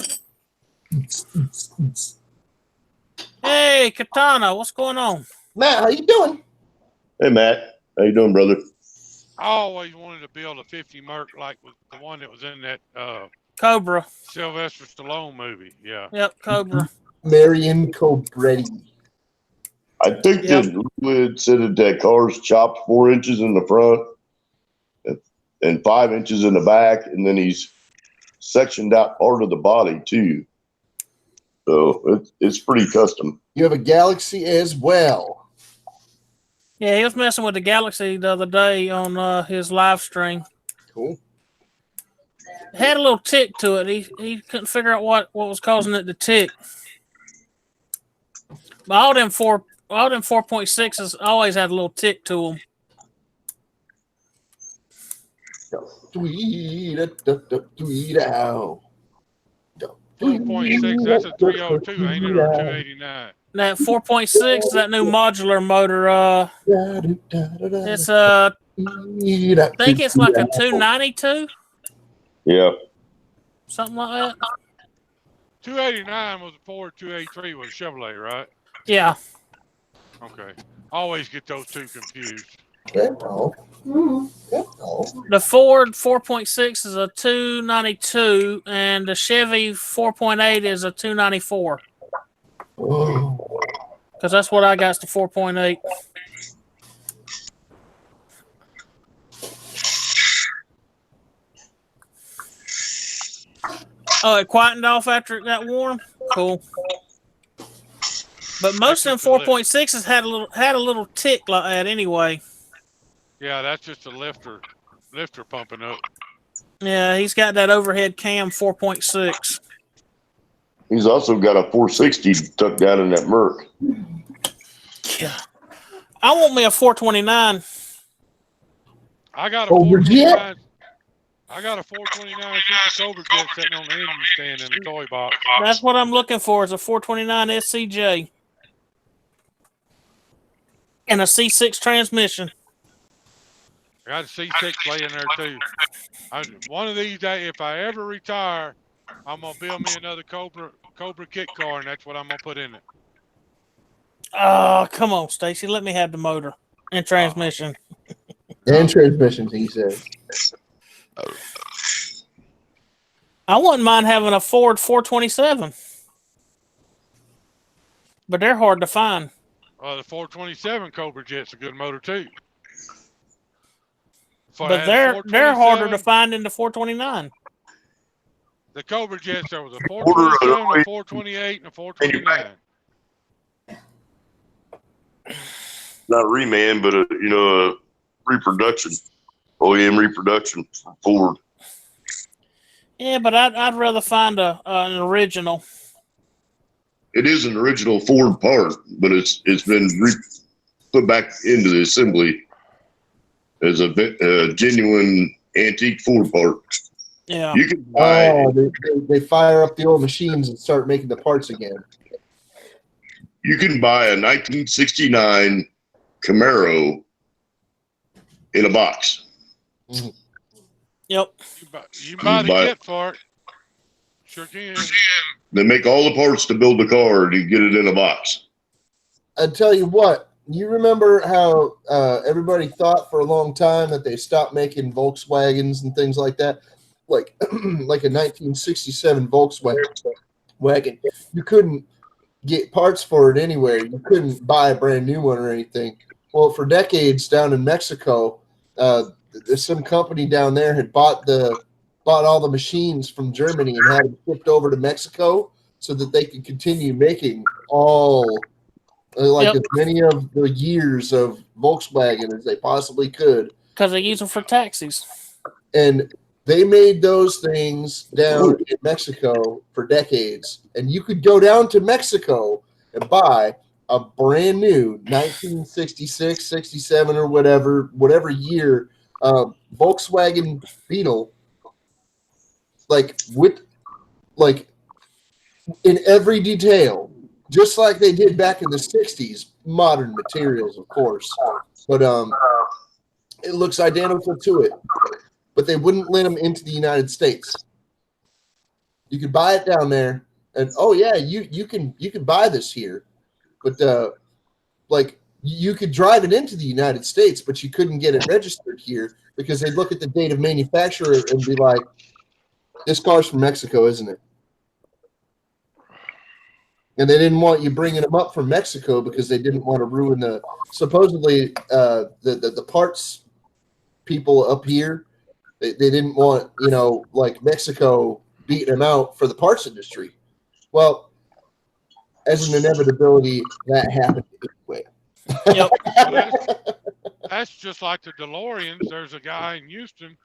Hey, Katana, what's going on? Matt, how you doing? Hey, Matt. How you doing, brother? I always wanted to build a 50 Merc like with the one that was in that Cobra. Sylvester Stallone movie. Yeah. Yep, Cobra. Marion Cobretti. I think Yep. that Lowlid said that car's chopped 4 inches in the front and 5 inches in the back, and then he's sectioned out part of the body too. So it's pretty custom. You have a Galaxy as well. Yeah, he was messing with the Galaxy the other day on his live stream. Cool. It had a little tick to it. He couldn't figure out what was causing it to tick. But all them 4.6s always had a little tick to them. Tweet out. 4.6, that's a 302, ain't it? Or 289. That 4.6 is that new modular motor. It's I think it's like a 292, Yeah. something like that. 289 was a Ford, 283 was a Chevrolet, right? Yeah. Okay. Always get those two confused. The Ford 4.6 is a 292, and the Chevy 4.8 is a 294. Because that's what I got, is the 4.8. Oh, it quietened off after it got warm? Cool. But most of them 4.6s had a little tick like that anyway. Yeah, that's just a lifter pumping up. Yeah, he's got that overhead cam 4.6. He's also got a 460 tucked down in that Merc. Yeah. I want me a 429. I got a Cobra Jet? 429. I got a 429 Cobra Jet sitting on the engine stand in the toy box. That's what I'm looking for, is a 429 SCJ. And a C6 transmission. I got a C6 laying there too. One of these days, if I ever retire, I'm gonna build me another Cobra kit car, and that's what I'm gonna put in it. Oh, come on, Stacy. Let me have the motor and transmission. And transmissions, he said. I wouldn't mind having a Ford 427. But they're hard to find. The 427 Cobra Jet's a good motor too. But they're harder to find than the 429. The Cobra Jets, there was a 427, a 428, and a 429. Not a reman, but a reproduction, OEM reproduction for Ford. Yeah, but I'd rather find an original. It is an original Ford part, but it's been put back into the assembly as a genuine antique Ford part. Yeah. You can buy. Oh, they fire up the old machines and start making the parts again. You can buy a 1969 Camaro in a box. Yep. You buy the kit for it. Sure can. They make all the parts to build the car, and you get it in a box. I tell you what, you remember how everybody thought for a long time that they stopped making Volkswagens and things like that? Like a 1967 Volkswagen. You couldn't get parts for it anywhere. You couldn't buy a brand new one or anything. Well, for decades down in Mexico, there's some company down there had bought all the machines from Germany and had them shipped over to Mexico so that they could continue making all as many of the years of Volkswagen as they possibly could. Because they use them for taxis. And they made those things down in Mexico for decades. And you could go down to Mexico and buy a brand new 1966, 67 or whatever year Volkswagen Beetle, in every detail, just like they did back in the 60s. Modern materials, of course, but it looks identical to it. But they wouldn't let them into the United States. You could buy it down there, and you can buy this here, but you could drive it into the United States, but you couldn't get it registered here because they'd look at the date of manufacture and be like, "This car's from Mexico, isn't it?" And they didn't want you bringing them up from Mexico because they didn't want to ruin supposedly the parts people up here. They didn't want, Mexico beating them out for the parts industry. Well, as an inevitability, that happened anyway. Yep. That's just like the DeLoreans. There's a guy in Houston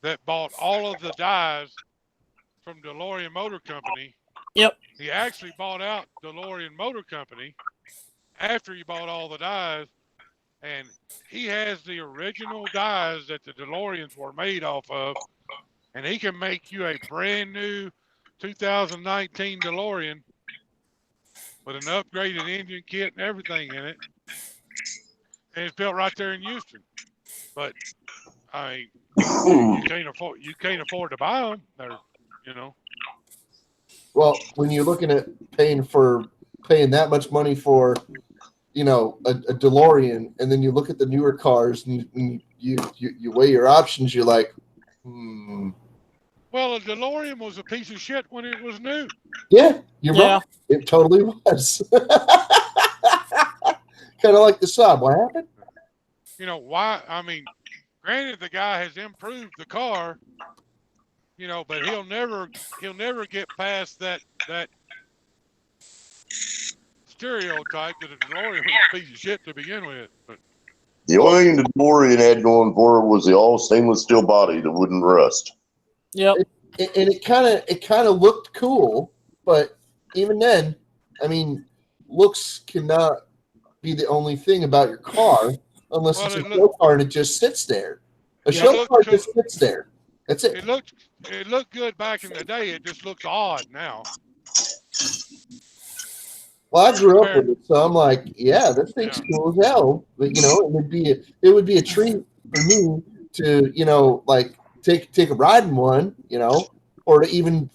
that bought all of the dies from DeLorean Motor Company. Yep. He actually bought out DeLorean Motor Company after he bought all the dies, and he has the original dies that the DeLoreans were made off of, and he can make you a brand new 2019 DeLorean with an upgraded engine kit and everything in it, and it's built right there in Houston. But I mean, you can't afford to buy them. They're, Well, when you're looking at paying that much money for, a DeLorean, and then you look at the newer cars and you weigh your options, you're like, Well, a DeLorean was a piece of shit when it was new. Yeah, you're right. It totally was. Kind of like the Saab. What happened? Why? I mean, granted, the guy has improved the car, but he'll never get past that stereotype that a DeLorean was a piece of shit to begin with. But the only thing the DeLorean had going for it was the all stainless steel body that wouldn't rust. Yep. And it kind of looked cool, but even then, I mean, looks cannot be the only thing about your car unless it's a show car and it just sits there. A show car just sits there. That's it. It looked good back in the day. It just looks odd now. Well, I grew up with it, so I'm like, yeah, this thing's cool as hell. But it would be a treat for me to take a ride in one, or to even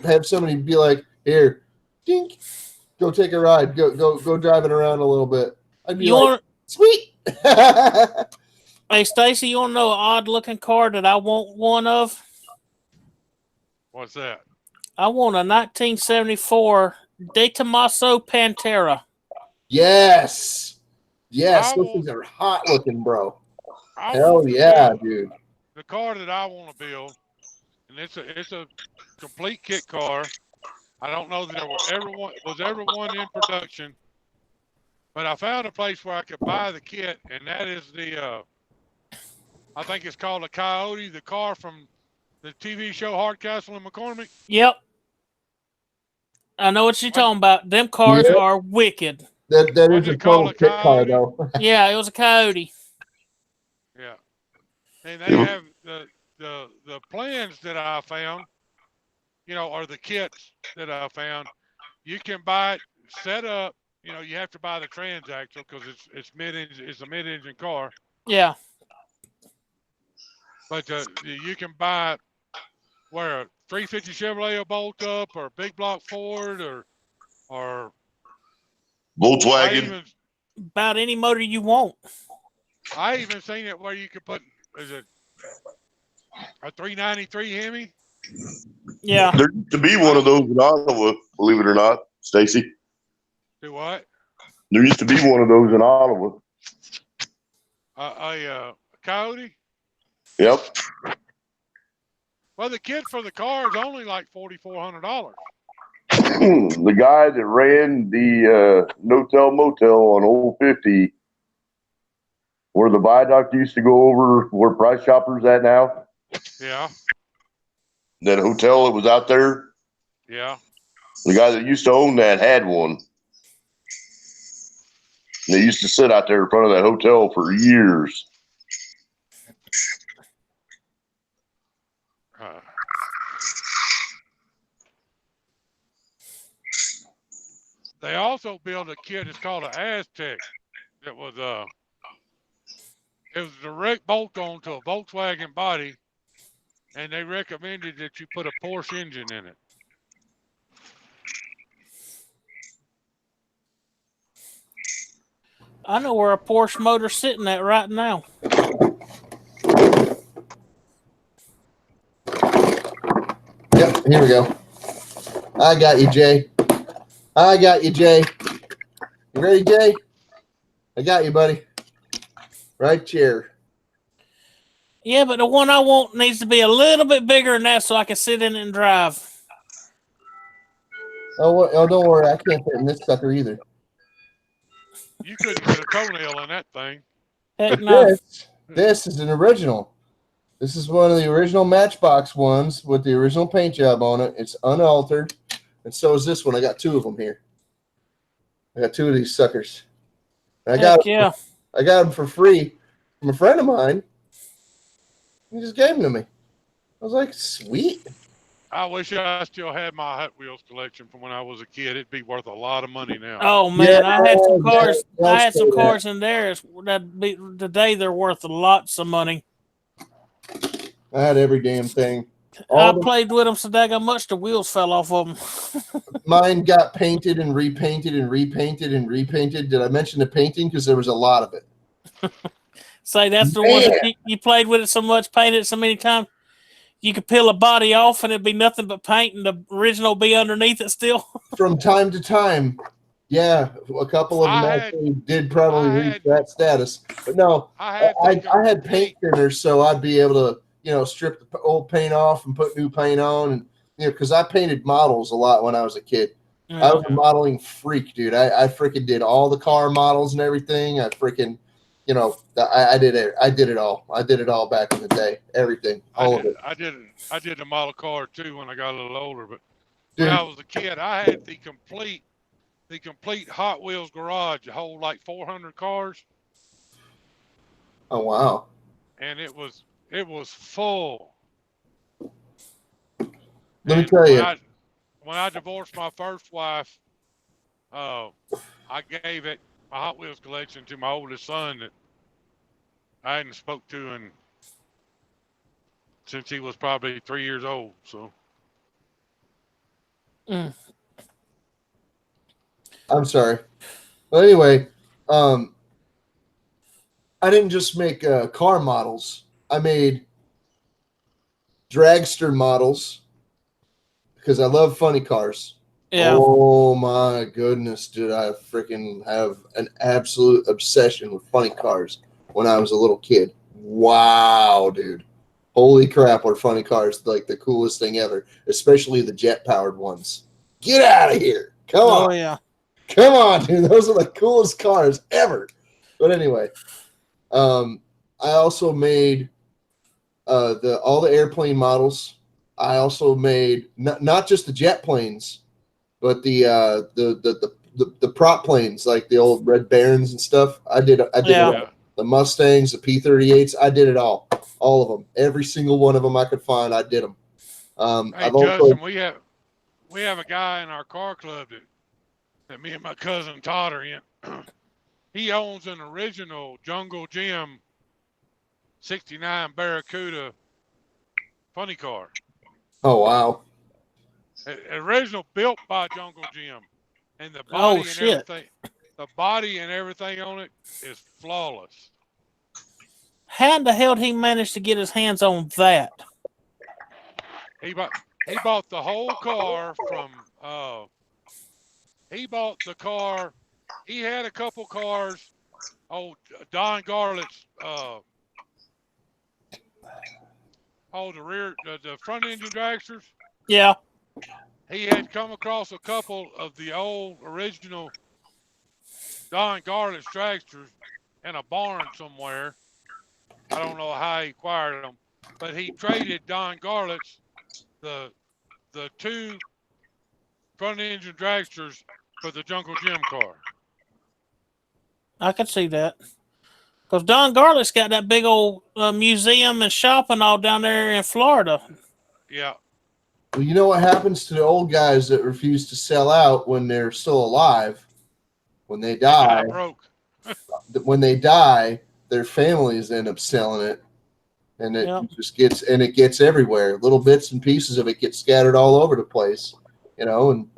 have somebody be like, here, dink, go take a ride, go driving around a little bit. I'd be sweet. Hey, Stacy, you want to know an odd-looking car that I want one of? What's that? I want a 1974 De Tomaso Pantera. Yes, those things are hot looking, bro. Hell yeah, dude. The car that I want to build, and it's a complete kit car. I don't know that there was ever one in production, but I found a place where I could buy the kit, and that is the I think it's called a Coyote, the car from the TV show Hardcastle and McCormick. Yep. I know what you're talking about. Them cars are wicked. That is a total kit car, though. Yeah, it was a Coyote. Yeah. And they have the plans that I found, or the kits that I found. You can buy it set up. You have to buy the transaxle because it's a mid-engine car. Yeah. But you can buy where a 350 Chevrolet will bolt up, or a big block Ford, or Volkswagen. About any motor you want. I even seen it where you could put a 393 Hemi. Yeah. There used to be one of those in Ottawa, believe it or not, Stacy. Do what? There used to be one of those in Ottawa. A Coyote? Yep. Well, the kit for the car is only like $4,400. The guy that ran the No-Tell Motel on Old 50, where the viaduct used to go over where Price Chopper's at now, Yeah, that hotel that was out there, yeah. the guy that used to own that had one. They used to sit out there in front of that hotel for years. They also built a kit. It's called an Aztec. It was a direct bolt-on to a Volkswagen body, and they recommended that you put a Porsche engine in it. I know where a Porsche motor's sitting at right now. Yep, here we go. I got you, Jay. I got you, Jay. You ready, Jay? I got you, buddy. Right here. Yeah, but the one I want needs to be a little bit bigger than that so I can sit in it and drive. Oh, don't worry. I can't fit in this sucker either. You couldn't get a toenail in that thing. Heck no. This is an original. This is one of the original Matchbox ones with the original paint job on it. It's unaltered. And so is this one. I got two of them here. I got two of these suckers. And I got them for free from a friend of mine. He just gave them to me. I was like, sweet. I wish I still had my Hot Wheels collection from when I was a kid. It'd be worth a lot of money now. Oh man, I had some cars. I had some cars in there. Today they're worth lots of money. I had every damn thing. I played with them so daggone much the wheels fell off of them. Mine got painted and repainted and repainted and repainted. Did I mention the painting? Because there was a lot of it. Say that's the one that you played with it so much, painted it so many times. You could peel a body off and it'd be nothing but paint and the original be underneath it still. From time to time. Yeah, a couple of them actually did probably reach that status. But no, I had paint thinners, so I'd be able to, strip the old paint off and put new paint on. And, because I painted models a lot when I was a kid. Mm-hmm. I was a modeling freak, dude. I freaking did all the car models and everything. I freaking, I did it. I did it all. I did it all back in the day. Everything. All of it. I did the model car too when I got a little older, but when I was a kid, I had the complete Hot Wheels garage to hold like 400 cars. Oh wow. And it was full. Let me tell you. When I divorced my first wife, I gave my Hot Wheels collection to my oldest son that I hadn't spoke to since he was probably 3 years old. So. I'm sorry. Well, anyway, I didn't just make car models. I made dragster models because I love funny cars. Yeah. Oh my goodness, dude! I freaking have an absolute obsession with funny cars when I was a little kid. Wow, dude! Holy crap, are funny cars like the coolest thing ever, especially the jet-powered ones. Get out of here! Come on! Oh yeah! Come on, dude! Those are the coolest cars ever. But anyway, I also made all the airplane models. I also made not just the jet planes, but the prop planes like the old Red Barons and stuff. I did it all. The Mustangs, the P-38s. I did it all of them. Every single one of them I could find, I did them. Hey, Justin, we have a guy in our car club that me and my cousin Todd are in. He owns an original Jungle Jim 69 Barracuda funny car. Oh wow! Original, built by Jungle Jim, and the body and everything on it is flawless. How in the hell did he manage to get his hands on that? He bought the whole car he bought the car. He had a couple cars. Oh, Don Garlett's, the front engine dragsters. Yeah. He had come across a couple of the old original Don Garlett's dragsters in a barn somewhere. I don't know how he acquired them, but he traded Don Garlett's the two front engine dragsters for the Jungle Jim car. I could see that. Because Don Garlett's got that big old museum and shopping all down there in Florida. Yeah. Well, you know what happens to the old guys that refuse to sell out when they're still alive? When they die, Broke. when they die, their families end up selling it, and it just gets everywhere. Little bits and pieces of it get scattered all over the place, and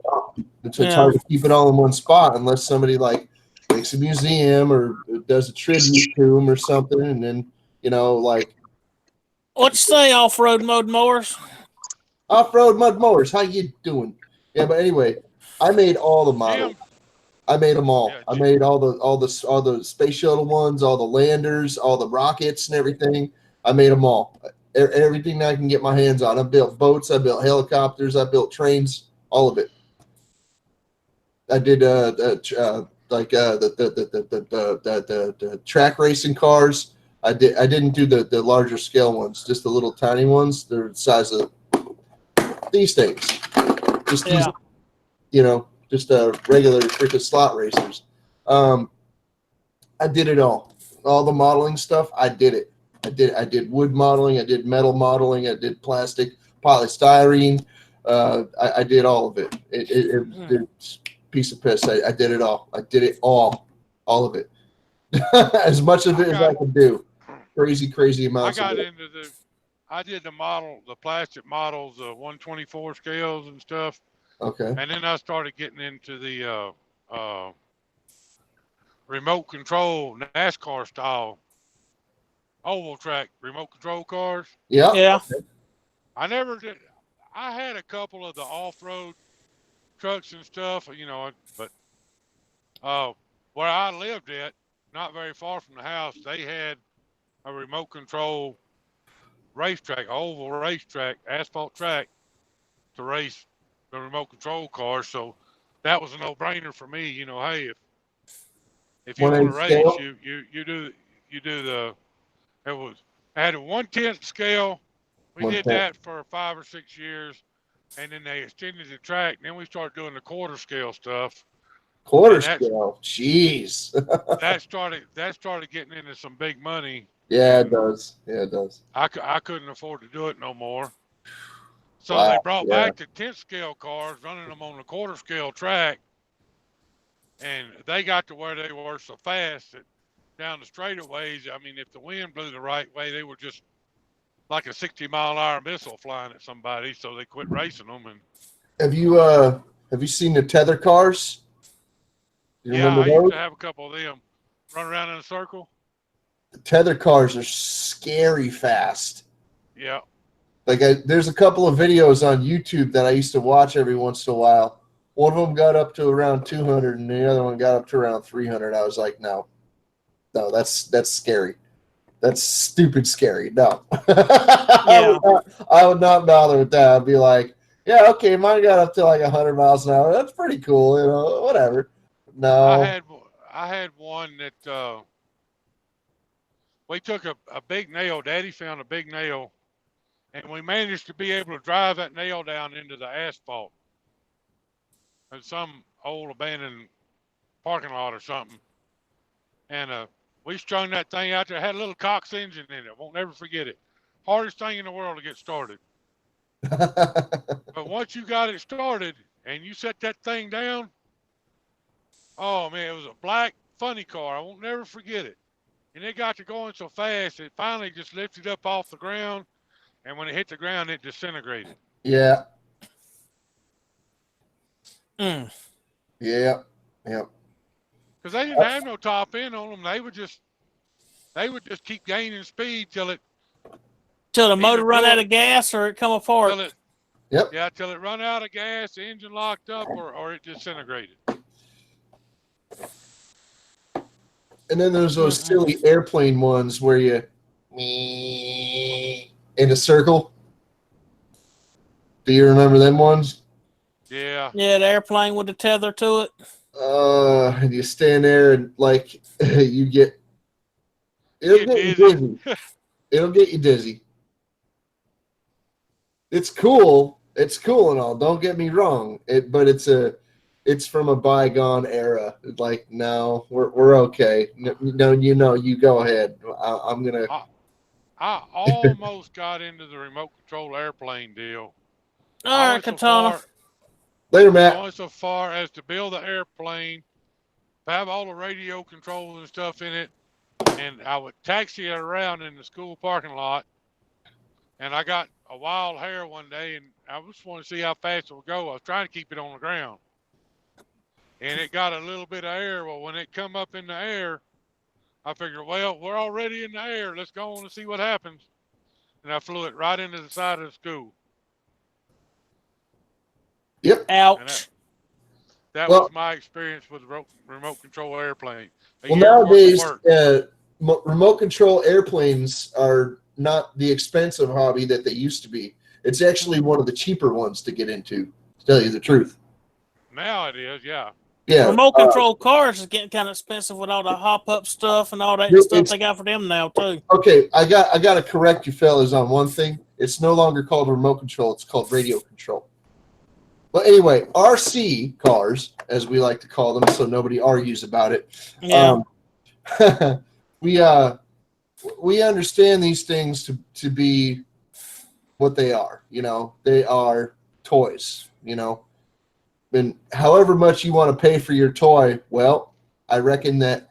it's hard to keep it all in one spot unless somebody like makes a museum or does a tribute to them or something, and then like. What you say, off-road mud mowers? Off-road mud mowers, how you doing? Yeah, but anyway, I made all the models. I made them all. I made all the space shuttle ones, all the landers, all the rockets and everything. I made them all. Everything that I can get my hands on. I built boats. I built helicopters. I built trains. All of it. I did the track racing cars. I didn't do the larger scale ones. Just the little tiny ones. They're the size of these things. Just these, just regular freaking slot racers. I did it all the modeling stuff. I did it. I did wood modeling. I did metal modeling. I did plastic, polystyrene. I did all of it. It's a piece of piss. I did it all. I did it all of it. As much of it as I could do. Crazy amounts. I did the plastic models, 124 scales and stuff. Okay. And then I started getting into the remote control NASCAR style oval track remote control cars. Yeah. Yeah. I never did. I had a couple of the off-road trucks and stuff, but where I lived at, not very far from the house, they had a remote control racetrack, oval racetrack, asphalt track to race the remote control cars. So that was a no-brainer for me. Hey, if you want to race, you do the. I had a 1/10 scale. We did that for 5 or 6 years, and then they extended the track. And then we started doing the quarter scale stuff. Quarter scale, jeez. that started getting into some big money. Yeah, it does. I couldn't afford to do it no more. So they brought back the 10th scale cars, running them on the quarter scale track. And they got to where they were so fast that down the straightaways, I mean, if the wind blew the right way, they were just like a 60-mile-an-hour missile flying at somebody. So they quit racing them. And have you seen the tether cars? I used to have a couple of them run around in a circle. The tether cars are scary fast. Yeah. Like there's a couple of videos on YouTube that I used to watch every once in a while. One of them got up to around 200, and the other one got up to around 300. I was like, no, that's scary. That's stupid scary. No, Yeah. I would not bother with that. I'd be like, yeah, okay, mine got up to like 100 miles an hour. That's pretty cool, whatever. No, I had one that we took a big nail. Daddy found a big nail, and we managed to be able to drive that nail down into the asphalt in some old abandoned parking lot or something. And we strung that thing out there. It had a little Cox engine in it. Won't never forget it. Hardest thing in the world to get started. But once you got it started and you set that thing down, oh man, it was a black funny car. I won't never forget it. And it got to going so fast, it finally just lifted up off the ground. And when it hit the ground, it disintegrated. Yeah. Mm. Yeah. Because they didn't have no top end on them. They would just keep gaining speed till the motor run out of gas or it come apart. Till it run out of gas, the engine locked up, or it disintegrated. And then there's those silly airplane ones where you in a circle. Do you remember them ones? Yeah. Yeah, the airplane with the tether to it. And you stand there and like you get it'll get you dizzy. It'll get you dizzy. It's cool. It's cool and all. Don't get me wrong. But it's from a bygone era. Like, no, we're okay. No, you go ahead. I'm gonna. I almost got into the remote control airplane deal. All right, Katana. Later, Matt. Going so far as to build the airplane, have all the radio controls and stuff in it, and I would taxi it around in the school parking lot. And I got a wild hair one day, and I just wanted to see how fast it would go. I was trying to keep it on the ground, and it got a little bit of air. Well, when it come up in the air, I figured, well, we're already in the air. Let's go on and see what happens. And I flew it right into the side of the school. Yep. Ouch. That was my experience with remote control airplane. Well, nowadays, remote control airplanes are not the expensive hobby that they used to be. It's actually one of the cheaper ones to get into, to tell you the truth. Now it is, yeah. Yeah. Remote control cars is getting kind of expensive with all the hop up stuff and all that stuff they got for them now too. Okay, I got to correct you fellas on one thing. It's no longer called remote control. It's called radio control. But anyway, RC cars, as we like to call them, so nobody argues about it. Yeah. We understand these things to be what they are. You know, they are toys. You know, and however much you want to pay for your toy, well, I reckon that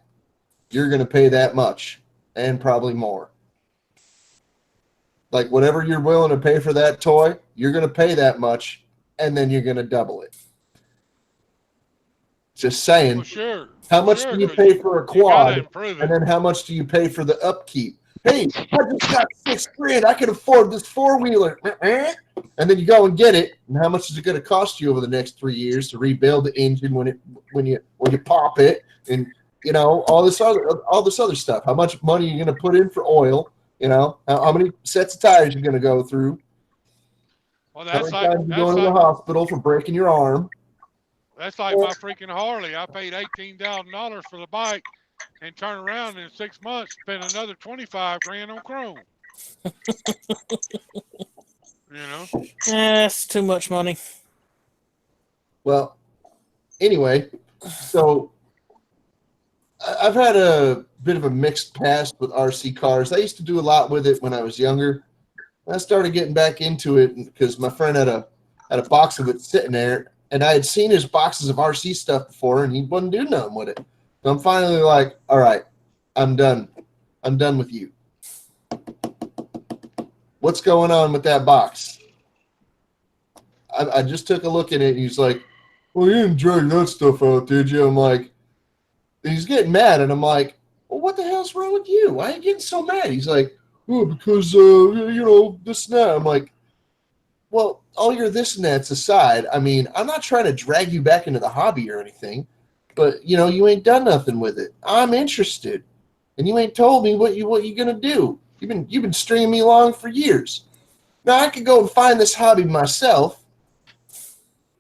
you're going to pay that much and probably more. Like whatever you're willing to pay for that toy, you're going to pay that much. And then you're going to double it. Just saying. Well, sure. How much do you pay for a quad? And then how much do you pay for the upkeep? Hey, I just got $6,000. I can afford this 4-wheeler. And then you go and get it. And how much is it going to cost you over the next 3 years to rebuild the engine when you pop it? And you know all this other stuff. How much money you're going to put in for oil? You know how many sets of tires you're going to go through? Well, that's How many times you go to the hospital for breaking your arm? That's like my freaking Harley. I paid $18,000 for the bike and turn around in 6 months, spend another $25,000 on chrome. You know? That's too much money. Well, anyway, so I've had a bit of a mixed past with RC cars. I used to do a lot with it when I was younger. I started getting back into it because my friend had a box of it sitting there, and I had seen his boxes of RC stuff before, and he wouldn't do nothing with it. So I'm finally like, all right, I'm done. I'm done with you. What's going on with that box? I just took a look at it, and he's like, well, you didn't drag that stuff out, did you? I'm like, and he's getting mad, and I'm like, well, what the hell's wrong with you? Why are you getting so mad? He's like, oh, because, you know, this and that. I'm like, well, all your this and that's aside, I mean, I'm not trying to drag you back into the hobby or anything, but, you know, you ain't done nothing with it. I'm interested, and you ain't told me what you gonna do. You've been stringing me along for years. Now, I could go and find this hobby myself.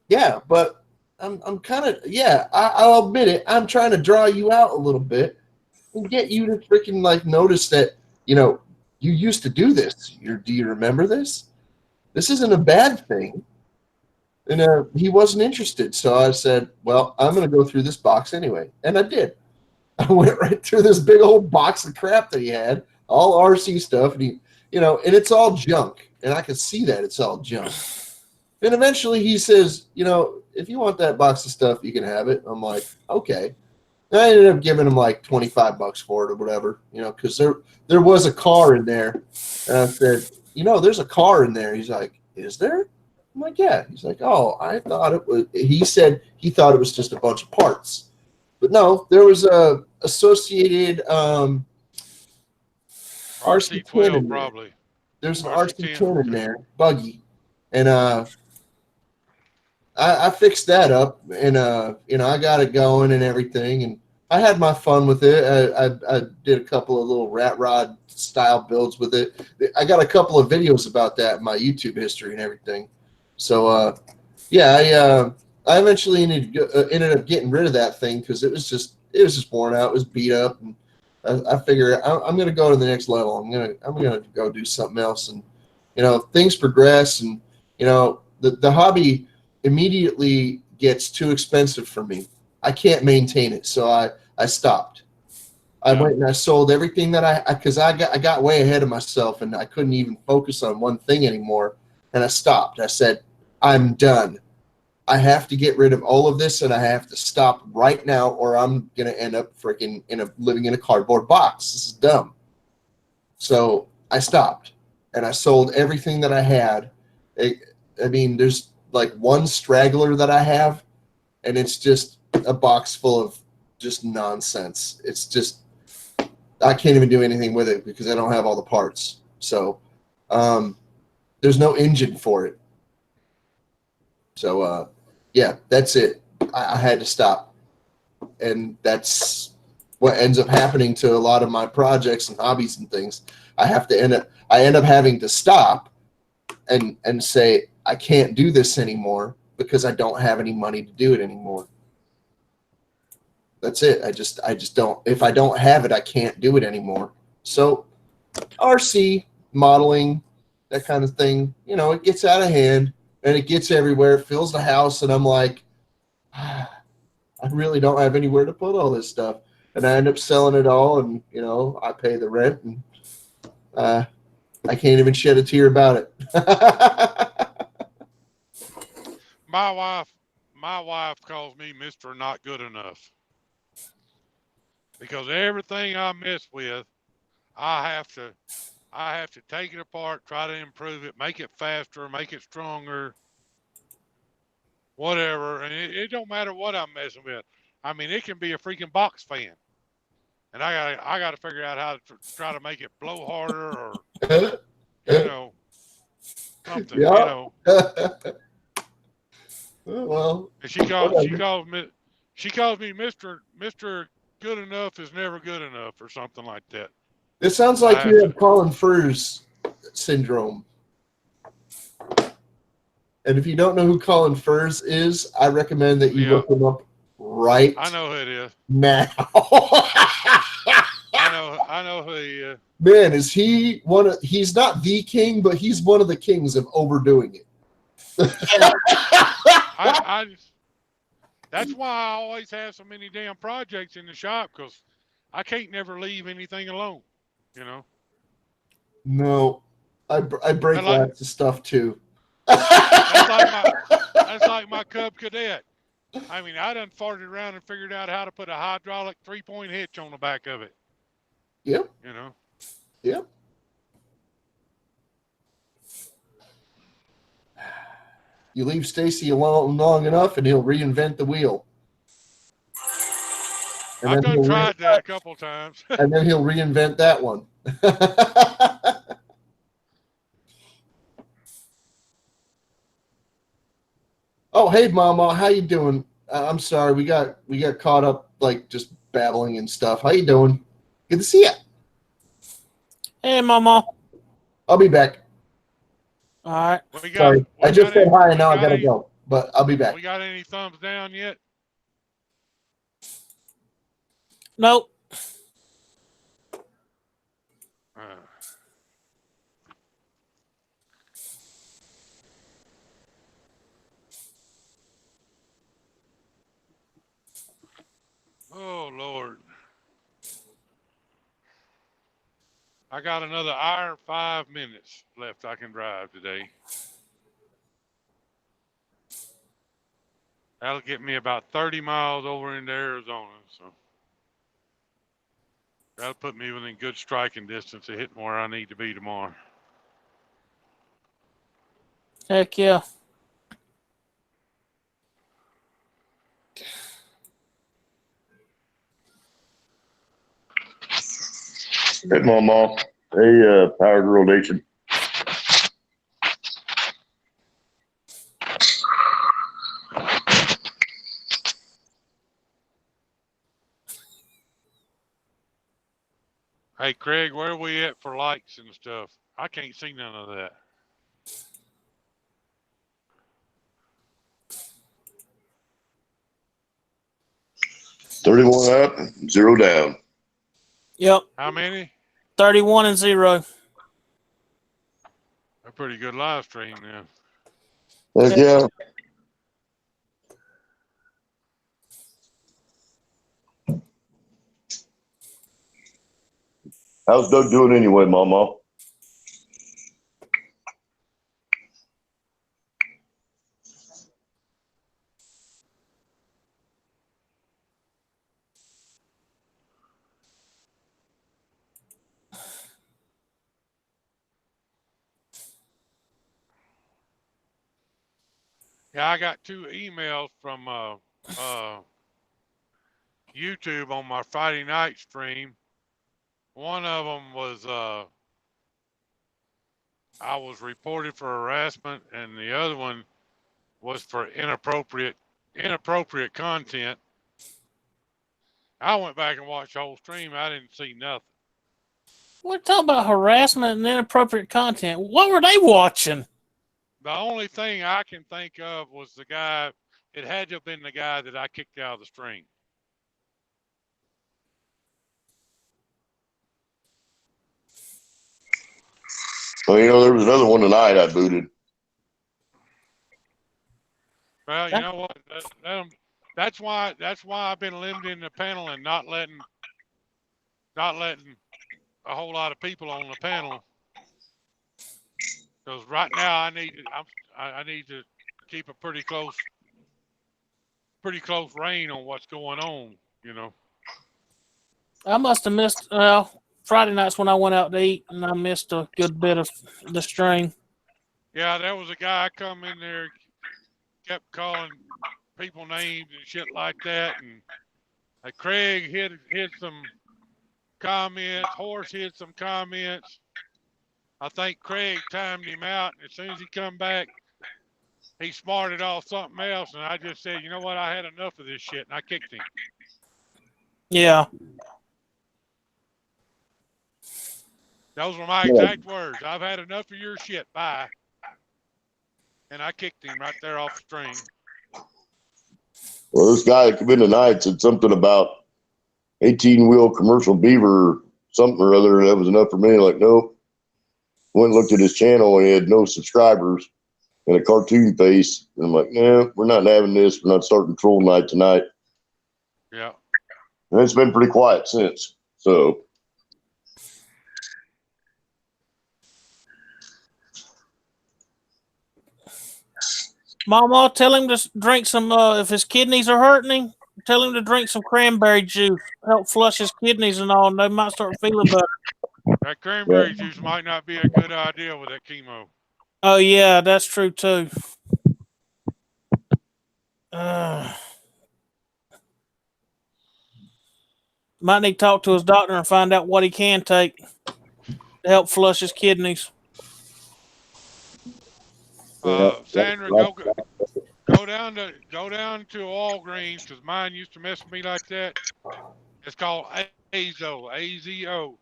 Yeah, but I'm kind of, yeah, I'll admit it. I'm trying to draw you out a little bit and get you to freaking, like, notice that, you know, you used to do this. Do you remember this? This isn't a bad thing. And he wasn't interested. So I said, well, I'm going to go through this box anyway. And I did. I went right through this big old box of crap that he had, all RC stuff. And he, you know, and it's all junk. And I could see that it's all junk. And eventually he says, you know, if you want that box of stuff, you can have it. I'm like, okay. And I ended up giving him like $25 for it or whatever, you know, because there was a car in there. And I said, you know, there's a car in there. He's like, is there? I'm like, yeah. He's like, oh, I thought it was. He said he thought it was just a bunch of parts. But no, there was a associated RC10 probably. There's an RC10 in there, buggy. And I fixed that up, and you know, I got it going and everything, and I had my fun with it. I did a couple of little rat rod style builds with it. I got a couple of videos about that in my YouTube history and everything. So yeah, I eventually ended up getting rid of that thing because it was just worn out. It was beat up, and I figure I'm going to go to the next level. I'm gonna go do something else, and things progress, and the hobby immediately gets too expensive for me. I can't maintain it, so I stopped. I Yeah. went and I sold everything that because I got way ahead of myself and I couldn't even focus on one thing anymore, and I stopped. I said, I'm done. I have to get rid of all of this, and I have to stop right now, or I'm gonna end up freaking living in a cardboard box. This is dumb. So I stopped, and I sold everything that I had. I mean, there's like one straggler that I have, and it's just a box full of just nonsense. It's just I can't even do anything with it because I don't have all the parts. So there's no engine for it. So yeah, that's it. I had to stop, and that's what ends up happening to a lot of my projects and hobbies and things. I end up having to stop and say I can't do this anymore because I don't have any money to do it anymore. That's it. I just don't. If I don't have it, I can't do it anymore. So RC modeling, that kind of thing, it gets out of hand and it gets everywhere. It fills the house, and I'm like, I really don't have anywhere to put all this stuff. And I end up selling it all, and I pay the rent, and I can't even shed a tear about it. My wife calls me Mr. Not Good Enough. Because everything I mess with, I have to take it apart, try to improve it, make it faster, make it stronger, whatever. And it don't matter what I'm messing with. I mean, it can be a freaking box fan, and I gotta figure out how to try to make it blow harder, or something. Yeah. Well, And she calls me Mr. Good Enough is never good enough, or something like that. it sounds like you have Colin Furze syndrome. And if you don't know who Colin Furze is, I recommend that you look him up right I know who it is. now. I know who he is. Man, is he he's not the king, but he's one of the kings of overdoing it. That's why I always have so many damn projects in the shop, because I can't never leave anything alone, No, I break lots of stuff too. That's like my Cub Cadet. I mean, I done farted around and figured out how to put a hydraulic 3-point hitch on the back of it. Yep. Yep. You leave Stacy alone long enough, and he'll reinvent the wheel. And I've done tried that a couple times. And then he'll reinvent that one. Oh, hey, Mama, how you doing? I'm sorry, we got caught up like just babbling and stuff. How you doing? Good to see you. Hey, Mama. I'll be back. All right. Sorry, I just said hi and now I gotta go, but I'll be back. We got any thumbs down yet? Nope. Oh, Lord. I got another hour and 5 minutes left I can drive today. That'll get me about 30 miles over into Arizona, so that'll put me within good striking distance of hitting where I need to be tomorrow. Heck yeah. Hey, Mama. Hey, Power Girl Nation. Hey, Craig, where are we at for likes and stuff? I can't see none of that. $31 up, 0 down. Yep, How many? 31 and 0. A pretty good live stream then. Heck yeah. How's Doug doing anyway, Mama? Yeah, I got 2 emails from YouTube on my Friday night stream. One of them was I was reported for harassment, and the other one was for inappropriate content. I went back and watched the whole stream. I didn't see nothing. We're talking about harassment and inappropriate content. What were they watching? The only thing I can think of was the guy. It had to have been the guy that I kicked out of the stream. Well, there was another one tonight I booted. Well, you know what? That's why I've been limiting the panel and not letting a whole lot of people on the panel. Because right now I need to keep a pretty close rein on what's going on. I must have missed Friday nights when I went out to eat, and I missed a good bit of the stream. Yeah, there was a guy come in there, kept calling people names and shit like that, and Craig hit some comments. Horse hit some comments. I think Craig timed him out, and as soon as he come back, he smarted off something else, and I just said, you know what, I had enough of this shit, and I kicked him. Yeah. Those were my exact words. I've had enough of your shit. Bye. And I kicked him right there off the stream. Well, this guy that came in tonight said something about 18-wheel commercial beaver, something or other. That was enough for me. Like, nope. Went and looked at his channel, and he had no subscribers and a cartoon face. And I'm like, nah, we're not having this. We're not starting troll night tonight. Yeah. And it's been pretty quiet since. So. Mama, tell him to drink some, if his kidneys are hurting him, tell him to drink some cranberry juice. Help flush his kidneys and all, and they might start feeling better. That cranberry juice might not be a good idea with that chemo. Oh, yeah, that's true, too. Might need to talk to his doctor and find out what he can take to help flush his kidneys. Sandra, go down to Walgreens, because mine used to mess with me like that. It's called Azo, A-Z-O.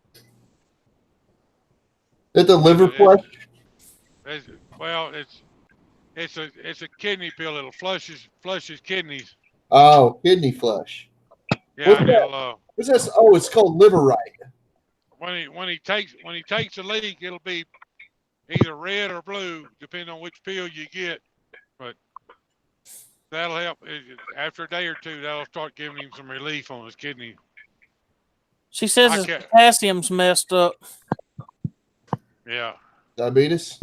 Is the liver flush? It's a kidney pill. It'll flush his kidneys. Oh, kidney flush. Yeah, What's and that? it'll, What's this? Oh, it's called Liverite. when he takes a leak, it'll be either red or blue, depending on which pill you get. But that'll help. After a day or two, that'll start giving him some relief on his kidney. She says his potassium's messed up. Yeah. Diabetes?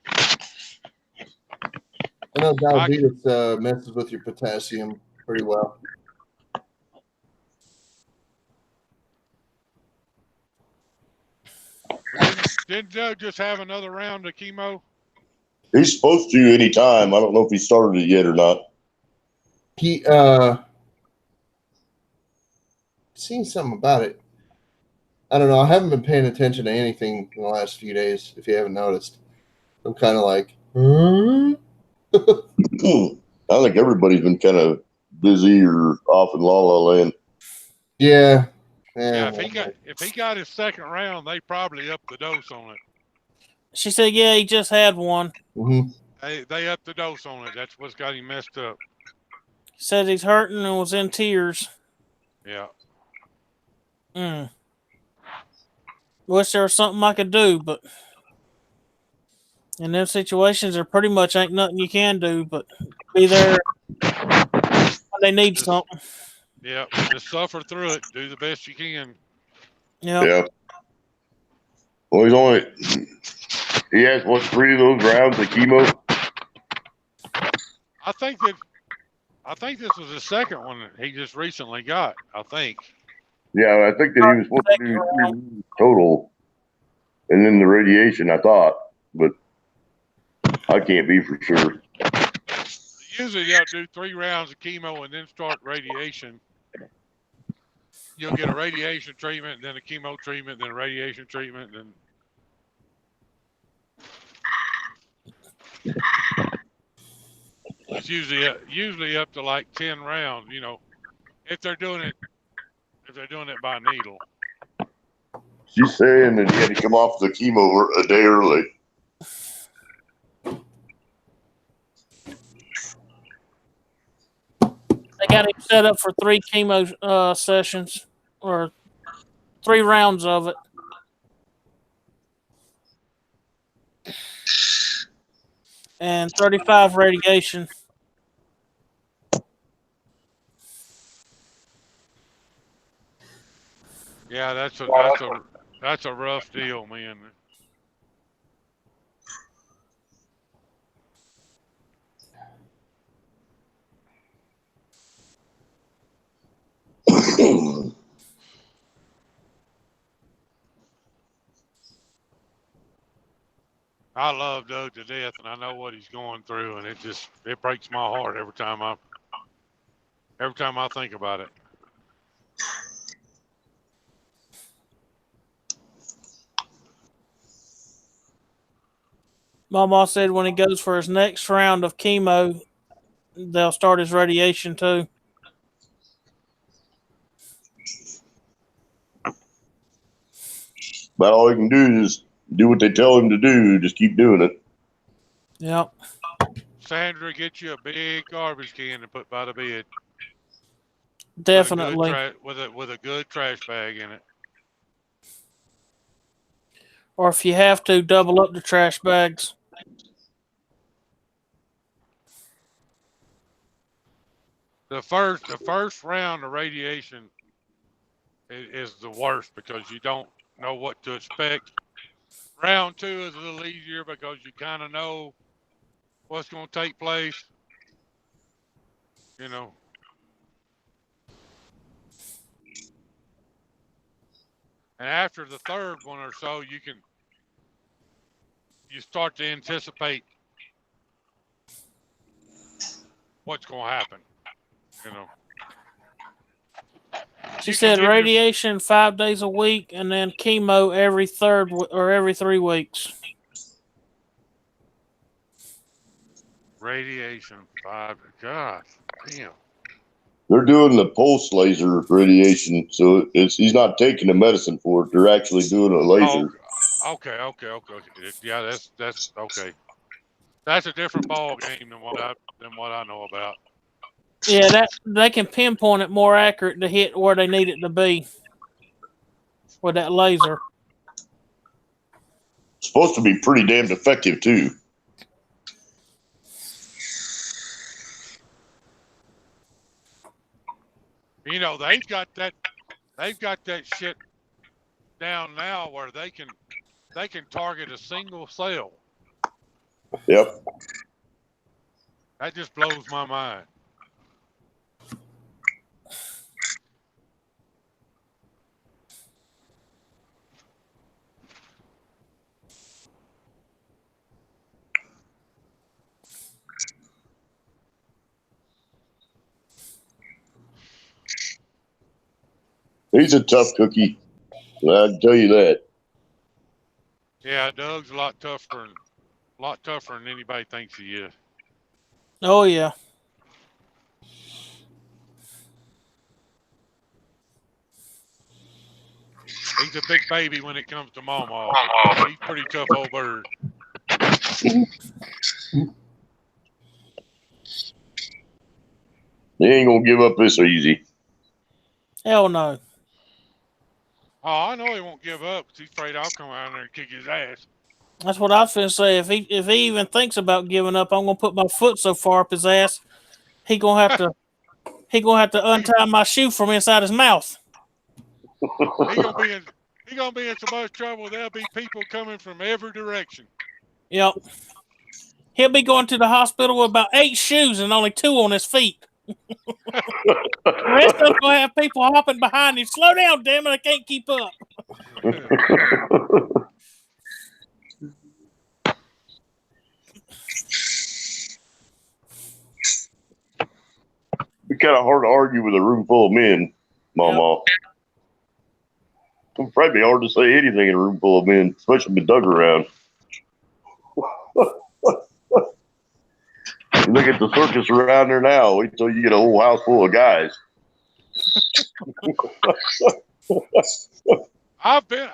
I know diabetes messes with your potassium pretty well. Didn't Doug just have another round of chemo? He's supposed to anytime. I don't know if he started it yet or not. He seen something about it. I don't know. I haven't been paying attention to anything in the last few days, if you haven't noticed. I'm kind of like, I think everybody's been kind of busy or off in La La Land. Yeah. Yeah, if he got his second round, they probably upped the dose on it. She said, yeah, he just had one. Mm-hmm. They upped the dose on it. That's what's got him messed up. Said he's hurting and was in tears. Yeah. Wish there was something I could do, but in them situations, there pretty much ain't nothing you can do but be there when they need something. Yeah. Just suffer through it. Do the best you can. Yeah. Yeah. Well, he has, what, 3 of those rounds of chemo? I think this was the second one that he just recently got. I think. Yeah, I think that he was supposed to do 3 rounds total. And then the radiation, I thought. But I can't be for sure. Usually they'll do 3 rounds of chemo and then start radiation. You'll get a radiation treatment, then a chemo treatment, then a radiation treatment, then. It's usually up to like 10 rounds, you know, if they're doing it by needle. She's saying that he had to come off the chemo a day early. They got him set up for 3 chemo sessions or 3 rounds of it. And 35 radiation. Yeah, that's a rough deal, man. I love Doug to death, and I know what he's going through, and it breaks my heart every time I think about it. Mama said when he goes for his next round of chemo, they'll start his radiation too. But all he can do is do what they tell him to do. Just keep doing it. Yep. Sandra, get you a big garbage can to put by the bed. Definitely. With a good trash bag in it. Or if you have to, double up the trash bags. The first round of radiation is the worst because you don't know what to expect. Round 2 is a little easier because you kind of know what's going to take place. You know. And after the third one or so, you start to anticipate what's going to happen. You know. She said radiation 5 days a week and then chemo every 3 weeks. Radiation 5. Gosh, damn. They're doing the pulse laser radiation, so he's not taking the medicine for it. They're actually doing a laser. Oh, okay. Yeah, that's okay. That's a different ball game than what I know about. Yeah, that they can pinpoint it more accurate to hit where they need it to be with that laser. It's supposed to be pretty damn effective too. You know, they've got that shit down now where they can target a single cell. Yep. That just blows my mind. He's a tough cookie. I can tell you that. Yeah, Doug's a lot tougher than anybody thinks he is. Oh yeah. He's a big baby when it comes to Mama. He's a pretty tough old bird. They ain't gonna give up this easy. Hell no. Oh, I know he won't give up because he's afraid I'll come out there and kick his ass. That's what I was finna say. If he even thinks about giving up, I'm gonna put my foot so far up his ass, he gonna have to untie my shoe from inside his mouth. He gonna be in so much trouble. There'll be people coming from every direction. Yep. He'll be going to the hospital with about 8 shoes and only 2 on his feet. The rest of them gonna have people hopping behind him. Slow down, damn it! I can't keep up. It's kind of hard to argue with a room full of men, Mama. It'd probably be hard to say anything in a room full of men, especially with Doug around. You look at the circus around there now. Wait till you get a whole house full of guys. I've been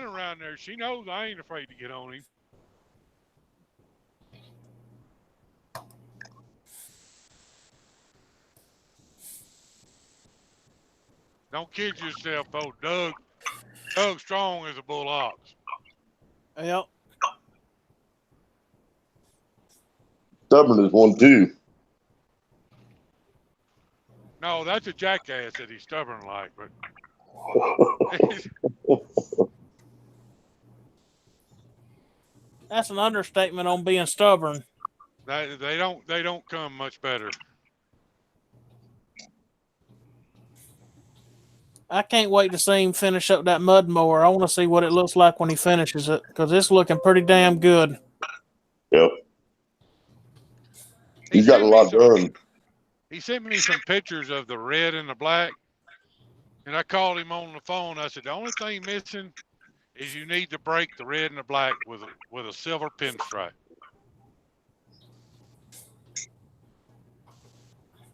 around there. She knows I ain't afraid to get on him. Don't kid yourself, though. Doug Strong is a bull ox. Yep. Stubborn is one too. No, that's a jackass that he's stubborn like, but That's an understatement on being stubborn. they don't come much better. I can't wait to see him finish up that mud mower. I want to see what it looks like when he finishes it because it's looking pretty damn good. Yep. He's got a lot done. He sent me some pictures of the red and the black, and I called him on the phone. I said, the only thing missing is you need to break the red and the black with a silver pinstripe.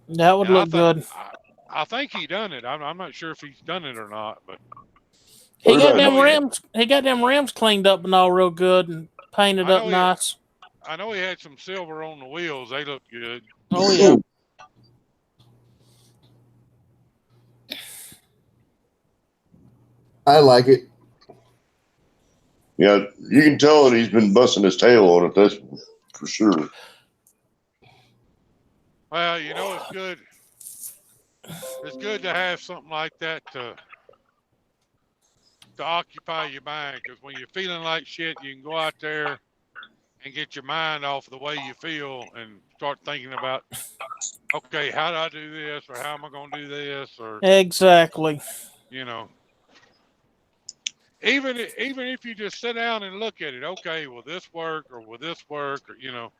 That would look good. I think he done it. I'm not sure if he's done it or not, but he got them rims. He got them rims cleaned up and all real good and painted up nice. I know he had some silver on the wheels. They look good. Oh yeah. I like it. Yeah, you can tell that he's been busting his tail on it. That's for sure. Well, you know, it's good. It's good to have something like that to occupy your mind, because when you're feeling like shit, you can go out there and get your mind off the way you feel and start thinking about, okay, how do I do this, or how am I going to do this, or exactly. You know, even if you just sit down and look at it, okay, will this work, or will this work, or you know,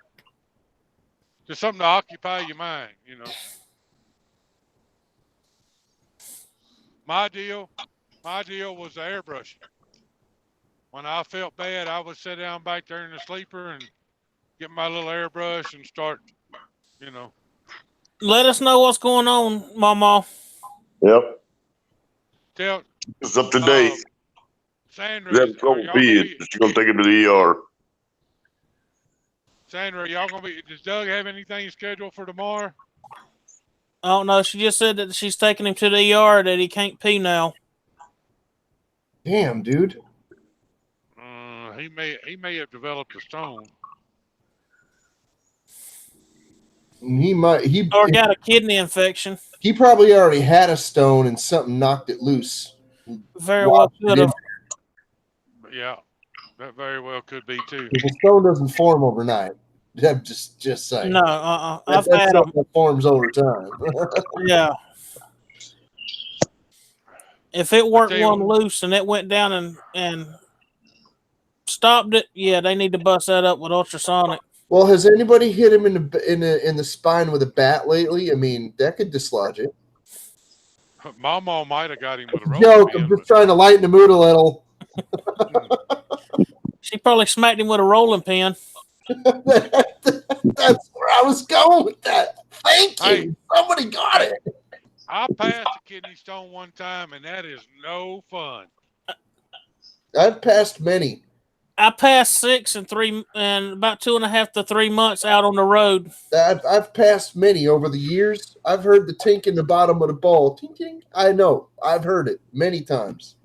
just something to occupy your mind. You know, my deal was the airbrush. When I felt bad, I would sit down back there in the sleeper and get my little airbrush and start, you know. Let us know what's going on, Mama. Yep. It's up to date. Sandra, She's having trouble peeing. She's going to take him to the ER. Sandra, y'all going to be, does Doug have anything scheduled for tomorrow? I don't know. She just said that she's taking him to the ER, that he can't pee now. Damn, dude. He may have developed a stone. Or got a kidney infection. He probably already had a stone and something knocked it loose. Very well could have. Yeah, that very well could be too. The stone doesn't form overnight. I'm just saying. No, I've had them. That forms over time. Yeah. If it worked one loose and it went down and stopped it, yeah, they need to bust that up with ultrasonic. Well, has anybody hit him in the spine with a bat lately? I mean, that could dislodge it. Mama might have got him with a rope. Joke. I'm just trying to lighten the mood a little. She probably smacked him with a rolling pin. That's where I was going with that. Thank you. Hey, somebody got it. I passed a kidney stone one time, and that is no fun. I've passed many. I passed 6 and 3 and about 2.5 to 3 months out on the road. I've passed many over the years. I've heard the tink in the bottom of the bowl. Tink, tink. I know. I've heard it many times.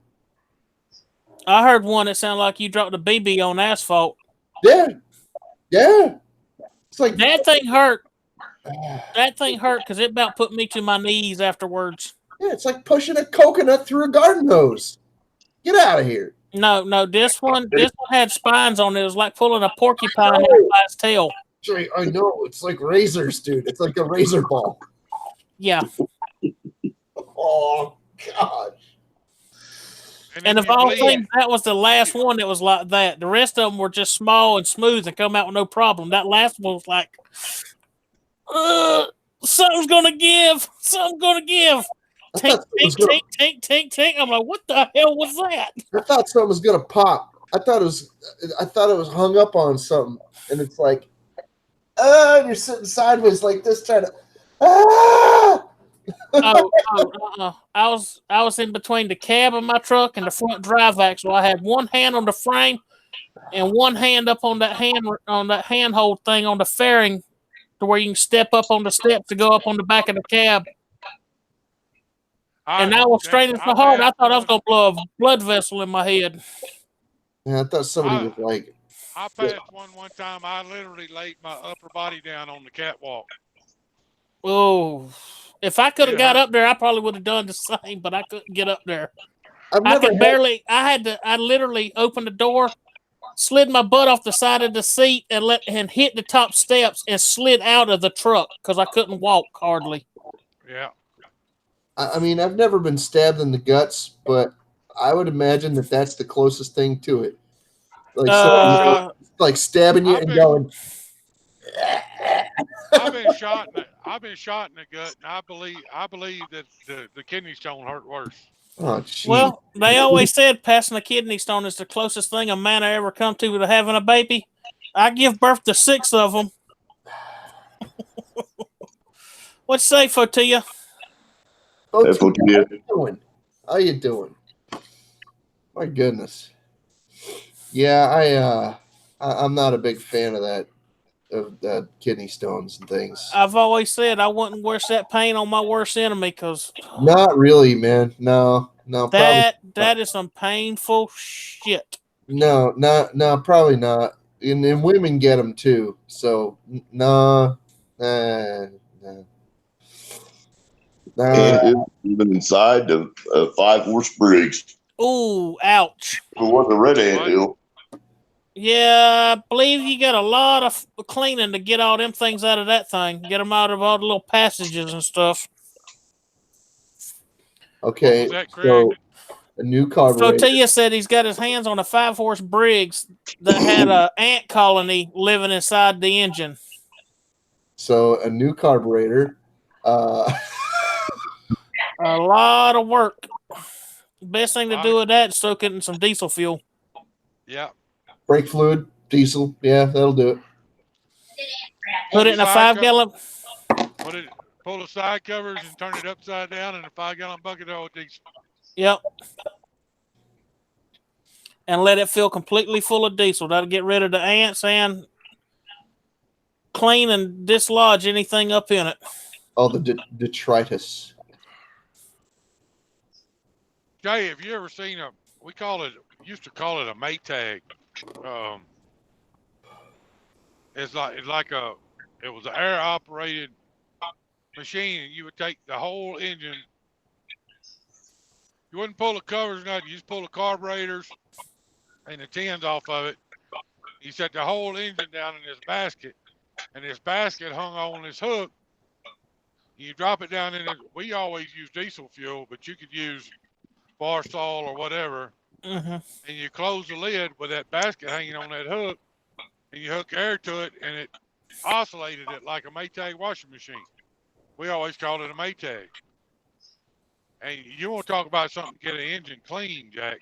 I heard one that sounded like you dropped a BB on asphalt. Yeah. Yeah. It's like That thing hurt. That thing hurt because it about put me to my knees afterwards. yeah, it's like pushing a coconut through a garden hose. Get out of here. No, this one had spines on it. It was like pulling a porcupine out by its tail. I know. It's like razors, dude. It's like a razor ball. Yeah. Oh, God. And of all things, that was the last one that was like that. The rest of them were just small and smooth and come out with no problem. That last one was like, something's gonna give. Something's gonna give. Tink, tink, tink, tink, tink, tink. I'm like, what the hell was that? I thought something was gonna pop. I thought it was hung up on something, and it's like, and you're sitting sideways like this, trying to. I was in between the cab of my truck and the front drive axle. I had one hand on the frame and one hand up on that handhold thing on the fairing, to where you can step up on the steps to go up on the back of the cab. And I was straining so hard, I thought I was going to blow a blood vessel in my head. Yeah, I thought somebody was like. I passed one time. I literally laid my upper body down on the catwalk. Oh, if I could have got up there, I probably would have done the same, but I couldn't get up there. I literally opened the door, slid my butt off the side of the seat, and hit the top steps and slid out of the truck because I couldn't walk hardly. Yeah. I mean, I've never been stabbed in the guts, but I would imagine that that's the closest thing to it. Like stabbing you and going. I've been shot in the gut, and I believe that the kidney stone hurt worse. Oh, geez. Well, they always said passing a kidney stone is the closest thing a man ever come to having a baby. I give birth to 6 of them. What say, Fotia? How you doing? How you doing? My goodness. Yeah, I'm not a big fan of that. Of kidney stones and things. I've always said I wouldn't wish that pain on my worst enemy because not really, man. No. That is some painful shit. No, probably not. And women get them too. So no. And even inside the 5-horse Briggs. Ooh, ouch! It was a red anthill. Yeah, I believe you got a lot of cleaning to get all them things out of that thing. Get them out of all the little passages and stuff. Okay, so a new carburetor. Flotia said he's got his hands on a 5-horse Briggs that had an ant colony living inside the engine. So a new carburetor. A lot of work. Best thing to do with that is soak it in some diesel fuel. Yeah. Brake fluid, diesel. Yeah, that'll do it. Put it in a 5-gallon. Pull the side covers and turn it upside down in a 5-gallon bucket of diesel. Yep. And let it fill completely full of diesel. That'll get rid of the ants and clean and dislodge anything up in it. Oh, the detritus. Jay, have you ever seen used to call it a Maytag. It was an air operated machine, and you would take the whole engine. You wouldn't pull the covers, nothing. You just pull the carburetors and the tins off of it. You set the whole engine down in this basket, and this basket hung on this hook. You drop it down in it. We always use diesel fuel, but you could use Barsol or whatever. Mm-hmm. And you close the lid with that basket hanging on that hook, and you hook air to it, and it oscillated it like a Maytag washing machine. We always called it a Maytag. And you want to talk about something to get an engine clean, Jack?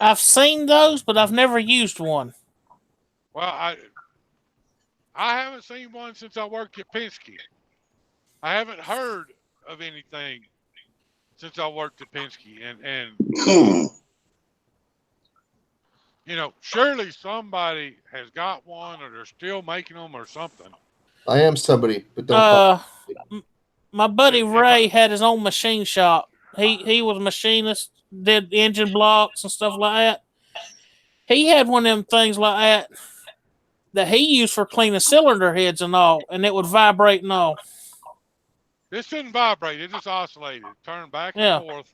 I've seen those, but I've never used one. Well, I haven't seen one since I worked at Penske. I haven't heard of anything since I worked at Penske, and You know, surely somebody has got one, or they're still making them, or something. I am somebody, but don't call. My buddy If Ray had his own machine shop. He was a machinist, did engine blocks and stuff like that. He had one of them things like that he used for cleaning cylinder heads and all, and it would vibrate and all. This didn't vibrate; it just oscillated, turned back and Yeah. forth.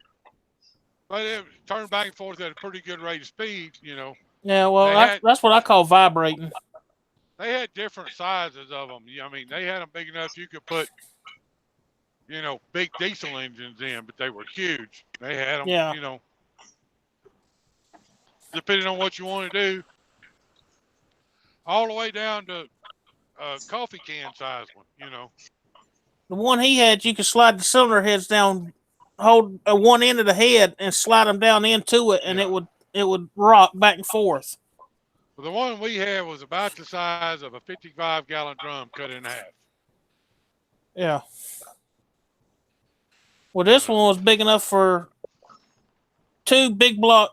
But it turned back and forth at a pretty good rate of speed. You know, Yeah, well, They that's what I call vibrating. they had different sizes of them. I mean, they had them big enough you could put, you know, big diesel engines in, but they were huge. They had them, Yeah. you know, depending on what you want to do, all the way down to a coffee can size one. You know, The one he had, you could slide the cylinder heads down, hold one end of the head, and slide them down into it, and Yeah. it would rock back and forth. but the one we had was about the size of a 55-gallon drum cut in half. Yeah. Well, this one was big enough for 2 big block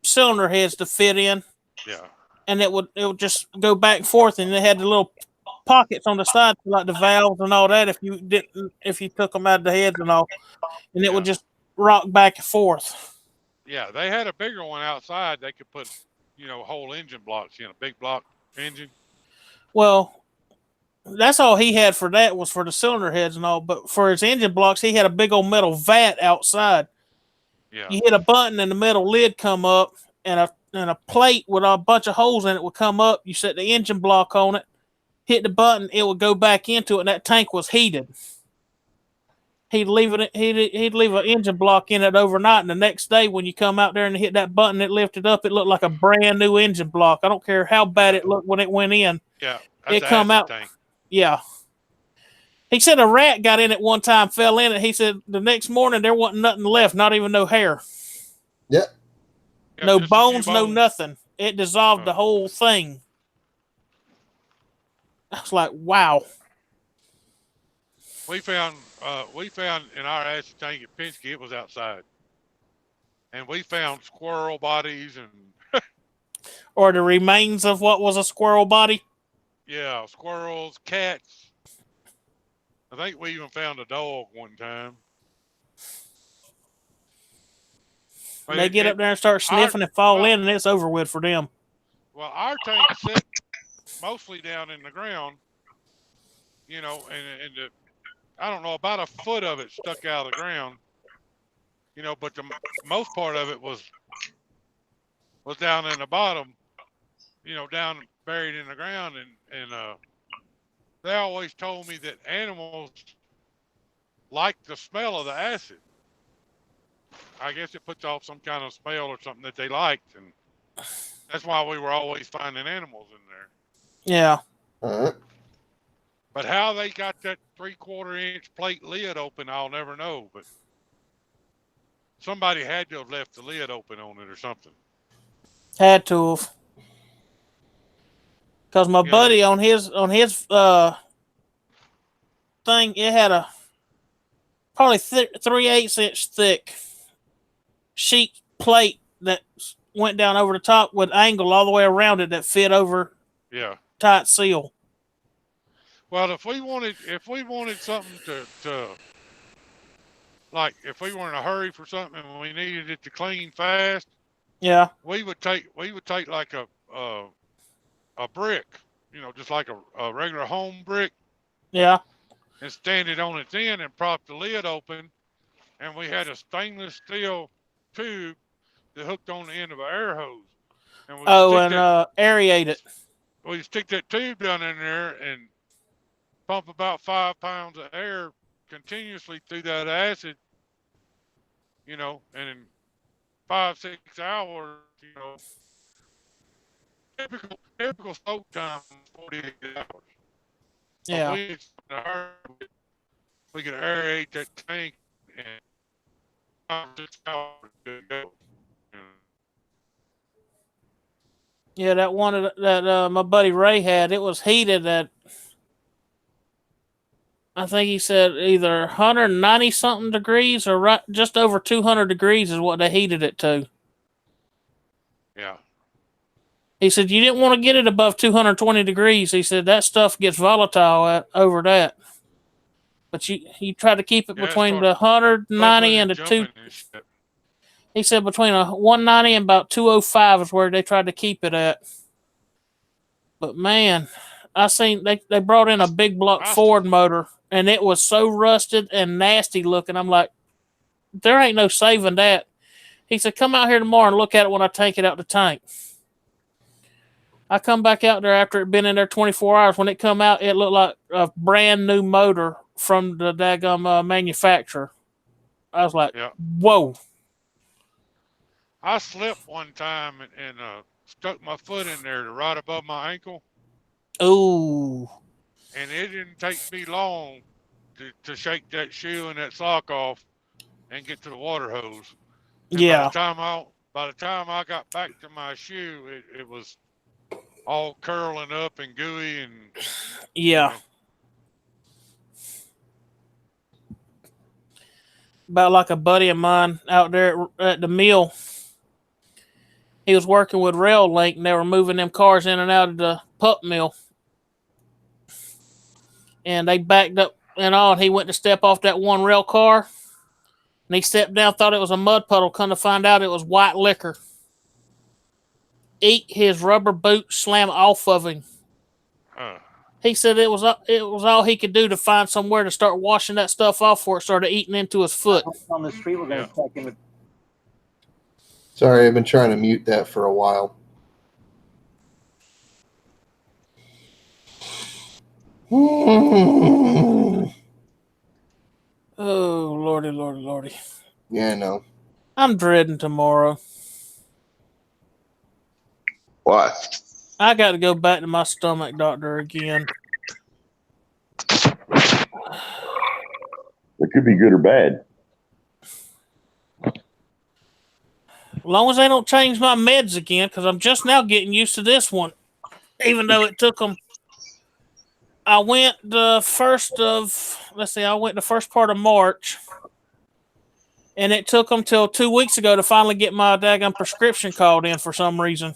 cylinder heads to fit in, Yeah. and it would just go back and forth, and it had the little pockets on the side like the valves and all that. If you took them out of the heads and all, and it would just rock back and forth. Yeah, they had a bigger one outside. They could put, you know, whole engine blocks in, a big block engine. Well, that's all he had for that was for the cylinder heads and all. But for his engine blocks, he had a big old metal vat outside. Yeah. You hit a button and the metal lid come up, and a plate with a bunch of holes in it would come up. You set the engine block on it, hit the button, it would go back into it, and that tank was heated. He'd leave it. He'd leave an engine block in it overnight, and the next day when you come out there and hit that button, it lifted up. It looked like a brand new engine block. I don't care how bad it looked when it went in. Yeah. That's It an come acid out. tank. Yeah. He said a rat got in it one time, fell in it. He said the next morning there wasn't nothing left, not even no hair, Yep. Yeah, no just a few bones, no nothing. It dissolved the whole thing. I was like, wow. We found in our acid tank at Penske, it was outside, and we found squirrel bodies and Or the remains of what was a squirrel body. yeah, squirrels, cats. I think we even found a dog one time. But They get up there and start sniffing and fall in, and it's over with for them. Well, our tank sit mostly down in the ground, you know, and I don't know, about a foot of it stuck out of the ground, you know, but the most part of it was down in the bottom, you know, down buried in the ground, and they always told me that animals like the smell of the acid. I guess it puts off some kind of smell or something that they liked, and that's why we were always finding animals in there. Yeah. But how they got that 3/4 inch plate lid open, I'll never know. But somebody had to have left the lid open on it or something. Had to have. Because my buddy on his thing, it had a probably 3/8 inch thick sheet plate that went down over the top with angle all the way around it that fit over tight seal. Well, if we wanted something to like, if we were in a hurry for something and we needed it to clean fast, yeah, we would take like a brick, you know, just like a regular home brick, yeah, and stand it on its end and prop the lid open, and we had a stainless steel tube that hooked on the end of an air hose. And aerate it. We stick that tube down in there and pump about 5 pounds of air continuously through that acid, you know, and in 5-6 hours, you know, typical soak time is 48 hours. Yeah. We could aerate that tank and 5-6 hours to go. Yeah, that one that my buddy Ray had, it was heated at, I think he said either 190 something degrees or just over 200 degrees is what they heated it to. Yeah. He said, you didn't want to get it above 220 degrees. He said, that stuff gets volatile over that. But you try to keep it Yeah, between start the 190 and the jumping 2. and shit. He said between a 190 and about 205 is where they tried to keep it at. But man, I seen they brought in a big block Ford motor, and it was so rusted and nasty looking. I'm like, there ain't no saving that. He said, come out here tomorrow and look at it when I take it out the tank. I come back out there after it been in there 24 hours. When it come out, it looked like a brand new motor from the daggum manufacturer. I was like, whoa. I slipped one time and stuck my foot in there right above my ankle. Ooh. And it didn't take me long to shake that shoe and that sock off and get to the water hose. And yeah. By the time I got back to my shoe, it was all curling up and gooey and yeah. You know. About like a buddy of mine out there at the mill. He was working with Rail Link, and they were moving them cars in and out of the pup mill. And they backed up and on. He went to step off that one rail car, and he stepped down, thought it was a mud puddle. Come to find out it was white liquor. Eat his rubber boot, slam off of him. He said it was all he could do to find somewhere to start washing that stuff off before it started eating into his foot. On the street, we're going to check in with. Sorry, I've been trying to mute that for a while. Oh, lordy, lordy, lordy. Yeah, I know. I'm dreading tomorrow. Why? I got to go back to my stomach doctor again. It could be good or bad. As long as they don't change my meds again, because I'm just now getting used to this one. Even though it took them. I went the first part of March. And it took them till 2 weeks ago to finally get my daggone prescription called in for some reason.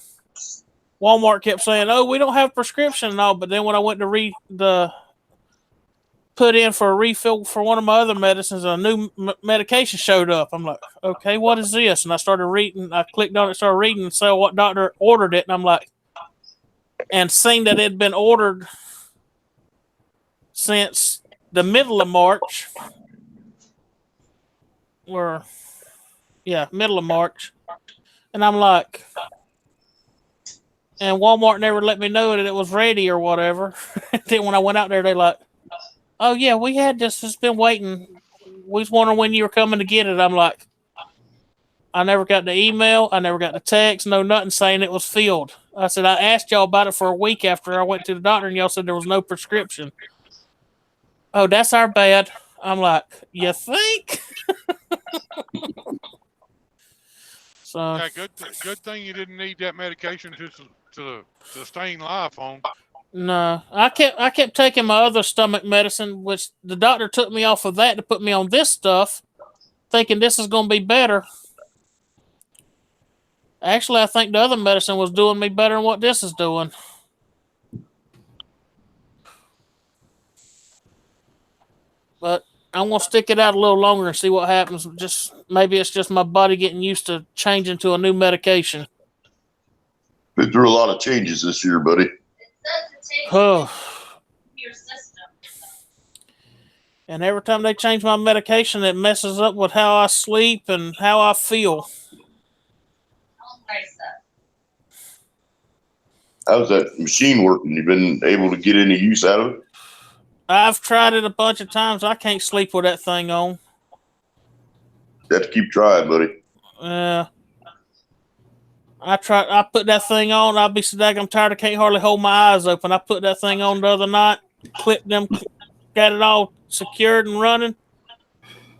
Walmart kept saying, oh, we don't have a prescription and all. But then when I went to put in for a refill for one of my other medicines, a new medication showed up. I'm like, okay, what is this? And I started reading. I clicked on it, started reading, and saw what doctor ordered it. And I'm like, and seen that it had been ordered since the middle of March. Middle of March. And I'm like, and Walmart never let me know that it was ready or whatever. Then when I went out there, they like, oh, yeah, we had this. It's been waiting. We was wondering when you were coming to get it. I'm like, I never got the email. I never got the text. No, nothing saying it was filled. I said, I asked y'all about it for a week after I went to the doctor, and y'all said there was no prescription. Oh, that's our bad. I'm like, you think? So yeah, good thing you didn't need that medication to sustain life on. No, I kept taking my other stomach medicine, which the doctor took me off of that to put me on this stuff, thinking this is going to be better. Actually, I think the other medicine was doing me better than what this is doing. But I'm going to stick it out a little longer and see what happens. Maybe it's just my body getting used to changing to a new medication. Been through a lot of changes this year, buddy. Oh. And every time they change my medication, it messes up with how I sleep and how I feel. How's that machine working? You been able to get any use out of it? I've tried it a bunch of times. I can't sleep with that thing on. You have to keep trying, buddy. I put that thing on. I'll be so daggum tired I can't hardly hold my eyes open. I put that thing on the other night, clipped them, got it all secured and running.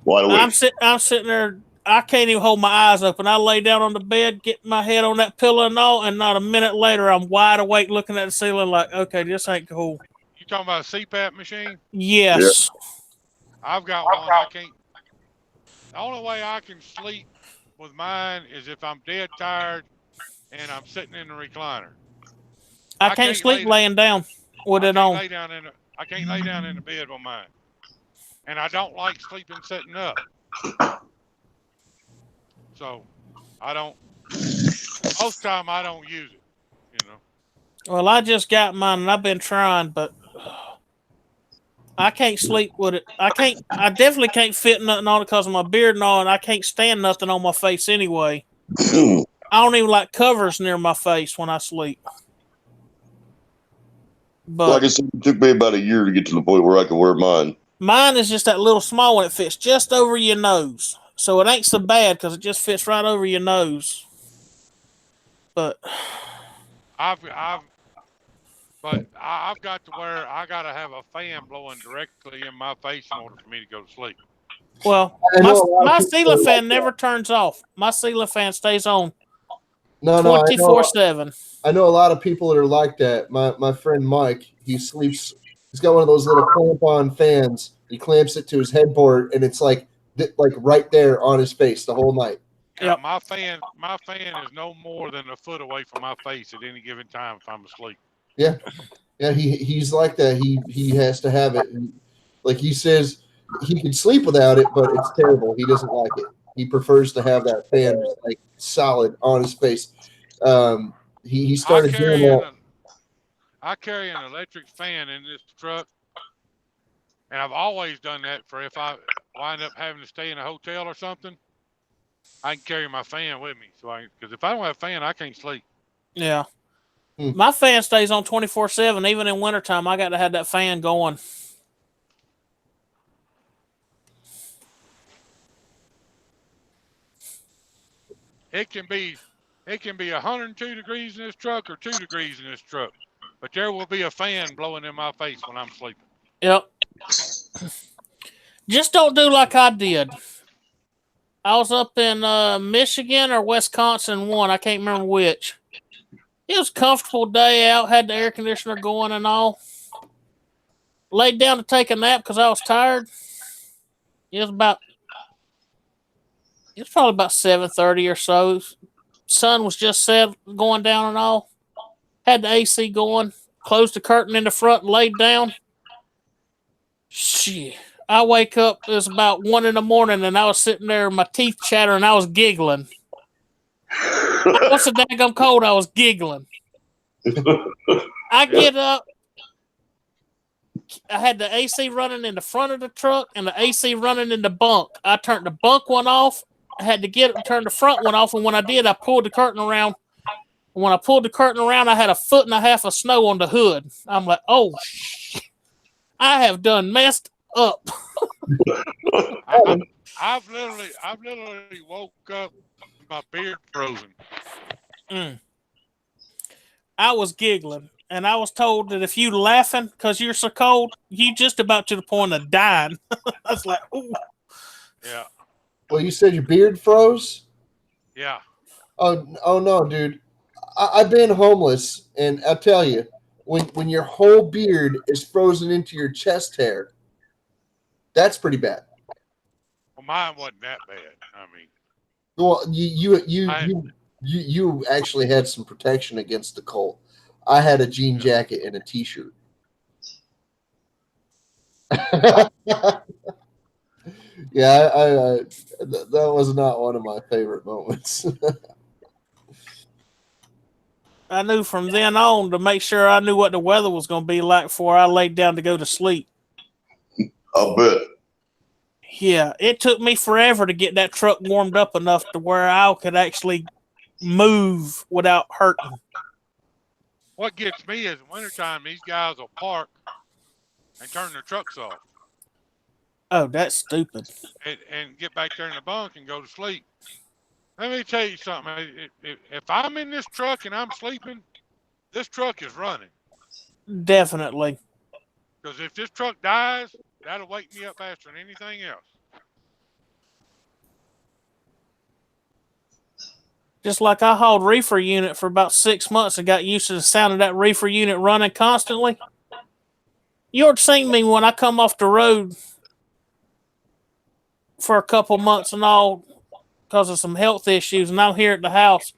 Wide awake. I'm sitting there. I can't even hold my eyes open. I lay down on the bed, get my head on that pillow and all, and not a minute later, I'm wide awake looking at the ceiling like, okay, this ain't cool. You talking about a CPAP machine? Yes. Yeah. I've got one. I can't. The only way I can sleep with mine is if I'm dead tired and I'm sitting in the recliner. I can't sleep laying down with it on. I can't lay down in the bed with mine. And I don't like sleeping sitting up. So I don't, most time I don't use it, you know. Well, I just got mine and I've been trying, but I can't sleep with it. I definitely can't fit nothing on it because of my beard and all, and I can't stand nothing on my face anyway. I don't even like covers near my face when I sleep. But like I said, it took me about a year to get to the point where I could wear mine. Mine is just that little small one. It fits just over your nose. So it ain't so bad because it just fits right over your nose. But I've got to where I got to have a fan blowing directly in my face in order for me to go to sleep. Well, my ceiling fan never turns off. My ceiling fan stays on 24/7. I know a lot of people that are like that. My friend Mike, he sleeps. He's got one of those little clamp-on fans. He clamps it to his headboard, and it's like right there on his face the whole night. Yeah, my fan is no more than a foot away from my face at any given time if I'm asleep. Yeah, he's like that. He has to have it. Like he says, he can sleep without it, but it's terrible. He doesn't like it. He prefers to have that fan like solid on his face. He started doing that. I carry an electric fan in this truck, and I've always done that for if I wind up having to stay in a hotel or something, I can carry my fan with me. Because if I don't have a fan, I can't sleep. Yeah. My fan stays on 24/7. Even in wintertime, I got to have that fan going. It can be 102 degrees in this truck or 2 degrees in this truck, but there will be a fan blowing in my face when I'm sleeping. Yep. Just don't do like I did. I was up in Michigan or Wisconsin one. I can't remember which. It was a comfortable day out. Had the air conditioner going and all. Laid down to take a nap because I was tired. It was probably about 7:30 or so. Sun was just set, going down and all. Had the AC going. Closed the curtain in the front and laid down. Shit. I wake up, it was about 1 a.m. and I was sitting there, my teeth chattering, I was giggling. What's the daggum cold? I was giggling. I get up. I had the AC running in the front of the truck and the AC running in the bunk. I turned the bunk one off. I had to get it and turn the front one off. And when I did, I pulled the curtain around. And when I pulled the curtain around, I had 1.5 feet of snow on the hood. I'm like, oh, I have done messed up. I've literally woke up with my beard frozen. I was giggling, and I was told that if you laughing because you're so cold, you just about to the point of dying. I was like, ooh. Yeah. Well, you said your beard froze? Yeah. Oh no, dude. I've been homeless, and I'll tell you, when your whole beard is frozen into your chest hair, that's pretty bad. Well, mine wasn't that bad. I mean, well, you actually had some protection against the cold. I had a jean jacket and a t-shirt. Yeah, I that was not one of my favorite moments. I knew from then on to make sure I knew what the weather was going to be like before I laid down to go to sleep. I'll bet. Yeah, it took me forever to get that truck warmed up enough to where I could actually move without hurting. What gets me is wintertime, these guys will park and turn their trucks off. Oh, that's stupid. And get back there in the bunk and go to sleep. Let me tell you something. If I'm in this truck and I'm sleeping, this truck is running. Definitely. Because if this truck dies, that'll wake me up faster than anything else. Just like I hauled reefer unit for about 6 months and got used to the sound of that reefer unit running constantly. You ought to seen me when I come off the road for a couple months and all because of some health issues, and I'm here at the house.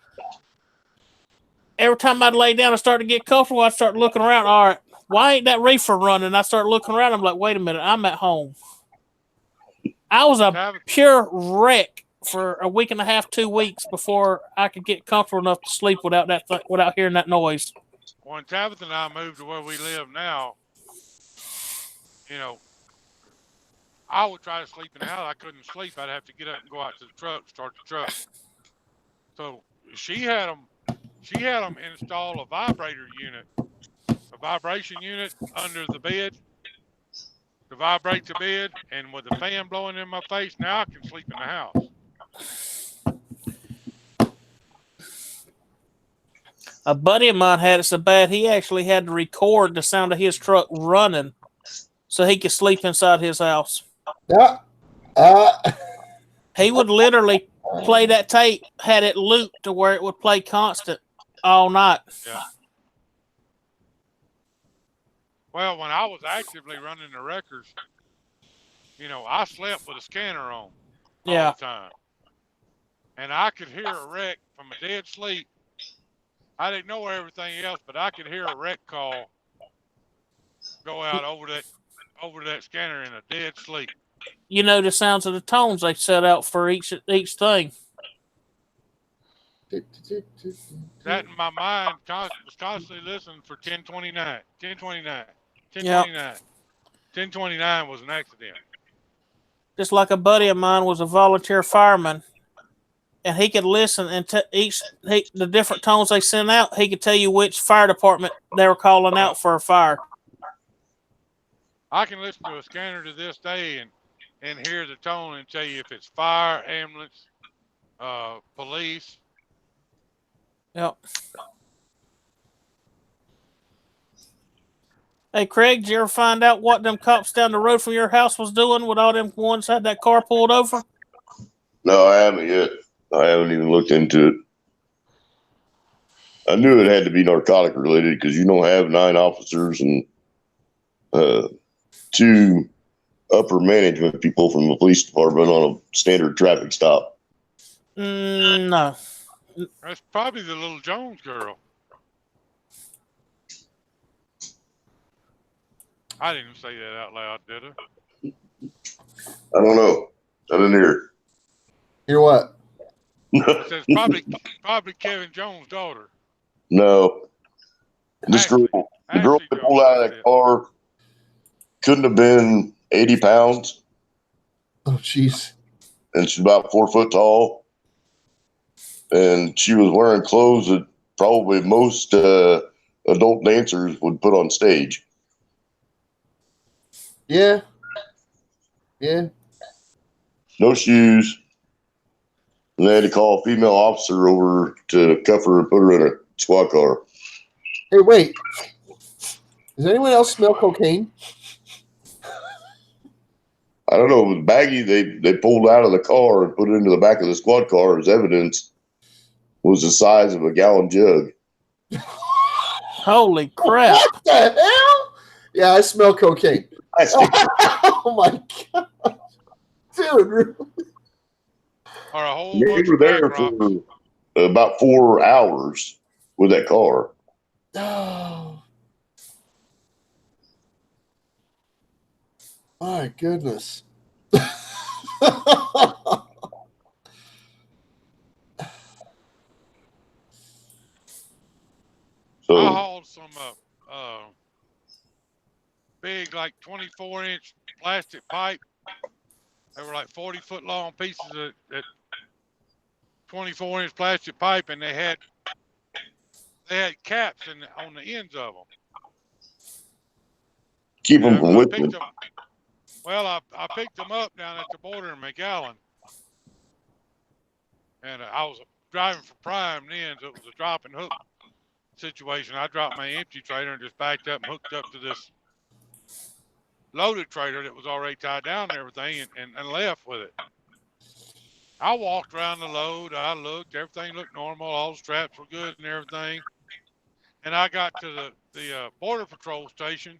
every time I'd lay down and start to get comfortable, I'd start looking around. All right, why ain't that reefer running? I start looking around. I'm like, wait a minute, I'm at home. I was a pure wreck for a week and a half, 2 weeks before I could get comfortable enough to sleep without without hearing that noise. When Tabitha and I moved to where we live now, I would try to sleep in the house. I couldn't sleep. I'd have to get up and go out to the truck, start the truck. So she had them install a vibrator unit, a vibration unit under the bed to vibrate the bed, and with the fan blowing in my face, now I can sleep in the house. A buddy of mine had it so bad he actually had to record the sound of his truck running so he could sleep inside his house. He would literally play that tape, had it looped to where it would play constant all night. Yeah. Well, when I was actively running the wreckers, I slept with a scanner on all the time. And I could hear a wreck from a dead sleep. I didn't know everything else, but I could hear a wreck call go out over that scanner in a dead sleep. You know the sounds of the tones they set out for each thing. That in my mind was constantly listening for 1029, 1029, 1029. 1029 was an accident. Just like a buddy of mine was a volunteer fireman, and he could listen and the different tones they sent out. He could tell you which fire department they were calling out for a fire. I can listen to a scanner to this day and hear the tone and tell you if it's fire, ambulance, police. Yep. Hey, Craig, did you ever find out what them cops down the road from your house was doing with all them ones had that car pulled over? No, I haven't yet. I haven't even looked into it. I knew it had to be narcotic related because you don't have 9 officers and 2 upper management people from the police department on a standard traffic stop. No. That's probably the little Jones girl. I didn't say that out loud, did I? I don't know. I didn't hear it. Hear what? It says probably Kevin Jones' daughter. No. This girl, the girl that pulled out of that car couldn't have been 80 pounds. Oh, jeez. And she's about 4 foot tall. And she was wearing clothes that probably most adult dancers would put on stage. Yeah. Yeah. No shoes. And they had to call a female officer over to cuff her and put her in a squad car. Hey, wait. Does anyone else smell cocaine? I don't know. It was baggie they pulled out of the car and put it into the back of the squad car as evidence was the size of a gallon jug. Holy crap. What the hell? Yeah, I smell cocaine. Oh, my God. Dude, really? Or a whole They bunch were of there back for about 4 hours with that car. Oh. My goodness. So I hauled some big, like 24-inch plastic pipe. They were like 40-foot long pieces of that 24-inch plastic pipe, and they had caps on the ends of them. keep them from whipping. Well, I picked them up down at the border in McAllen, and I was driving for Prime then, so it was a drop and hook situation. I dropped my empty trailer and just backed up and hooked up to this loaded trailer that was already tied down and everything, and left with it. I walked around the load. I looked. Everything looked normal. All the straps were good and everything. And I got to the Border Patrol station,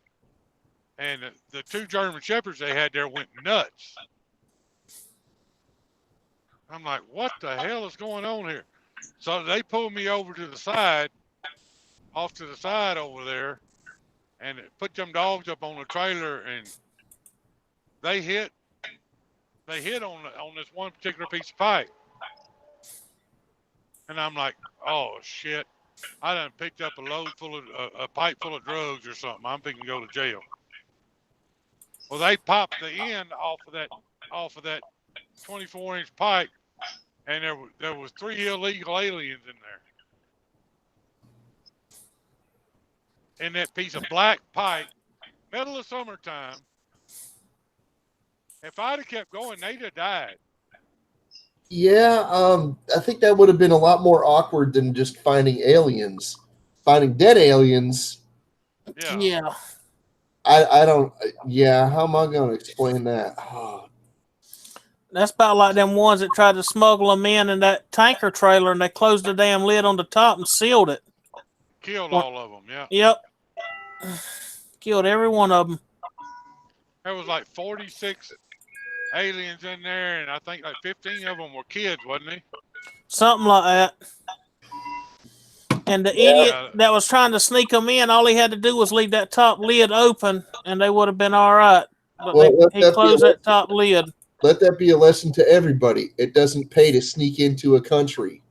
and the 2 German Shepherds they had there went nuts. I'm like, what the hell is going on here? So they pulled me over to the side, off to the side over there, and it put them dogs up on the trailer, and they hit on this one particular piece of pipe. And I'm like, oh shit, I done picked up a pipe full of drugs or something. I'm thinking to go to jail. Well, they popped the end off of that 24-inch pipe, and there was 3 illegal aliens in there. In that piece of black pipe, middle of summertime. If I'd have kept going, they'd have died. Yeah, I think that would have been a lot more awkward than just finding aliens. Finding dead aliens. Yeah. I don't. Yeah, how am I going to explain that? Oh. That's about like them ones that tried to smuggle them in that tanker trailer, and they closed the damn lid on the top and sealed it. Killed all of them. Yeah. Yep. Killed every one of them. There was like 46 aliens in there, and I think like 15 of them were kids, wasn't they? Something like that. And the idiot that was trying to sneak them in, all he had to do was leave that top lid open, and they would have been all right. But he closed that top lid. Let that be a lesson to everybody. It doesn't pay to sneak into a country.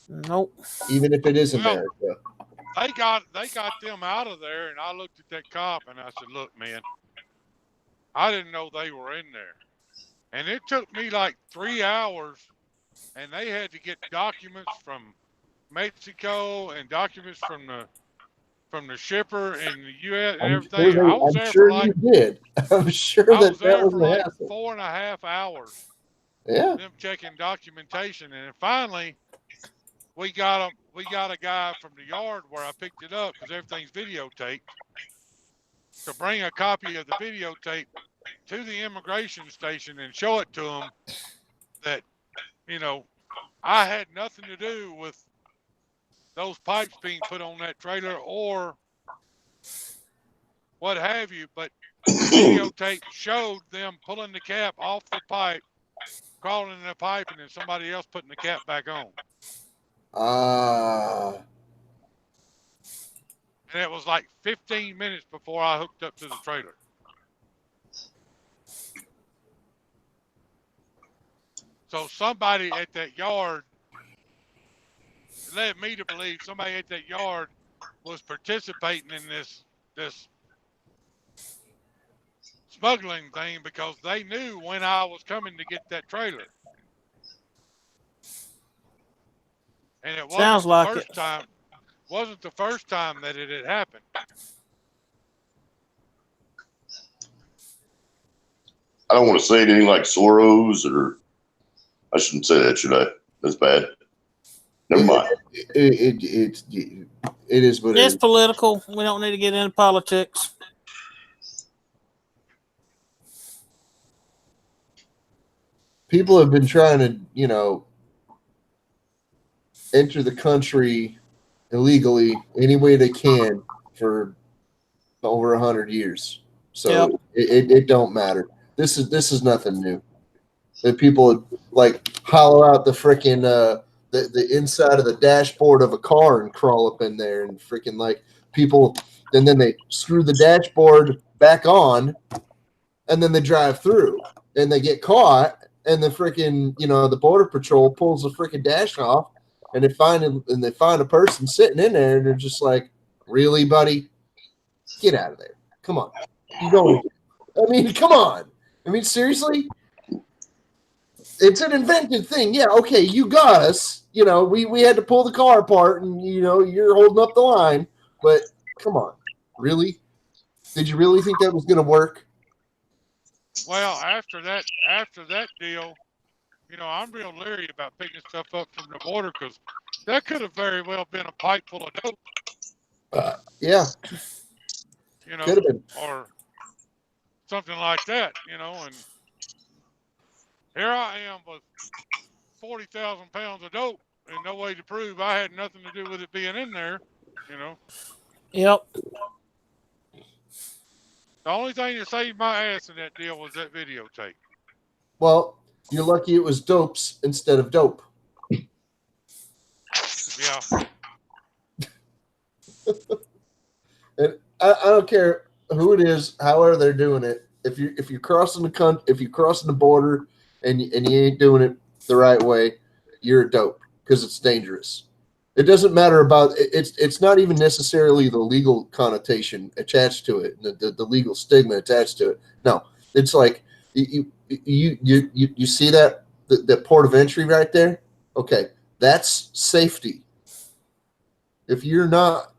Nope. Even if it is America. They got them out of there, and I looked at that cop, and I said, look, man, I didn't know they were in there. And it took me like 3 hours, and they had to get documents from Mexico and documents from the shipper in the U.S. and everything. I'm sure you did. I'm sure I was there was for a like hassle. 4.5 hours. Yeah. Them checking documentation, and then finally we got a guy from the yard where I picked it up because everything's videotaped, to bring a copy of the videotape to the immigration station and show it to them that, you know, I had nothing to do with those pipes being put on that trailer or what have you, but the videotape showed them pulling the cap off the pipe, crawling in the pipe, and then somebody else putting the cap back on. And it was like 15 minutes before I hooked up to the trailer. So somebody at that yard led me to believe somebody at that yard was participating in this smuggling thing because they knew when I was coming to get that trailer. And it Sounds like it. Wasn't the first time that it had happened. I don't want to say anything like Soros, or I shouldn't say that, should I? That's bad. Never mind. It is what it It's is. political. We don't need to get into politics. People have been trying to, enter the country illegally any way they can for over 100 years. So it don't matter. This is nothing new. That people like hollow out the freaking the inside of the dashboard of a car and crawl up in there and freaking like people, and then they screw the dashboard back on, and then they drive through and they get caught, and the freaking the border patrol pulls the freaking dash off, and they find a person sitting in there, and they're just like, really, buddy, get out of there, come on, you don't. I mean, come on. I mean, seriously. It's an invented thing. Yeah, okay, you got us. We had to pull the car apart, and you're holding up the line. But come on, really? Did you really think that was going to work? Well, after that deal, I'm real leery about picking stuff up from the border because that could have very well been a pipe full of dope. Yeah. Could have been. Or something like that, and here I am with 40,000 pounds of dope and no way to prove I had nothing to do with it being in there, Yep. The only thing that saved my ass in that deal was that videotape. Well, you're lucky it was dopes instead of dope. Yeah. And I don't care who it is, however they're doing it. If you're crossing the border and you ain't doing it the right way, you're a dope because it's dangerous. It doesn't matter about it's not even necessarily the legal connotation attached to it, the legal stigma attached to it. No, it's like you see that the port of entry right there. Okay, that's safety. If you're not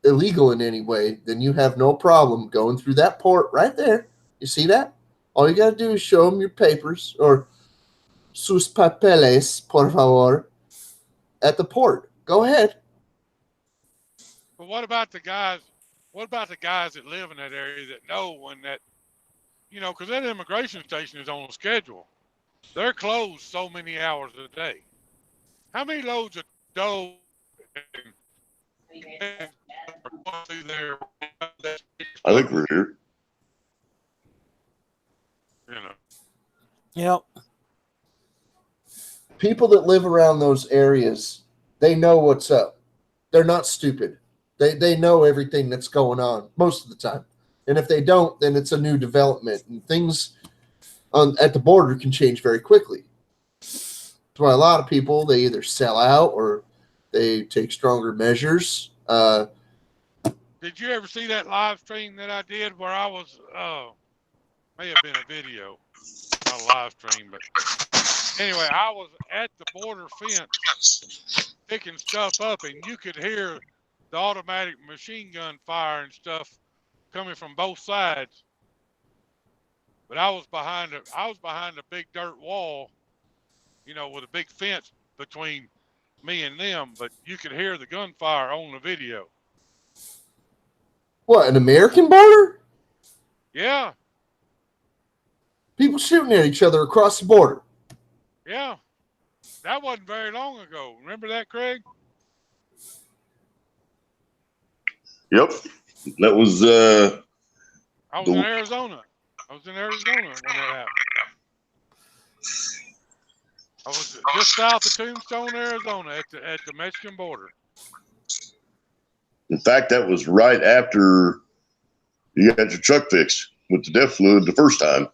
illegal in any way, then you have no problem going through that port right there. You see that? All you got to do is show them your papers or sus papeles, por favor, at the port. Go ahead. But what about the guys? What about the guys that live in that area that know when that, because that immigration station is on schedule. They're closed so many hours a day. How many loads of dough are going through there? I think we're here. Yep. People that live around those areas, they know what's up. They're not stupid. They know everything that's going on most of the time. And if they don't, then it's a new development. And things at the border can change very quickly. That's why a lot of people, they either sell out or they take stronger measures. Did you ever see that live stream that I did where I was, may have been a video, not a live stream, but anyway, I was at the border fence picking stuff up, and you could hear the automatic machine gun fire and stuff coming from both sides. But I was behind a big dirt wall, with a big fence between me and them, but you could hear the gunfire on the video. What, an American border? Yeah. People shooting at each other across the border. Yeah. That wasn't very long ago. Remember that, Craig? Yep. That was I was in Arizona. I was in Arizona when that happened. I was just south of Tombstone, Arizona, at the Mexican border. in fact, that was right after you got your truck fixed with the DEF fluid the first time.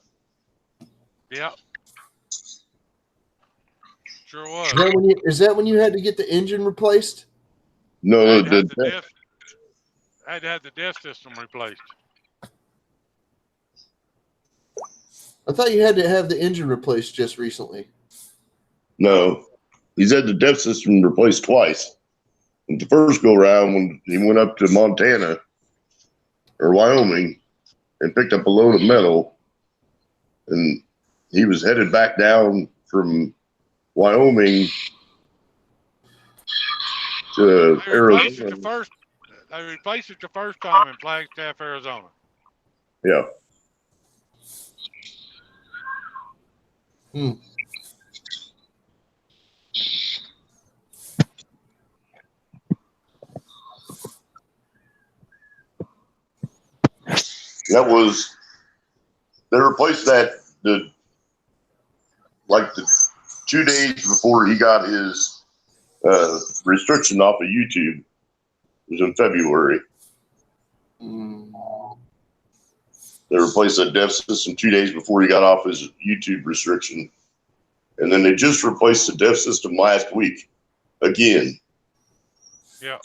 Yeah. Sure was. Is that when you had to get the engine replaced? No, I had to have the DEF system replaced. I thought you had to have the engine replaced just recently. No, he's had the DEF system replaced twice. The first go round when he went up to Montana or Wyoming and picked up a load of metal, and he was headed back down from Wyoming to Arizona. They replaced it the first time in Flagstaff, Arizona. Yeah. They replaced that the 2 days before he got his restriction off of YouTube. It was in February. They replaced that DEF system 2 days before he got off his YouTube restriction. And then they just replaced the DEF system last week again. Yeah.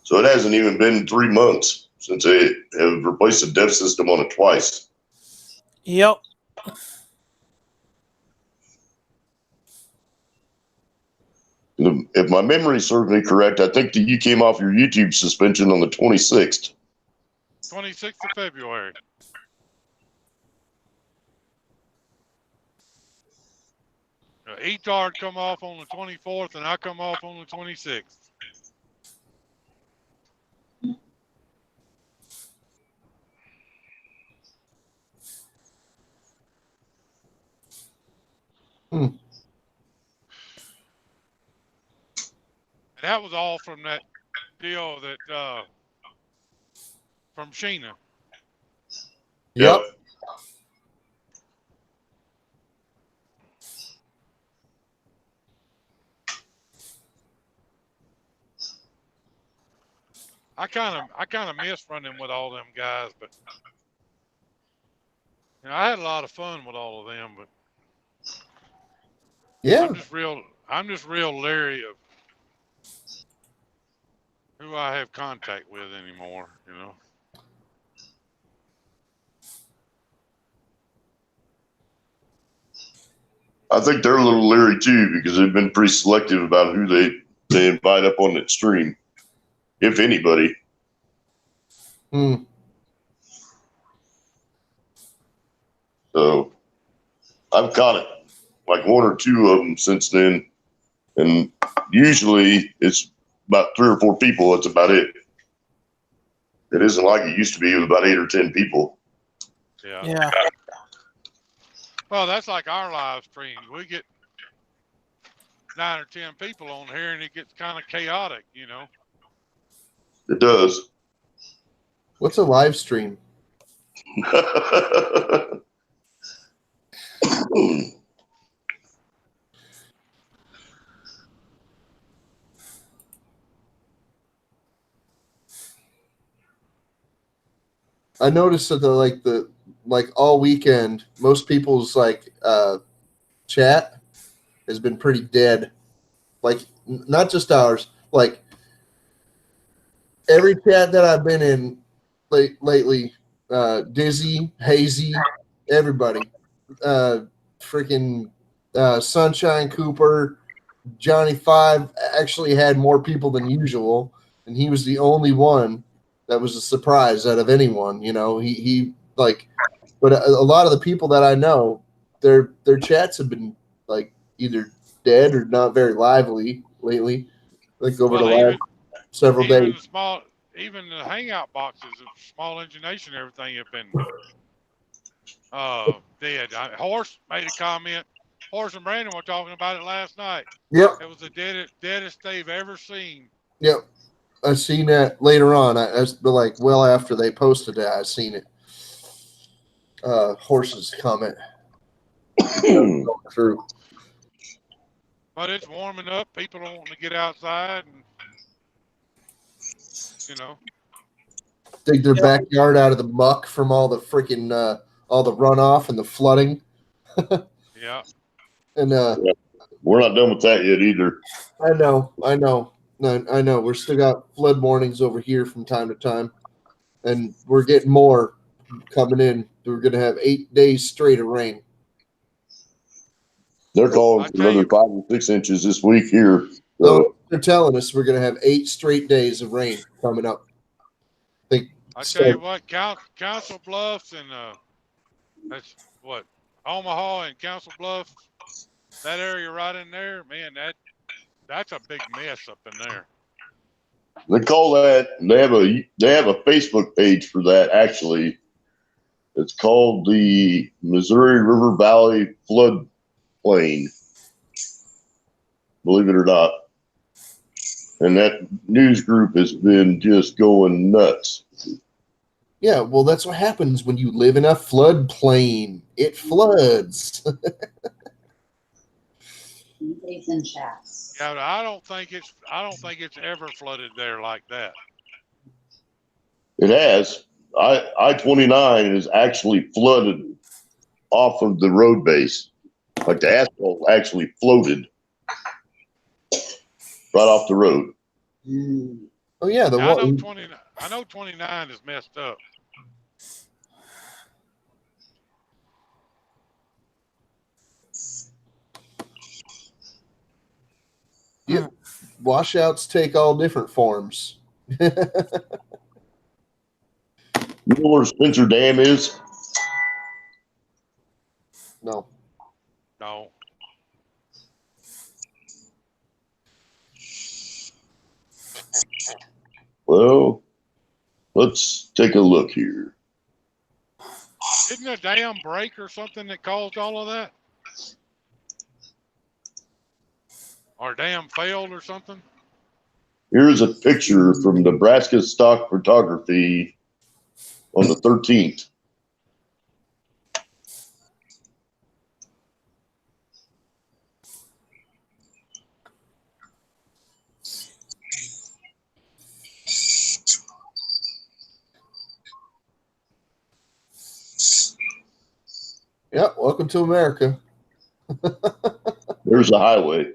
So it hasn't even been 3 months since they have replaced the DEF system on it twice. Yep. If my memory serves me correct, I think that you came off your YouTube suspension on the 26th. 26th of February. Etard come off on the 24th, and I come off on the 26th. And that was all from that deal that from Sheena. Yep. I kind of miss running with all them guys, but I had a lot of fun with all of them. But Yeah. I'm just real leery of who I have contact with anymore. I think they're a little leery too because they've been pretty selective about who they invite up on that stream, if anybody. So I've caught it like one or two of them since then, and usually it's about 3 or 4 people. That's about it. It isn't like it used to be with about 8 or 10 people. Yeah. Well, that's like our live stream. We get 9 or 10 people on here, and it gets kind of chaotic. It does. What's a live stream? I noticed that the all weekend, most people's chat has been pretty dead. Like not just ours, like every chat that I've been in lately, Dizzy, Hazy, everybody, freaking Sunshine Cooper, Johnny Five actually had more people than usual, and he was the only one that was a surprise out of anyone. But a lot of the people that I know, their chats have been like either dead or not very lively lately. Like over the last several days. Even the hangout boxes of Small Engine Nation, everything have been dead. Horse made a comment. Horse and Brandon were talking about it last night. Yep. It was the deadest they've ever seen. Yep. I seen that later on. Well after they posted that, I seen it. Horse's comment. Through. But it's warming up. People are wanting to get outside and dig their backyard out of the muck from all the freaking all the runoff and the flooding. Yeah. And we're not done with that yet either. I know. We're still got flood warnings over here from time to time, and we're getting more coming in. We're going to have 8 days straight of rain. They're calling for another 5 or 6 inches this week here. So they're telling us we're going to have 8 straight days of rain coming up. I tell you what, Council Bluffs and that's what Omaha and Council Bluffs, that area right in there, man, that's a big mess up in there. They call that. They have a Facebook page for that. Actually, it's called the Missouri River Valley Flood Plain. Believe it or not, and that news group has been just going nuts. Yeah, well, that's what happens when you live in a floodplain. It floods. In chats. Yeah, but I don't think it's ever flooded there like that. It has. I-29 is actually flooded off of the road base. Like the asphalt actually floated right off the road. Oh yeah, I know 29 is messed up. Yep. Washouts take all different forms. You know where Spencer Dam is? No. Well, let's take a look here. Didn't a dam break or something that caused all of that? Or a dam failed or something? Here's a picture from Nebraska Stock Photography on the 13th. Yep. Welcome to America. There's a highway.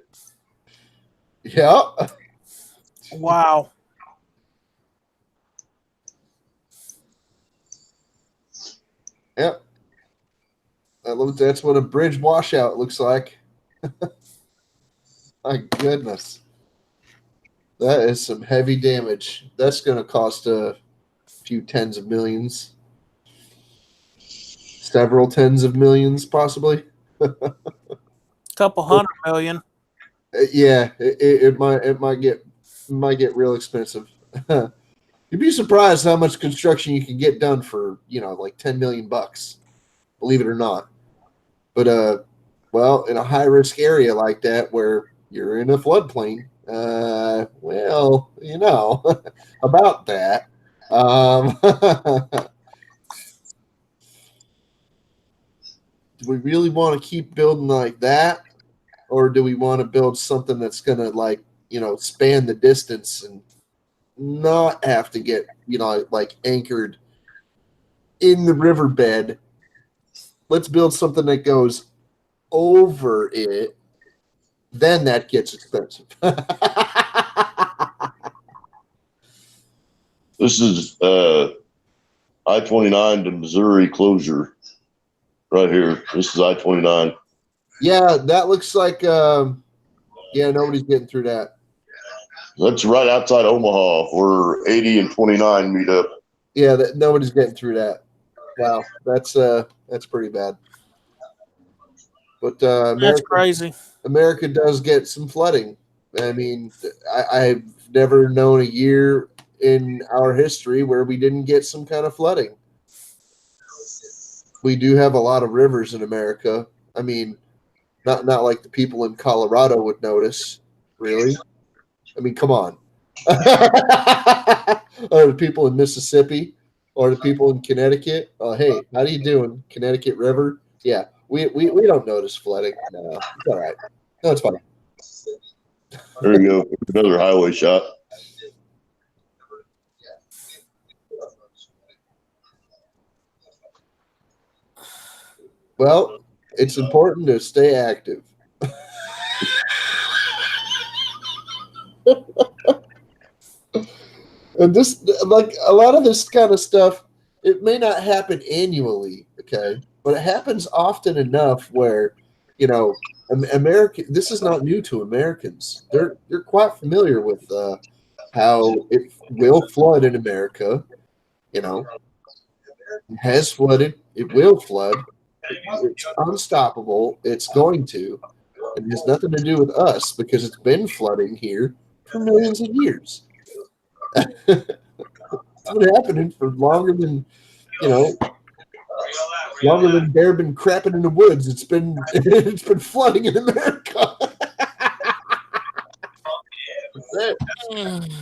Yeah. Wow. Yep. That's what a bridge washout looks like. My goodness. That is some heavy damage. That's going to cost a few tens of millions. Several tens of millions, possibly. Couple $100 million. Yeah, it might get real expensive. You'd be surprised how much construction you can get done for, like $10 million, believe it or not. But well, in a high risk area like that where you're in a floodplain, well, about that. Do we really want to keep building like that? Or do we want to build something that's going to span the distance and not have to get, anchored in the riverbed? Let's build something that goes over it. Then that gets expensive. This is I-29 to Missouri closure right here. This is I-29. Yeah, that looks like, nobody's getting through that. That's right outside Omaha where 80 and 29 meet up. Yeah, nobody's getting through that. Wow, that's pretty bad. But That's crazy. America does get some flooding. I mean, I've never known a year in our history where we didn't get some kind of flooding. We do have a lot of rivers in America. I mean, not like the people in Colorado would notice, really. I mean, come on. Or the people in Mississippi or the people in Connecticut. Oh, hey, how you doing? Connecticut River? Yeah, we don't notice flooding. No, it's all right. No, it's fine. There you go. Another highway shot. Well, it's important to stay active. And this, like a lot of this kind of stuff, it may not happen annually, okay, but it happens often enough where, America. This is not new to Americans. They're quite familiar with how it will flood in America. It has flooded. It will flood. It's unstoppable. It's going to. It has nothing to do with us because it's been flooding here for millions of years. It's been happening for longer than bear been crapping in the woods. It's been flooding in America. That's it.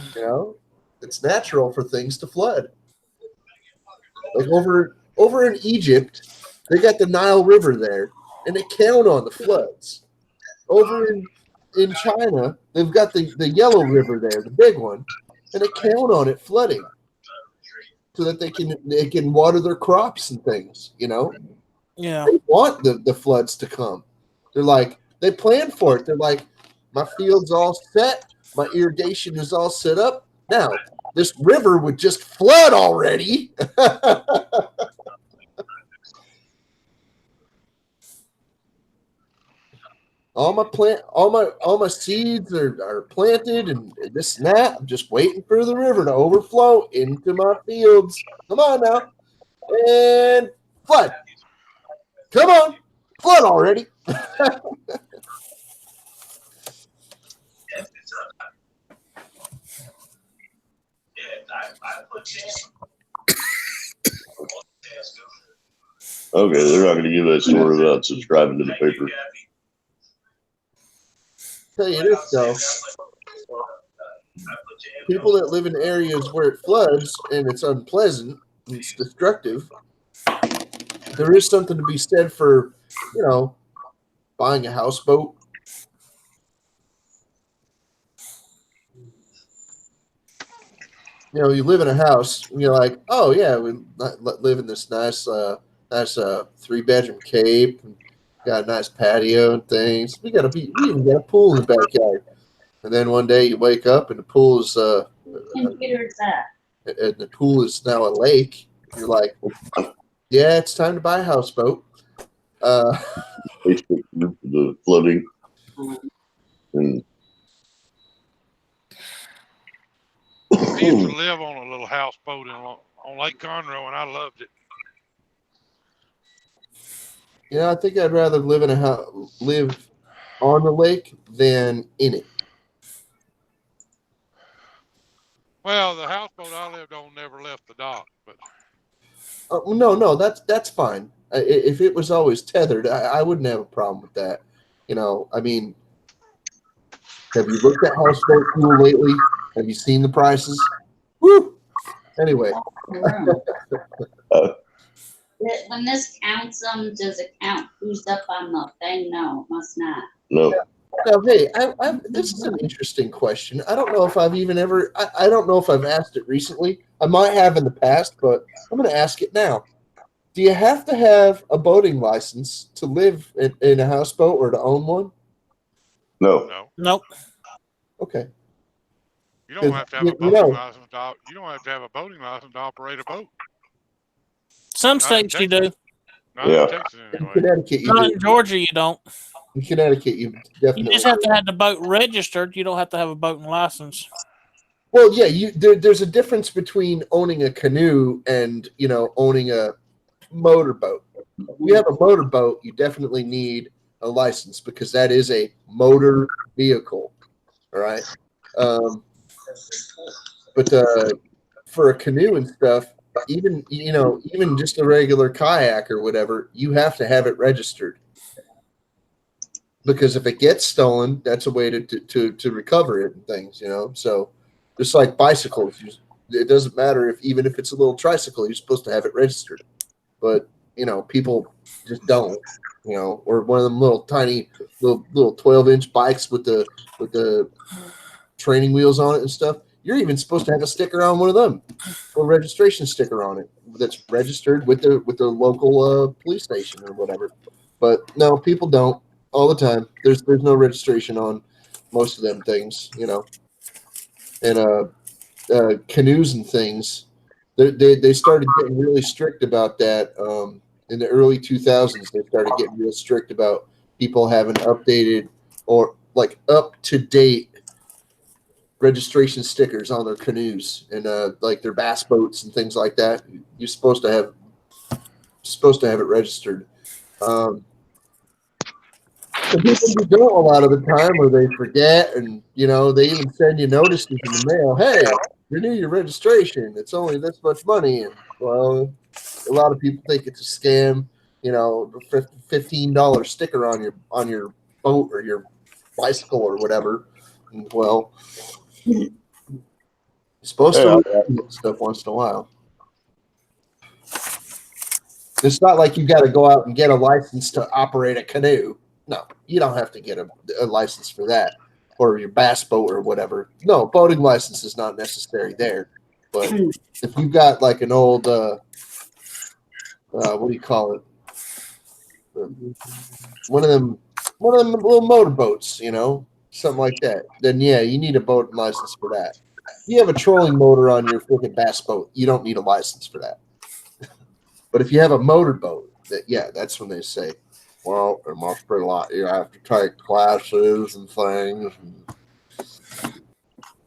It's natural for things to flood. Like over in Egypt, they got the Nile River there, and they count on the floods. Over in China, they've got the Yellow River there, the big one, and they count on it flooding so that they can water their crops and things. Yeah. They want the floods to come. They're like, they plan for it. They're like, my field's all set, my irrigation is all set up. Now, this river would just flood already. All my seeds are planted and this and that. I'm just waiting for the river to overflow into my fields. Come on now. And flood. Come on. Flood already. Okay, they're not going to give that story without subscribing to the paper. Tell you this though, people that live in areas where it floods and it's unpleasant, and it's destructive, there is something to be said for, buying a houseboat. You live in a house and you're like, oh yeah, we live in this nice That's a 3-bedroom cape. Got a nice patio and things. We even got a pool in the backyard. And then one day you wake up and the pool is Computer's up. and the pool is now a lake. You're like, yeah, it's time to buy a houseboat. The flooding. And I used to live on a little houseboat on Lake Conroe, and I loved it. I think I'd rather live live on the lake than in it. Well, the houseboat I lived on never left the dock, but No, that's fine. If it was always tethered, I wouldn't have a problem with that. I mean, have you looked at houseboat pool lately? Have you seen the prices? Woo! Anyway. When this counts them, does it count who's up on the thing? No, it must not. no. Now, hey, this is an interesting question. I don't know if I've even ever. I don't know if I've asked it recently. I might have in the past, but I'm going to ask it now. Do you have to have a boating license to live in a houseboat or to own one? No. no. Nope. Okay. You don't have to have a boating license. You don't have to have a boating license to operate a boat. Some Not in states you do. Not Yeah. in Texas In anyway. Connecticut, you Not do. in Georgia, you don't. In Connecticut, you You definitely. just have to have the boat registered. You don't have to have a boating license. Well, yeah, there's a difference between owning a canoe and owning a motorboat. If you have a motorboat, you definitely need a license because that is a motor vehicle. All right. But for a canoe and stuff, even just a regular kayak or whatever, you have to have it registered. Because if it gets stolen, that's a way to recover it and things, So just like bicycles, it doesn't matter even if it's a little tricycle, you're supposed to have it registered. But people just don't, or one of them little tiny little 12-inch bikes with the training wheels on it and stuff. You're even supposed to have a sticker on one of them, a registration sticker on it that's registered with the local police station or whatever. But no, people don't. All the time. There's no registration on most of them things, And canoes and things, they started getting really strict about that. In the early 2000s, they started getting real strict about people having updated or like up to date registration stickers on their canoes and like their bass boats and things like that. You're supposed to have it registered. The people who don't a lot of the time, or they forget, and they even send you notices in the mail. Hey, renew your registration. It's only this much money, and well, a lot of people think it's a scam. $15 sticker on your boat or your bicycle or whatever. And, well, you're supposed to renew that stuff once in a while. It's not like you got to go out and get a license to operate a canoe. No, you don't have to get a license for that, or your bass boat or whatever. No, boating license is not necessary there. But if you've got like an old, what do you call it? One of them little motorboats, something like that. Then yeah, you need a boating license for that. If you have a trolling motor on your freaking bass boat, you don't need a license for that. But if you have a motorboat, that's when they say, well, it must be a lot. You have to take classes and things.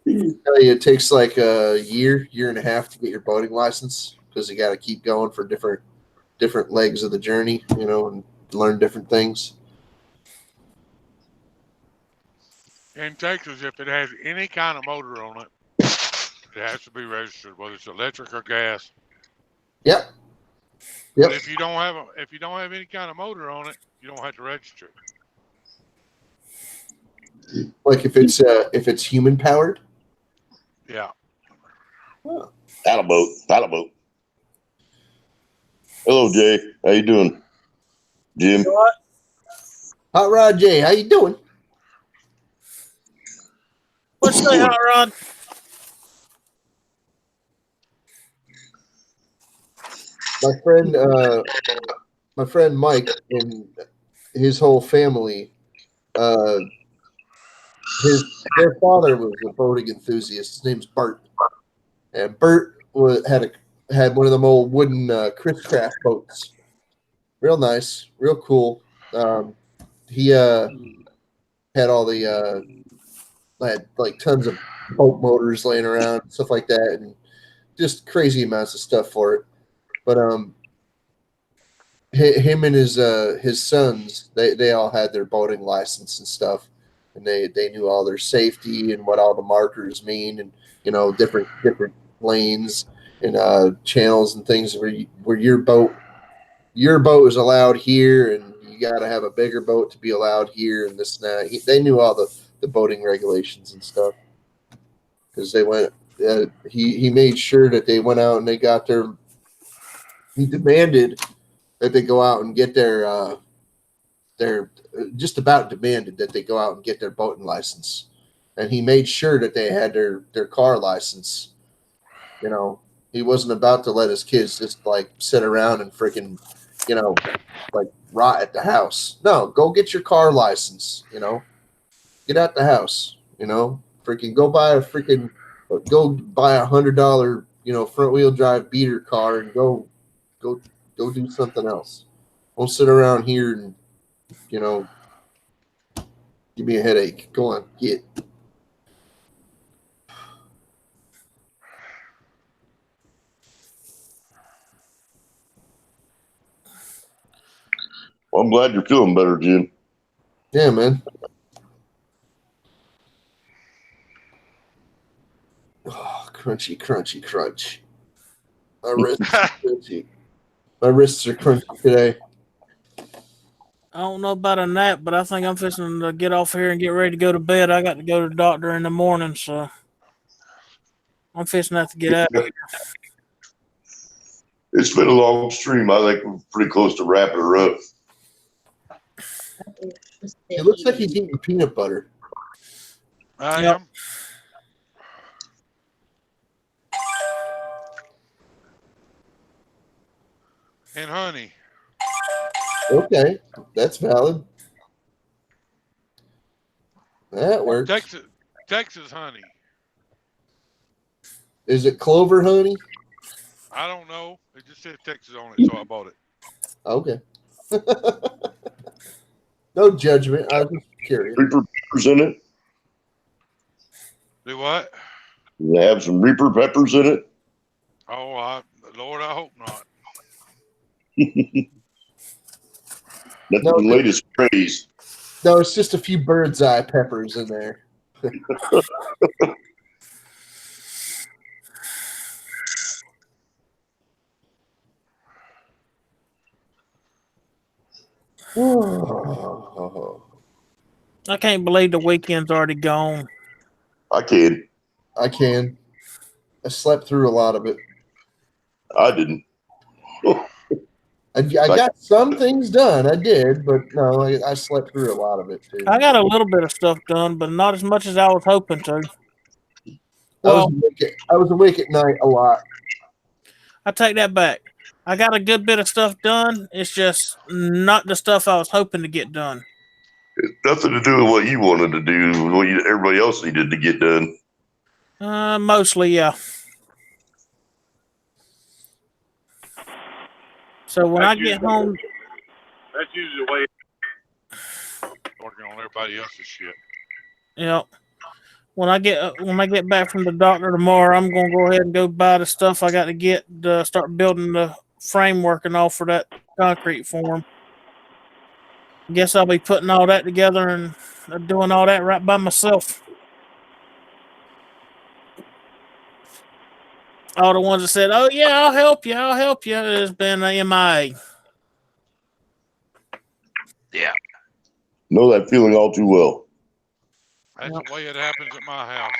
It takes like a year and a half to get your boating license because you got to keep going for different legs of the journey, and learn different things. In Texas, if it has any kind of motor on it, it has to be registered, whether it's electric or gas. Yep. But if you don't have any kind of motor on it, you don't have to register it. Like if it's human powered. Yeah. Oh. Paddle boat. Hello, Jay. How you doing? Jim. Hot Rod Jay, how you doing? What's that, Hot Rod? my friend Mike and his whole family, their father was a boating enthusiast. His name's Bert, and Bert had one of them old wooden Chris Craft boats. Real nice, real cool. He had all the had like tons of boat motors laying around, stuff like that, and just crazy amounts of stuff for it. But him and his sons, they all had their boating license and stuff, and they knew all their safety and what all the markers mean, and different lanes and channels and things where your boat is allowed here, and you got to have a bigger boat to be allowed here, and this and that. They knew all the boating regulations and stuff because they went. He made sure that they went out and they got their. He demanded that they go out and get their just about demanded that they go out and get their boating license, and he made sure that they had their car license. He wasn't about to let his kids just like sit around and freaking, like rot at the house. No, go get your car license. Get out the house. Freaking go buy $100, front wheel drive beater car and go do something else. Don't sit around here and, give me a headache. Go on, get. Well, I'm glad you're feeling better, Jim. Yeah, man. Oh, crunchy, crunchy, crunch. My wrists are crunchy. My wrists are crunchy today. I don't know about a nap, but I think I'm fixing to get off here and get ready to go to bed. I got to go to the doctor in the morning, so I'm fixing to have to get out of here. It's been a long stream. I think we're pretty close to wrapping her up. It looks like he's eating peanut butter. I Yep. am. And honey. Okay, that's valid. That works. Texas honey. Is it clover honey? I don't know. It just said Texas on it, so I bought it. Okay. No judgment. I was just curious. Reaper peppers in it. Do what? They have some Reaper peppers in it. Oh, Lord, I hope not. That's No, the latest craze. No, it's just a few bird's eye peppers in there. I can't believe the weekend's already gone. I can. I can. I slept through a lot of it. I didn't. I got some things done. I did, but no, I slept through a lot of it too. I got a little bit of stuff done, but not as much as I was hoping to. I was awake at night a lot. I take that back. I got a good bit of stuff done. It's just not the stuff I was hoping to get done. It's nothing to do with what you wanted to do, what everybody else needed to get done. Mostly, yeah. So when I get home, That's usually the way. Working on everybody else's shit. when I get back from the doctor tomorrow, I'm gonna go ahead and go buy the stuff I got to get to start building the framework and all for that concrete form. Guess I'll be putting all that together and doing all that right by myself. All the ones that said, "Oh yeah, I'll help you," has been MIA. Yeah. Know that feeling all too well. That's the way it happens at my house.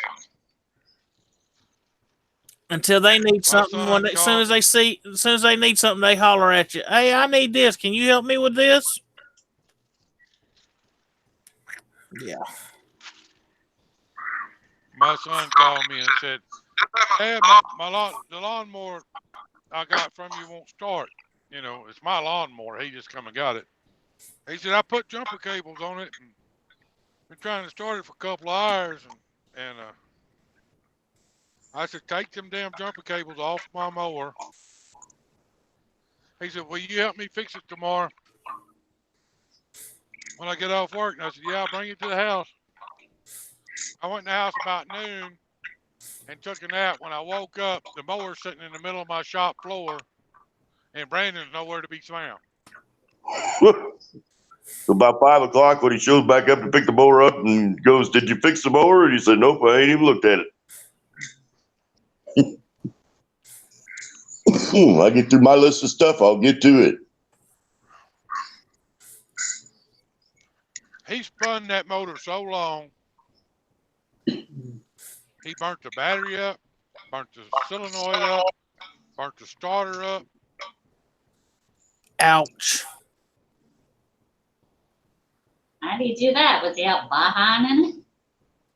Until they need something, as soon as they need something, they holler at you. Hey, I need this. Can you help me with this? Yeah. My son called me and said, "Hey, the lawnmower I got from you won't start. You know, it's my lawnmower. He just come and got it. He said, I put jumper cables on it and been trying to start it for a couple of hours. And I said, take them damn jumper cables off my mower. He said, will you help me fix it tomorrow when I get off work? And I said, yeah, I'll bring it to the house. I went in the house about noon and took a nap. When I woke up, the mower's sitting in the middle of my shop floor, and Brandon's nowhere to be found. So about 5 o'clock, when he shows back up to pick the mower up and goes, "Did you fix the mower?" And he said, "Nope, I ain't even looked at it." I get through my list of stuff, I'll get to it. He spun that motor so long, he burnt the battery up, burnt the solenoid up, burnt the starter up. Ouch. How do you do that? Was he out behind in it?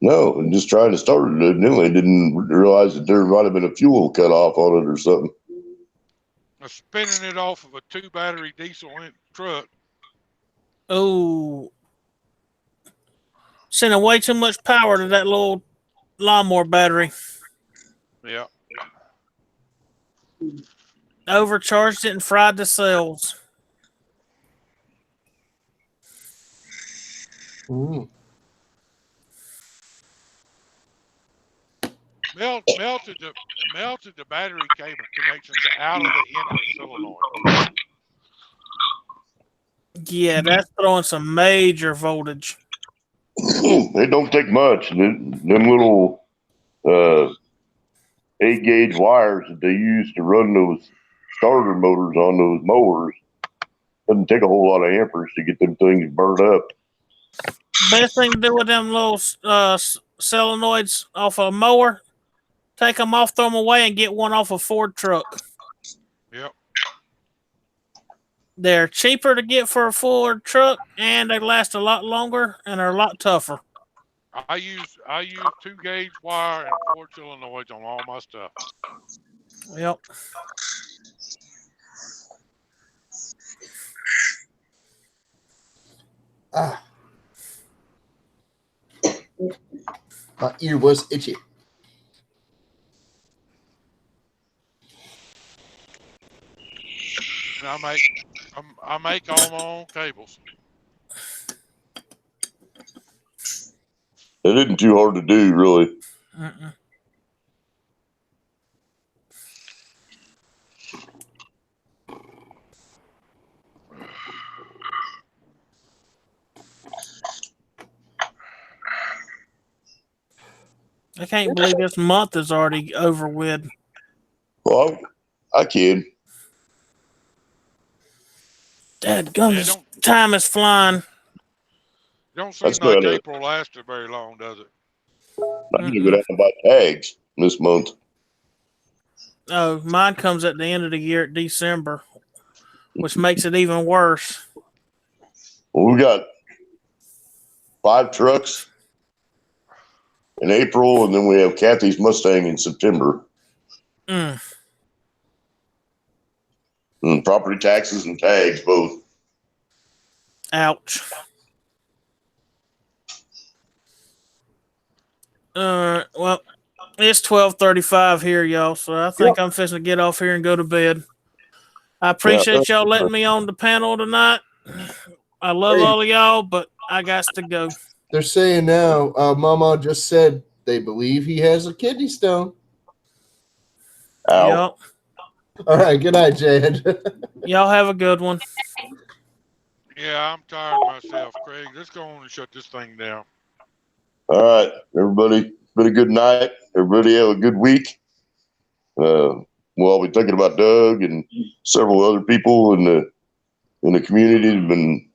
No, I'm just trying to start it. I didn't realize that there might have been a fuel cut off on it or something. Spinning it off of a 2-battery diesel truck. Oh. Sending way too much power to that little lawnmower battery. Yeah. Overcharged it and fried the cells. Mm. Melted the battery cable connections out of the end of the solenoid. Yeah, that's throwing some major voltage. They don't take much. Them little 8-gauge wires that they use to run those starter motors on those mowers doesn't take a whole lot of amperes to get them things burned up. Best thing to do with them little solenoids off a mower, take them off, throw them away, and get one off a Ford truck. Yep. They're cheaper to get for a Ford truck, and they last a lot longer and are a lot tougher. I use 2-gauge wire and 4 solenoids on all my stuff. Yep. Ah. My ear was itchy. And I make all my own cables. It isn't too hard to do, really. Mm-mm. I can't believe this month is already over with. Well, I can. Dadgum, time is flying. Don't seem That's like good. April lasted very long, does it? I need to go down and buy tags this month. Oh, mine comes at the end of the year at December, which makes it even worse. Well, we got 5 trucks in April, and then we have Kathy's Mustang in September. Mm. And property taxes and tags both. Ouch. Well, it's 12:35 here, y'all. So I think I'm fixing to get off here and go to bed. I appreciate y'all letting me on the panel tonight. I love all of y'all, but I got to go. They're saying now, Mama just said they believe he has a kidney stone. Ow. Yep. All right, good night, Jed. Y'all have a good one. Yeah, I'm tired of myself, Craig. Let's go on and shut this thing down. All right, everybody. Been a good night. Everybody have a good week. We'll all be thinking about Doug and several other people in the community have been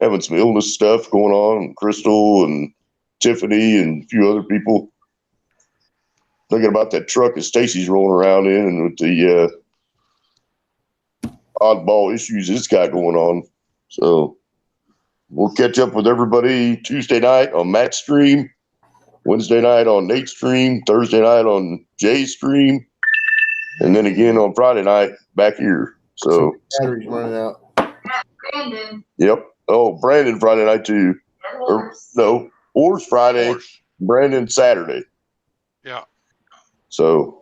having some illness stuff going on. Crystal and Tiffany and a few other people. Thinking about that truck that Stacy's rolling around in and with the oddball issues it's got going on. So we'll catch up with everybody Tuesday night on Matt's stream, Wednesday night on Nate's stream, Thursday night on Jay's stream. and then again on Friday night back here. So Battery's running out. yep. Oh, Brandon Friday night too. Or no, Orr's Friday, Horse. Brandon Saturday. Yeah. So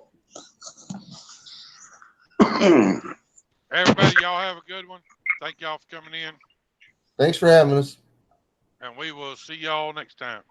Everybody, y'all have a good one. Thank y'all for coming in, Thanks for having us. and we will see y'all next time.